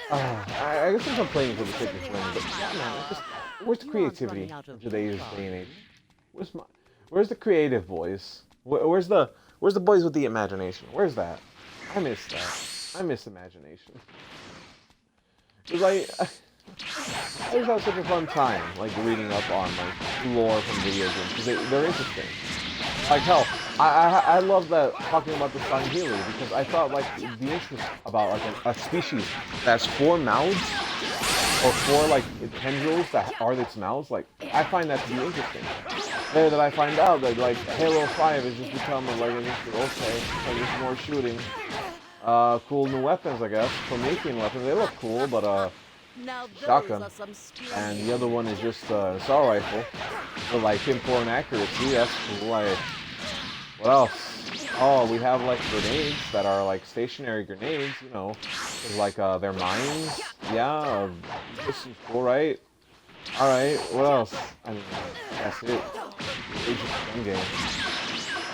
I guess I'm complaining for the sake of complaining, but yeah, man, where's the creativity in today's day and age? Where's the creative boys? Where's the boys with the imagination? Where's that? I miss that. I miss imagination. It's like I just have such a fun time, like reading up on like lore from video games because they're interesting. Like hell, I love that talking about the Sangheili because I thought like the interest about like a species that's 4 mouths or 4 like tendrils that are its mouths. Like I find that to be interesting. Later that I find out that like Halo 5 has just become like okay, so there's more shooting. Cool new weapons, I guess. Promethean weapons, they look cool, but Now those shotgun. are some skills. And the other one is just assault rifle with like pinpoint accuracy. That's cool. Like, what else? Oh, we have like grenades that are like stationary grenades. You know, with, like they're mines. Yeah, this is cool, right? All right. What else? I mean, that's it. It's just a fun game.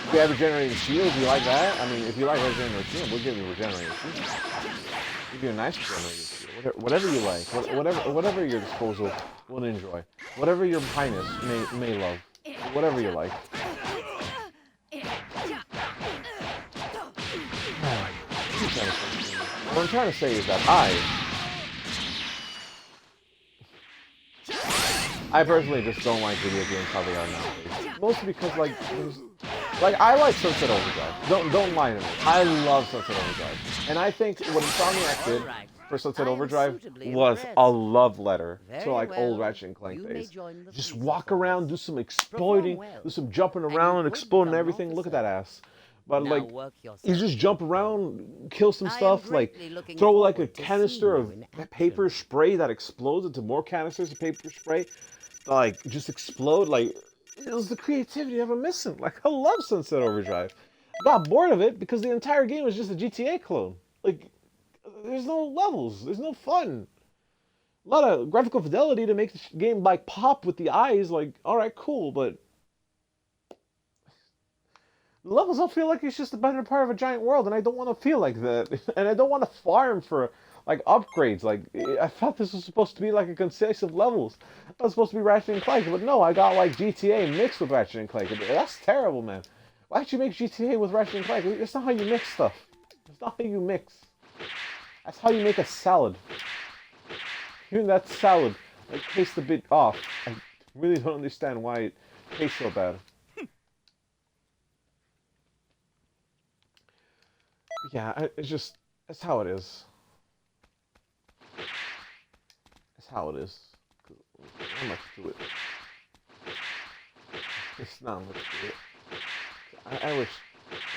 If you have regenerating shield, you like that? I mean, if you like regenerating shield, we'll give you regenerating shield. Give you a nice regenerating shield. Whatever you like, whatever your disposal will enjoy, whatever your highness may love, whatever you like. What I'm trying to say is that I personally just don't like video games how they are nowadays. Mostly because like I like Sunset Overdrive. Don't lie to me. I love Sunset Overdrive, and I think what Insomniac did for Sunset Overdrive was a love letter to like old Ratchet and Clank days. Just walk around, do some exploiting, do some jumping around and exploding everything. Look at that ass. But like, you just jump around, kill some stuff, like throw like a canister of paper spray that explodes into more canisters of paper spray, like just explode. Like it was the creativity I'm missing. Like I love Sunset Overdrive. I got bored of it because the entire game was just a GTA clone. Like there's no levels, there's no fun. A lot of graphical fidelity to make the game like pop with the eyes. Like all right, cool, but the levels don't feel like it's just a better part of a giant world, and I don't want to feel like that. And I don't want to farm for like upgrades. Like I thought this was supposed to be like a concisive levels. It was supposed to be Ratchet and Clank, but no, I got like GTA mixed with Ratchet and Clank. That's terrible, man. Why'd you make GTA with Ratchet and Clank? It's not how you mix stuff. It's not how you mix. That's how you make a salad. Even that salad, like, tastes a bit off. I really don't understand why it tastes so bad. Yeah, it's just That's how it is. That's how it is. Not much to it. It's not much to it. I wish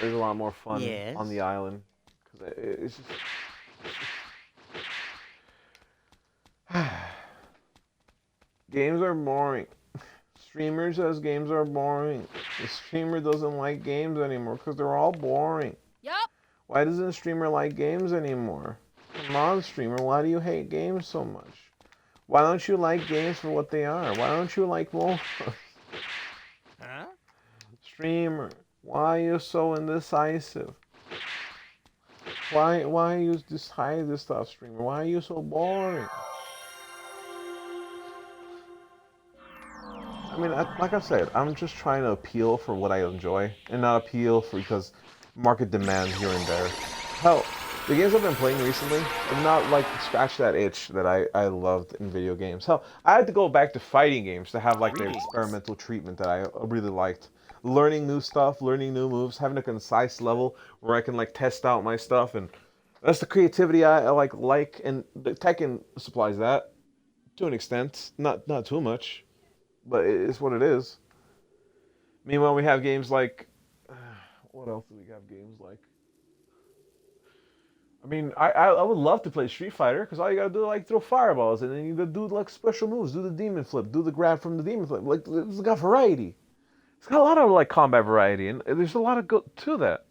there's a lot more fun Yes? on the island. Because it's just... Games are boring. Streamer says games are boring. The streamer doesn't like games anymore because they're all boring. Yup. Why doesn't a streamer like games anymore? Come on, streamer, why do you hate games so much? Why don't you like games for what they are? Why don't you like more? Huh? Streamer, why are you so indecisive? Why are you deciding this stuff, streamer? Why are you so boring? I mean, like I said, I'm just trying to appeal for what I enjoy, and not appeal for because market demand here and there. Hell, the games I've been playing recently have not like scratched that itch that I loved in video games. Hell, I had to go back to fighting games to have like the experimental treatment that I really liked. Learning new stuff, learning new moves, having a concise level where I can like test out my stuff, and that's the creativity I like, and the Tekken supplies that to an extent, not too much. But it's what it is. Meanwhile, we have games like... what else do we have games like? I mean, I would love to play Street Fighter, because all you gotta do is like throw fireballs, and then you gotta do like special moves, do the demon flip, do the grab from the demon flip. Like, it's got variety. It's got a lot of like combat variety, and there's a lot of go to that.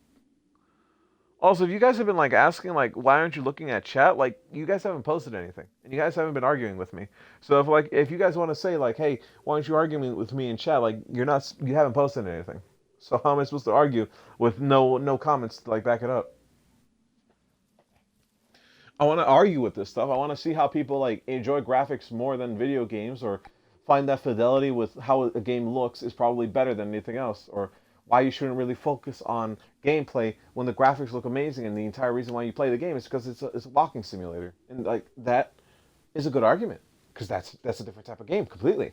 Also, if you guys have been like asking like why aren't you looking at chat, like you guys haven't posted anything, and you guys haven't been arguing with me. So if you guys want to say like, hey, why aren't you arguing with me in chat? Like you haven't posted anything. So how am I supposed to argue with no comments to like back it up? I want to argue with this stuff. I want to see how people like enjoy graphics more than video games, or find that fidelity with how a game looks is probably better than anything else, or why you shouldn't really focus on gameplay when the graphics look amazing, and the entire reason why you play the game is because it's a walking simulator, and like that is a good argument, because that's a different type of game completely.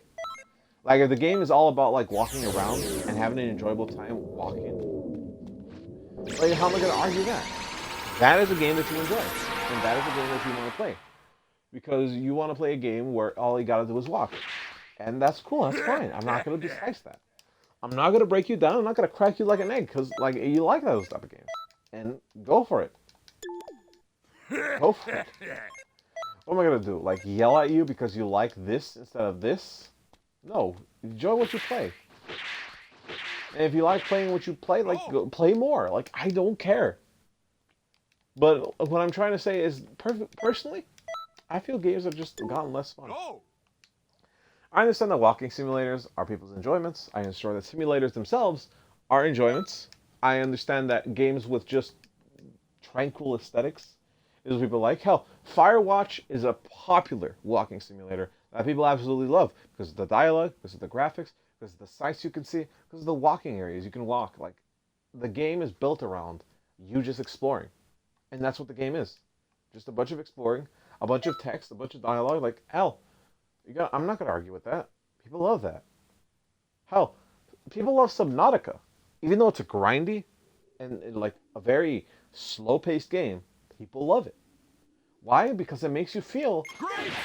Like if the game is all about like walking around and having an enjoyable time walking, like how am I going to argue that? That is a game that you enjoy, and that is a game that you want to play, because you want to play a game where all you got to do is walk, and that's cool. That's fine. I'm not going to disguise that. I'm not going to break you down. I'm not going to crack you like an egg because like you like those type of games. And go for it. Go for it. What am I going to do? Like yell at you because you like this instead of this? No. Enjoy what you play. And if you like playing what you play, like go play more. Like I don't care. But what I'm trying to say is, personally, I feel games have just gotten less fun. I understand that walking simulators are people's enjoyments. I understand that simulators themselves are enjoyments. I understand that games with just tranquil aesthetics is what people like. Hell, Firewatch is a popular walking simulator that people absolutely love because of the dialogue, because of the graphics, because of the sights you can see, because of the walking areas you can walk. Like, the game is built around you just exploring. And that's what the game is. Just a bunch of exploring, a bunch of text, a bunch of dialogue. Like, hell, I'm not going to argue with that. People love that. Hell, people love Subnautica. Even though it's a grindy and like a very slow-paced game, people love it. Why? Because it makes you feel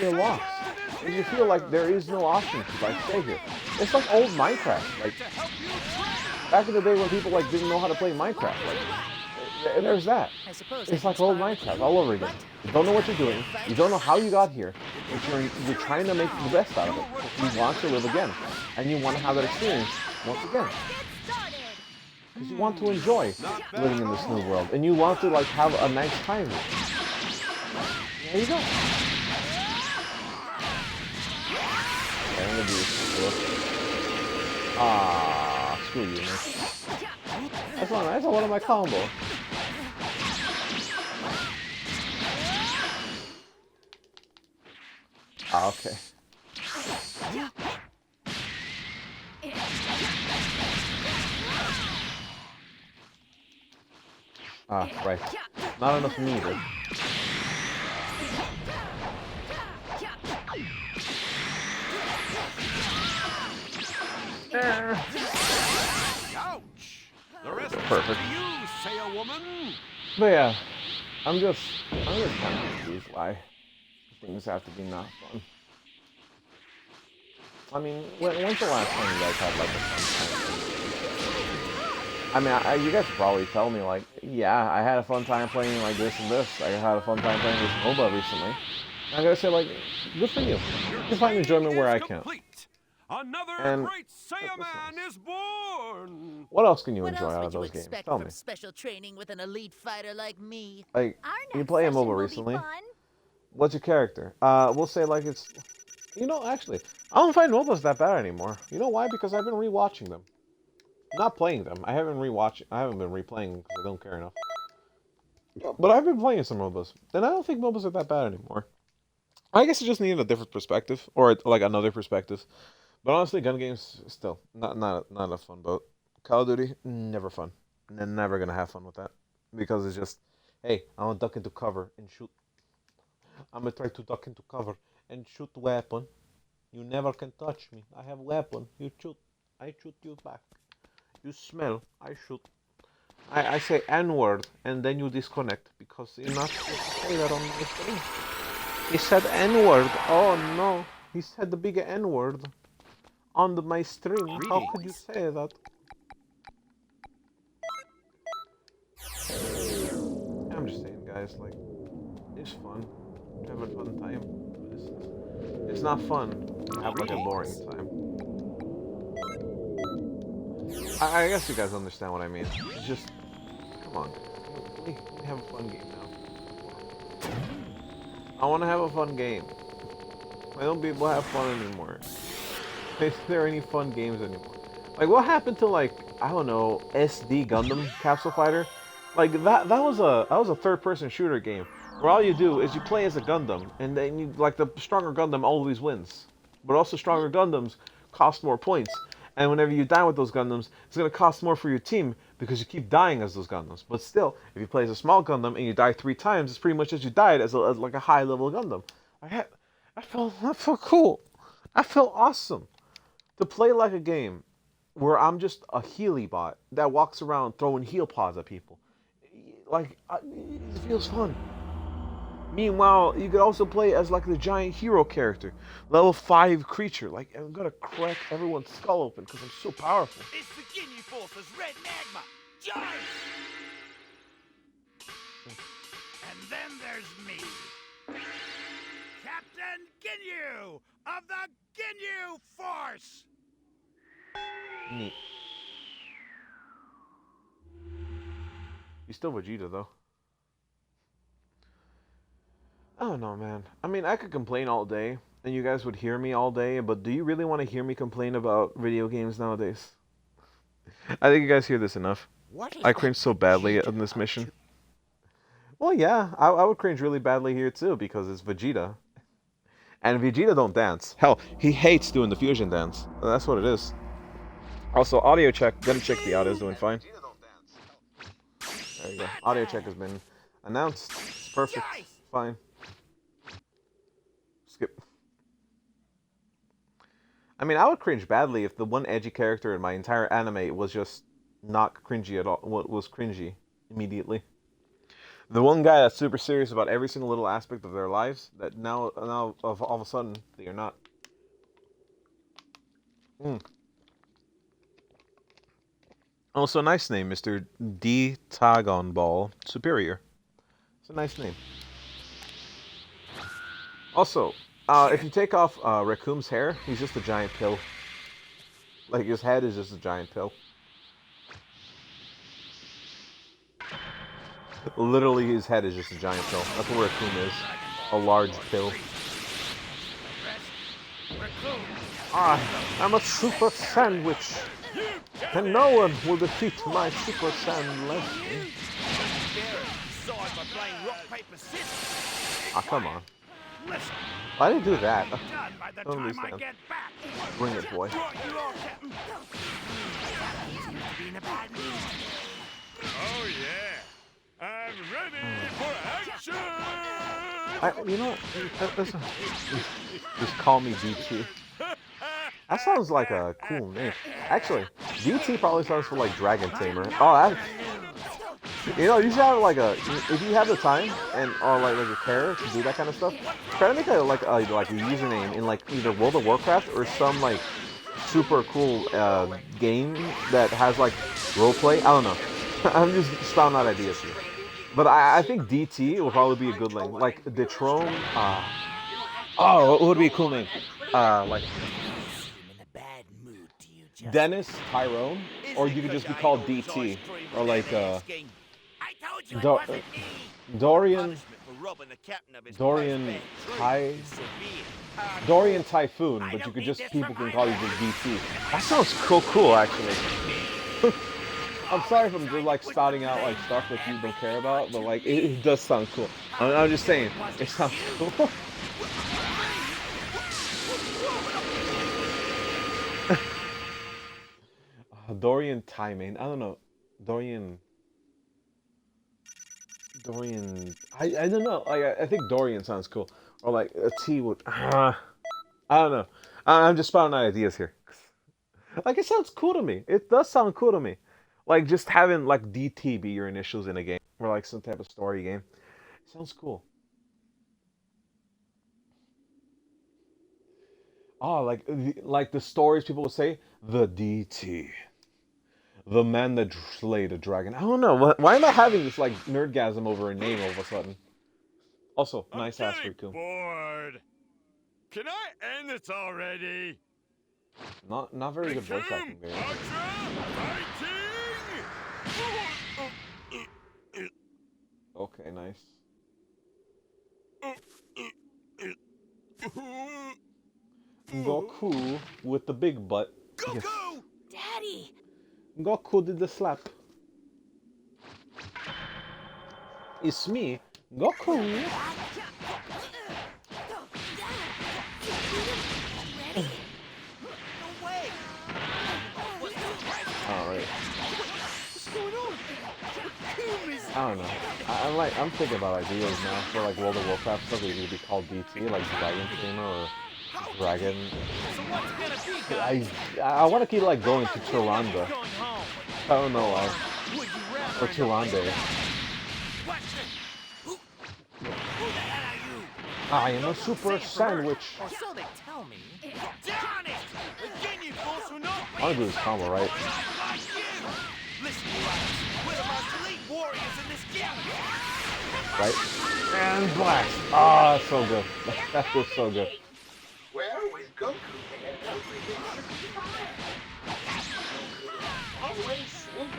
lost. It makes you feel like there is no option to like stay here. It's like old Minecraft. Like back in the day when people like didn't know how to play Minecraft. Like, there's that. It's like old Minecraft all over again. You don't know what you're doing. You don't know how you got here. But you're trying to make the best out of it. You want to live again. And you want to have that experience once again. Because you want to enjoy living in this new world. And you want to like have a nice time. There you go. Okay, I'm gonna do this. Ah, screw you, man. That's not nice. I wanted my combo. Ah, okay. Ah, right. Not enough meter. Ouch! The rest Perfect. you say a woman. But yeah, I'm just kind of confused why things have to be not fun. I mean, when's the last time you guys had like a fun time? I mean, you guys probably tell me like, yeah, I had a fun time playing like this and this. I had a fun time playing this MOBA recently. And I gotta say, like, good for you. You find enjoyment where I can't. Another And great Saiyaman is born. what else can you What enjoy else out would of you those games? expect Tell from me. special training with an elite fighter like me? Like, Our you next play a session MOBA will be recently. fun. What's your character? We'll say like it's. You know, actually, I don't find MOBAs that bad anymore. You know why? Because I've been rewatching them. Not playing them. I haven't been replaying because I don't care enough. But I've been playing some MOBAs, and I don't think MOBAs are that bad anymore. I guess you just need a different perspective, or like another perspective. But honestly, gun games still not a fun boat. Call of Duty never fun. Never gonna have fun with that because it's just, hey, I want to duck into cover and shoot. I'm gonna try to duck into cover and shoot weapon. You never can touch me. I have weapon. You shoot. I shoot you back. You smell. I shoot. I say N-word and then you disconnect because you're not supposed to say that on my stream. He said N-word. Oh no. He said the big N-word on my stream. How could you say that? I'm just saying, guys, like, it's fun. Have a fun time. It's not fun to have like a boring time. I guess you guys understand what I mean. It's just, come on. Can we have a fun game now? I want to have a fun game. Why don't people have fun anymore? Is there any fun games anymore? Like, what happened to, like, I don't know, SD Gundam Capsule Fighter? Like, that was a third-person shooter game where all you do is you play as a Gundam, and then you, like, the stronger Gundam always wins. But also stronger Gundams cost more points. And whenever you die with those Gundams, it's going to cost more for your team because you keep dying as those Gundams. But still, if you play as a small Gundam and you die 3 times, it's pretty much as you died as like a high-level Gundam. I felt cool. I felt awesome to play like a game where I'm just a Healy bot that walks around throwing heal pods at people. Like, it feels fun. Meanwhile, you could also play as like the giant hero character, level 5 creature. Like, I'm gonna crack everyone's skull open because I'm so powerful. It's the Ginyu Force's Red Magma! Jive! And then there's me, Captain Ginyu of the Ginyu Force. Neat. He's still Vegeta though. I don't know, man. I mean, I could complain all day, and you guys would hear me all day, but do you really want to hear me complain about video games nowadays? I think you guys hear this enough. I cringe so badly in this mission. Well, yeah, I would cringe really badly here too, because it's Vegeta. And Vegeta don't dance. Hell, he hates doing the fusion dance. That's what it is. Also, audio check. Gonna check the audio's doing fine. There you go. Audio check has been announced. It's perfect. Fine. Skip. I mean, I would cringe badly if the one edgy character in my entire anime was just not cringy at all. Was cringy immediately. The one guy that's super serious about every single little aspect of their lives, that now all of a sudden they are not. Also, nice name, Mr. D. Tagon Ball Superior. It's a nice name. Also, if you take off Raccoon's hair, he's just a giant pill. Like, his head is just a giant pill. Literally, his head is just a giant pill. That's what Raccoon is. A large pill. I'm a super sandwich. And no one will defeat my super sand lesson. Ah, come on. Why did you do that? I don't understand. Bring it, boy. Oh yeah, I'm ready for action. You know, just call me DT. That sounds like a cool name. Actually, DT probably sounds for like Dragon Tamer. Oh, You know, you should have like a if you have the time and or like a care to do that kind of stuff. Try to make a username in like either World of Warcraft or some like super cool game that has like roleplay. I don't know. I'm just spouting out ideas here. But I think DT will probably be a good name. Like Detrome. Oh, what would be a cool name? Like I'm in a bad mood, do you just? Dennis Tyrone, Is or it you could 'cause just be I called know it's DT, ice cream or with like that asking? I told you it Do- wasn't me. Dorian Punishment for robbing the captain of his Dorian post-bed tree Ty is severe. Hardcore. Dorian Typhoon, I but you don't could need just this people from can my call you life. just DT. That sounds cool actually. I'm sorry if I'm just like spouting out like stuff that you don't care about, but like it does sound cool. I'm just saying, it sounds cool. Dorian Timing. I don't know. Dorian. Dorian. I don't know. Like I think Dorian sounds cool. Or like a T would. I don't know. I'm just spouting out ideas here. Like it sounds cool to me. It does sound cool to me. Like just having like DT be your initials in a game or like some type of story game. Sounds cool. Oh, like the stories people would say, the DT. The man that slayed a dragon. I don't know. Why am I having this like nerdgasm over a name all of a sudden? Also, I'm nice ass getting Riku. bored. Can I end this already? Not very good voice Resume acting there. Ultra Fighting! Okay, nice. Goku with the big butt. Yes. Goku! Daddy! Goku did the slap. It's me, Goku. No way! Alright. What's going on? Goku is... I don't know. I'm thinking about ideas now for like World of Warcraft stuff. It could be called DT, like Dragon Tamer or Dragon. So what's it gonna be, guys? I want to keep like going to Tyrande. Going home. I don't know why. Would you Or rather... Tyrande. What the... Who the hell are you? I am a super sandwich. Or so they tell me. Darn it! Again, you fools who know... I want to do this combo, right? Like you! Listen, you guys, we're the most elite warriors in this galaxy! Right? And blast. Ah, so good. That feels so good. Well, with Goku there, everything should be fine. Always swooping in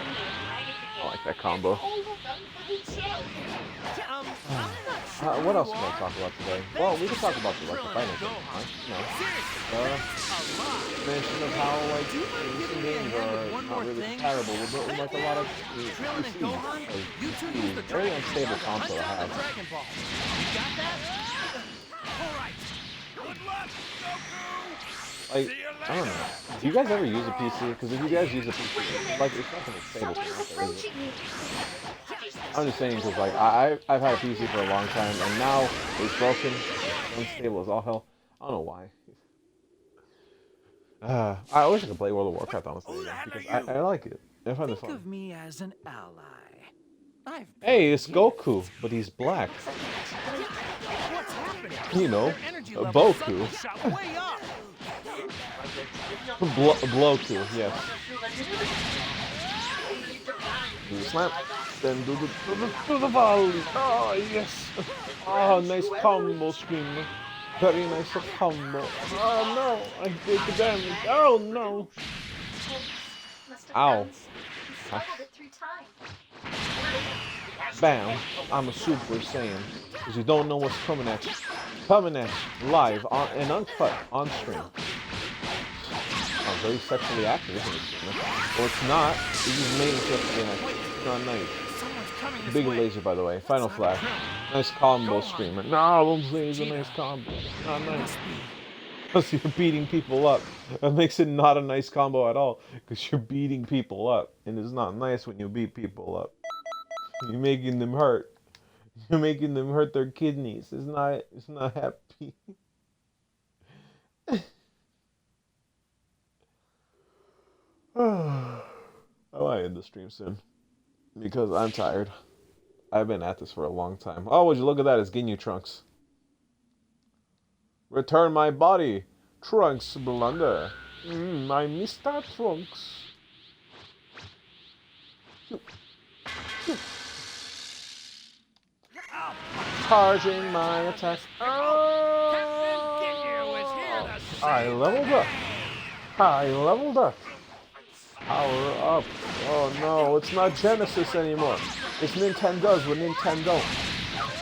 right at the I like that combo. overrun for himself. I'm not sure What else who can I are. talk about today? Well, we can talk about the like the final thing, right? No. Mention of how like recent games are not really compatible with like a lot of Krillin and Gohan, you two PC. use the Very Dragon unstable Ball to console to hunt down have. the Dragon Ball. You got that? All right. Good luck, Goku! Like, I don't know. Do you guys ever use a PC? Because if you guys use a PC, like it's not gonna stable Someone's for nothing, is it? approaching you. I'm just saying because like I've had a PC for a long time and now it's broken, it's unstable as all hell. I don't know why. I wish I could play World of Warcraft honestly again, because I like it. I find it Think fun. of me as an ally. I've Hey, it's Goku, but he's black. What's happening? You know, Their energy levels Boku. suddenly shot way up. Bloku, yes. Do the snap, then do the volley. Oh yes. Oh, nice combo screen. Very nice combo. Oh no, I did the damage. Oh no. Ow. Bam. I'm a Super Saiyan. Because you don't know what's coming at you. Coming at you live on, and uncut on stream. Oh, very sexually active, isn't it? Well, it's not. It's just made it sexually active. It's not nice. Someone's coming this Big way. laser, by the way. Final flash. Nice combo streamer. No, don't say it's a nice combo. It's not nice. Because you're beating people up. That makes it not a nice combo at all. Because you're beating people up. And it's not nice when you beat people up. You're making them hurt. You're making them hurt their kidneys. It's not happy. I might end the stream soon. because I'm tired. I've been at this for a long time. Oh, would you look at that? It's Ginyu Trunks. Return my body, Trunks blunder. My Mr. Trunks. Charging my attack. I leveled up. I leveled up. Power up. Oh no, it's not Genesis anymore. It's Nintendo's with Nintendo.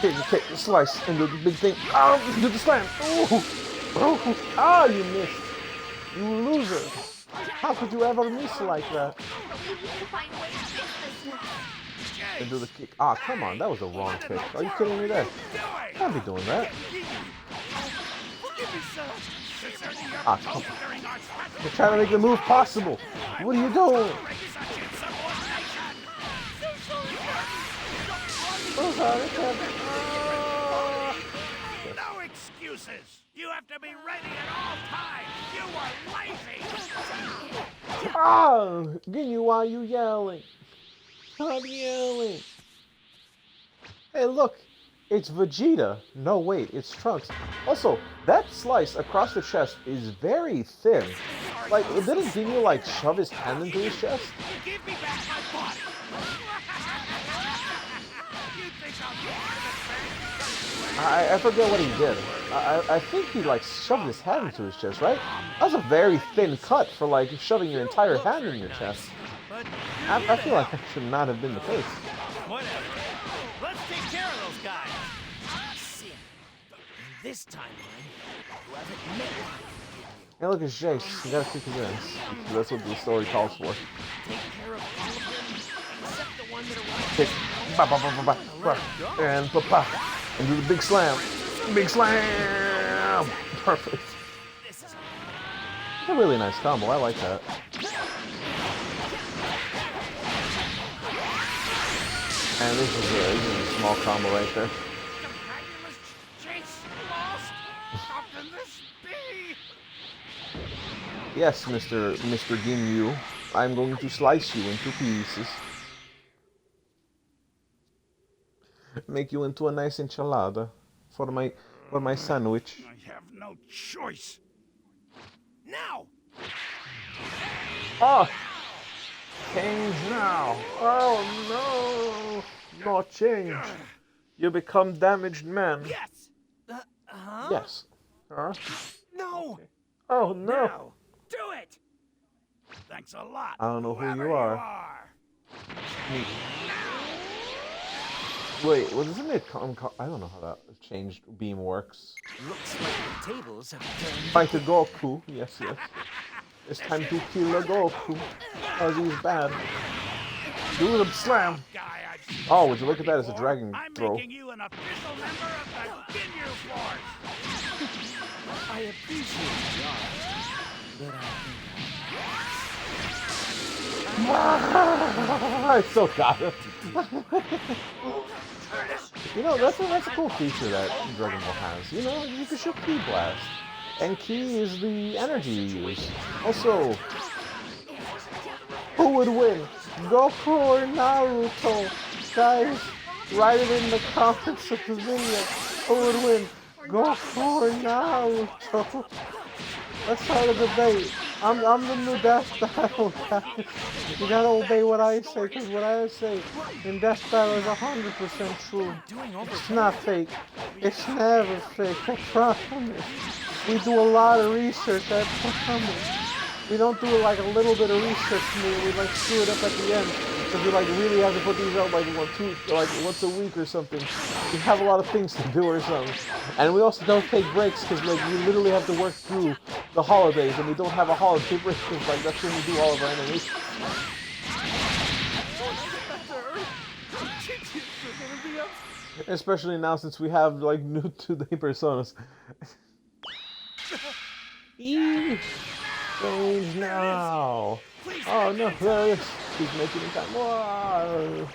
Take the slice into the big thing. Oh, do the slam. Ooh. Oh, ah, you missed. You loser. How could you ever miss like that? And do the kick. Ah, come on, that was the wrong kick. Are you kidding me there? Can't be doing that. Ah, come on. You're trying to make the move possible. What are you doing? Oh, sorry, No excuses. You have to be ready at all times. You were lazy. Ah, Ginyu, why are you yelling? Stop yelling. Hey, look. It's Vegeta. No, wait, it's Trunks. Also, that slice across the chest is very thin. Like, didn't Ginyu, like, shove his hand into his chest? Give me back my body. You think I'm I forget what he did. I think he, like, shoved his hand into his chest, right? That was a very thin cut for, like, shoving your entire hand in your chest. I feel like that should not have been the case. Whatever. Let's take care of those guys. Sin. In this timeline, you haven't met one. Hey, look at Jace. You gotta kick his ass. That's what the story calls for. Take care of all of them, except the one that arrived. Kick. Ba, ba, ba, ba, ba, ba. And pa-pa. And do the big slam. Big slam! Perfect. It's a really nice combo. I like that. And this is a small combo right there. fabulous chase lost. How can this be? Yes, Mr. Ginyu. I'm going to slice you into pieces. Make you into a nice enchilada for my sandwich. I have no choice. Now! Oh! Change now! Oh no! No change. You become damaged man. Yes. Huh? Yes. Huh? No. Okay. Oh no! Now. Do it. Thanks a lot. I don't know who whoever you are. Wait, well, isn't it? I don't know how that changed beam works. Looks like the tables have turned. Fight the Goku. Yes, yes. It's time to kill the Goku. Cause he's bad. Do the slam. Guy I've seen Oh, would you look at that as a dragon I'm throw? making you an official member of the Ginyu Force. I appreciate the offer, but I still got it. You know, that's a cool feature that Dragon Ball has. You know, you can shoot Ki Blast. And Ki is the energy you use. Also, who would win? Goku or Naruto? Guys, write it in the comments of the video. Who would win? Goku or Naruto? Let's start a debate. I'm the new Death Battle, guys. You gotta obey what I say, because what I say in Death Battle is 100% true. It's not fake. It's never fake, I promise. We do a lot of research, I promise. We don't do like a little bit of research, we like screw it up at the end. Because we like really have to put these out like once a week or something. We have a lot of things to do or something. And we also don't take breaks because like we literally have to work through the holidays and we don't have a holiday break. Like that's when we do all of our animations. Especially now since we have like new 2-day personas. Change now. Oh no, there it is. He's making it time. Whoa.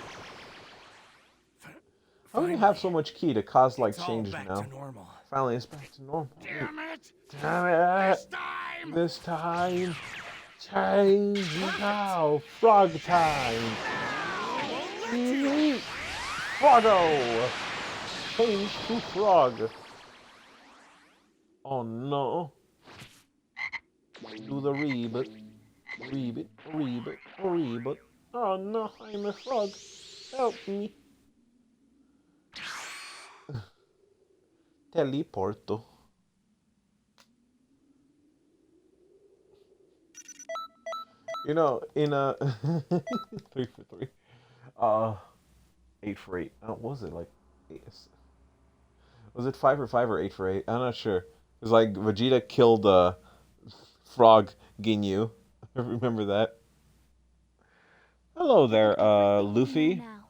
How do you have so much Ki to cause like changes now? Finally, it's back to normal. Damn it! Damn it! This time, change now. Frog time. Froggo! Change to frog. Oh no. Do the reboot. Reboot, reboot, reboot. Oh no, I'm a frog. Help me. Teleporto. You know, in a 3 for 3. Uh 8 for 8. What was it like? Was it 5 for 5 or 8 for 8? I'm not sure. It was like Vegeta killed Frog Ginyu. Remember that? Hello there, Luffy. Now,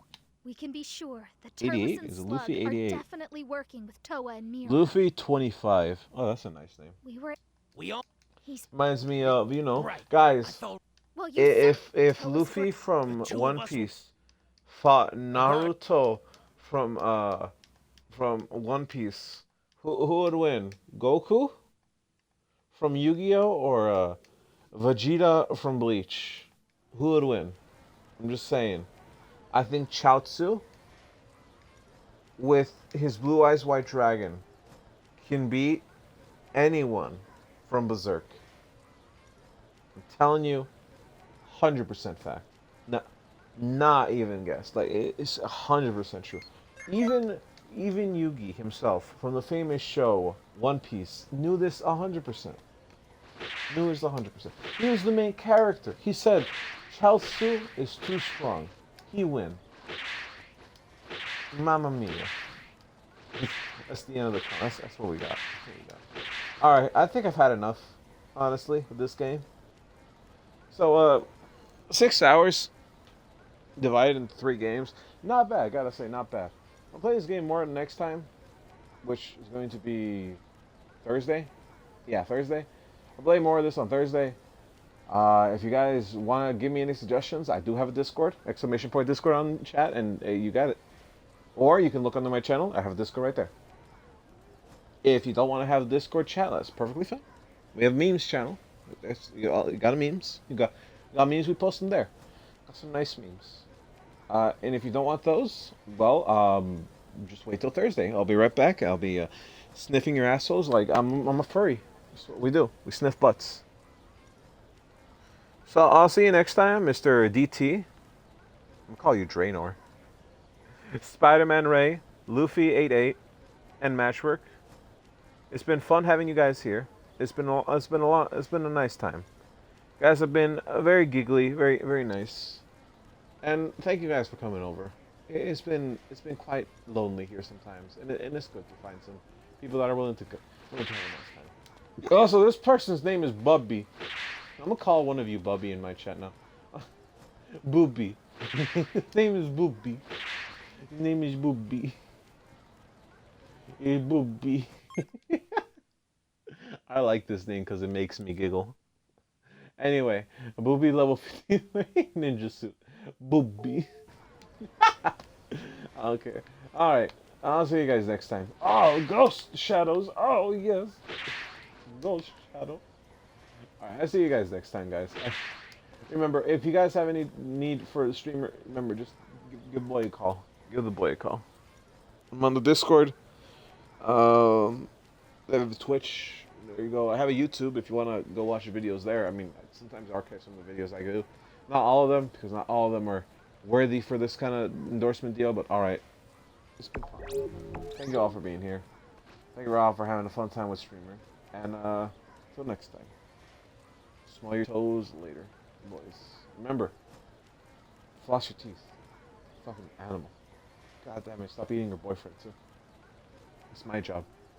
we can be sure that 88? Turles and Is it Slug Luffy are 88? definitely working with Toa and Mira. Luffy 25. Oh, that's a nice name. We were. We all He's. Reminds me of, right. I guys, thought Well, you said if Toa's Luffy work- from The two of One us Piece fought Naruto from One Piece, who would win? Goku from Yu-Gi-Oh or Vegeta from Bleach? Who would win? I'm just saying. I think Chaozu with his Blue Eyes White Dragon can beat anyone from Berserk. I'm telling you, 100% fact. Not even guess. Like it's 100% true. Even Yugi himself from the famous show One Piece knew this 100%. Knew this 100%. He was the main character. He said, Chaozu is too strong. He win. Mamma mia. That's the end of the. That's what we got. All right, I think I've had enough, honestly, with this game. So 6 hours divided into 3 games. Not bad, gotta say, not bad. I'll play this game more next time, which is going to be Thursday. Yeah, Thursday. I'll play more of this on Thursday. If you guys want to give me any suggestions, I do have a Discord, exclamation point Discord on chat, and you got it. Or you can look under my channel. I have a Discord right there. If you don't want to have a Discord chat, that's perfectly fine. We have a memes channel. You got a memes. You got memes. We post them there. Got some nice memes. And if you don't want those, well, just wait till Thursday. I'll be right back. I'll be sniffing your assholes like I'm a furry. That's what we do. We sniff butts. So I'll see you next time, Mr. DT. I'm gonna call you Draenor. Spider-Man Ray, Luffy 88, and Matchwork. It's been fun having you guys here. It's been a nice time. You guys have been very giggly, very very nice. And thank you guys for coming over. It's been quite lonely here sometimes, and it's good to find some people that are willing to have a nice time. Also, this person's name is Bubby. I'm gonna call one of you Bubby in my chat now. Booby. His name is Booby. His name is Booby. Hey, Booby. I like this name because it makes me giggle. Anyway, Booby level 53 ninja suit. Booby. Okay. Alright. I'll see you guys next time. Oh, ghost shadows. Oh, yes. Ghost shadow. Alright, I'll see you guys next time, guys. Remember, if you guys have any need for a streamer, remember, just give the boy a call. Give the boy a call. I'm on the Discord. I have Twitch. There you go. I have a YouTube if you want to go watch the videos there. I mean, I sometimes archive some of the videos I do. Not all of them, because not all of them are worthy for this kind of endorsement deal, but alright. It's been fun. Thank you all for being here. Thank you all for having a fun time with Streamer. And, till next time. Smell your toes later, boys. Remember, floss your teeth. Fucking animal. God damn it, stop eating your boyfriend, too. It's my job.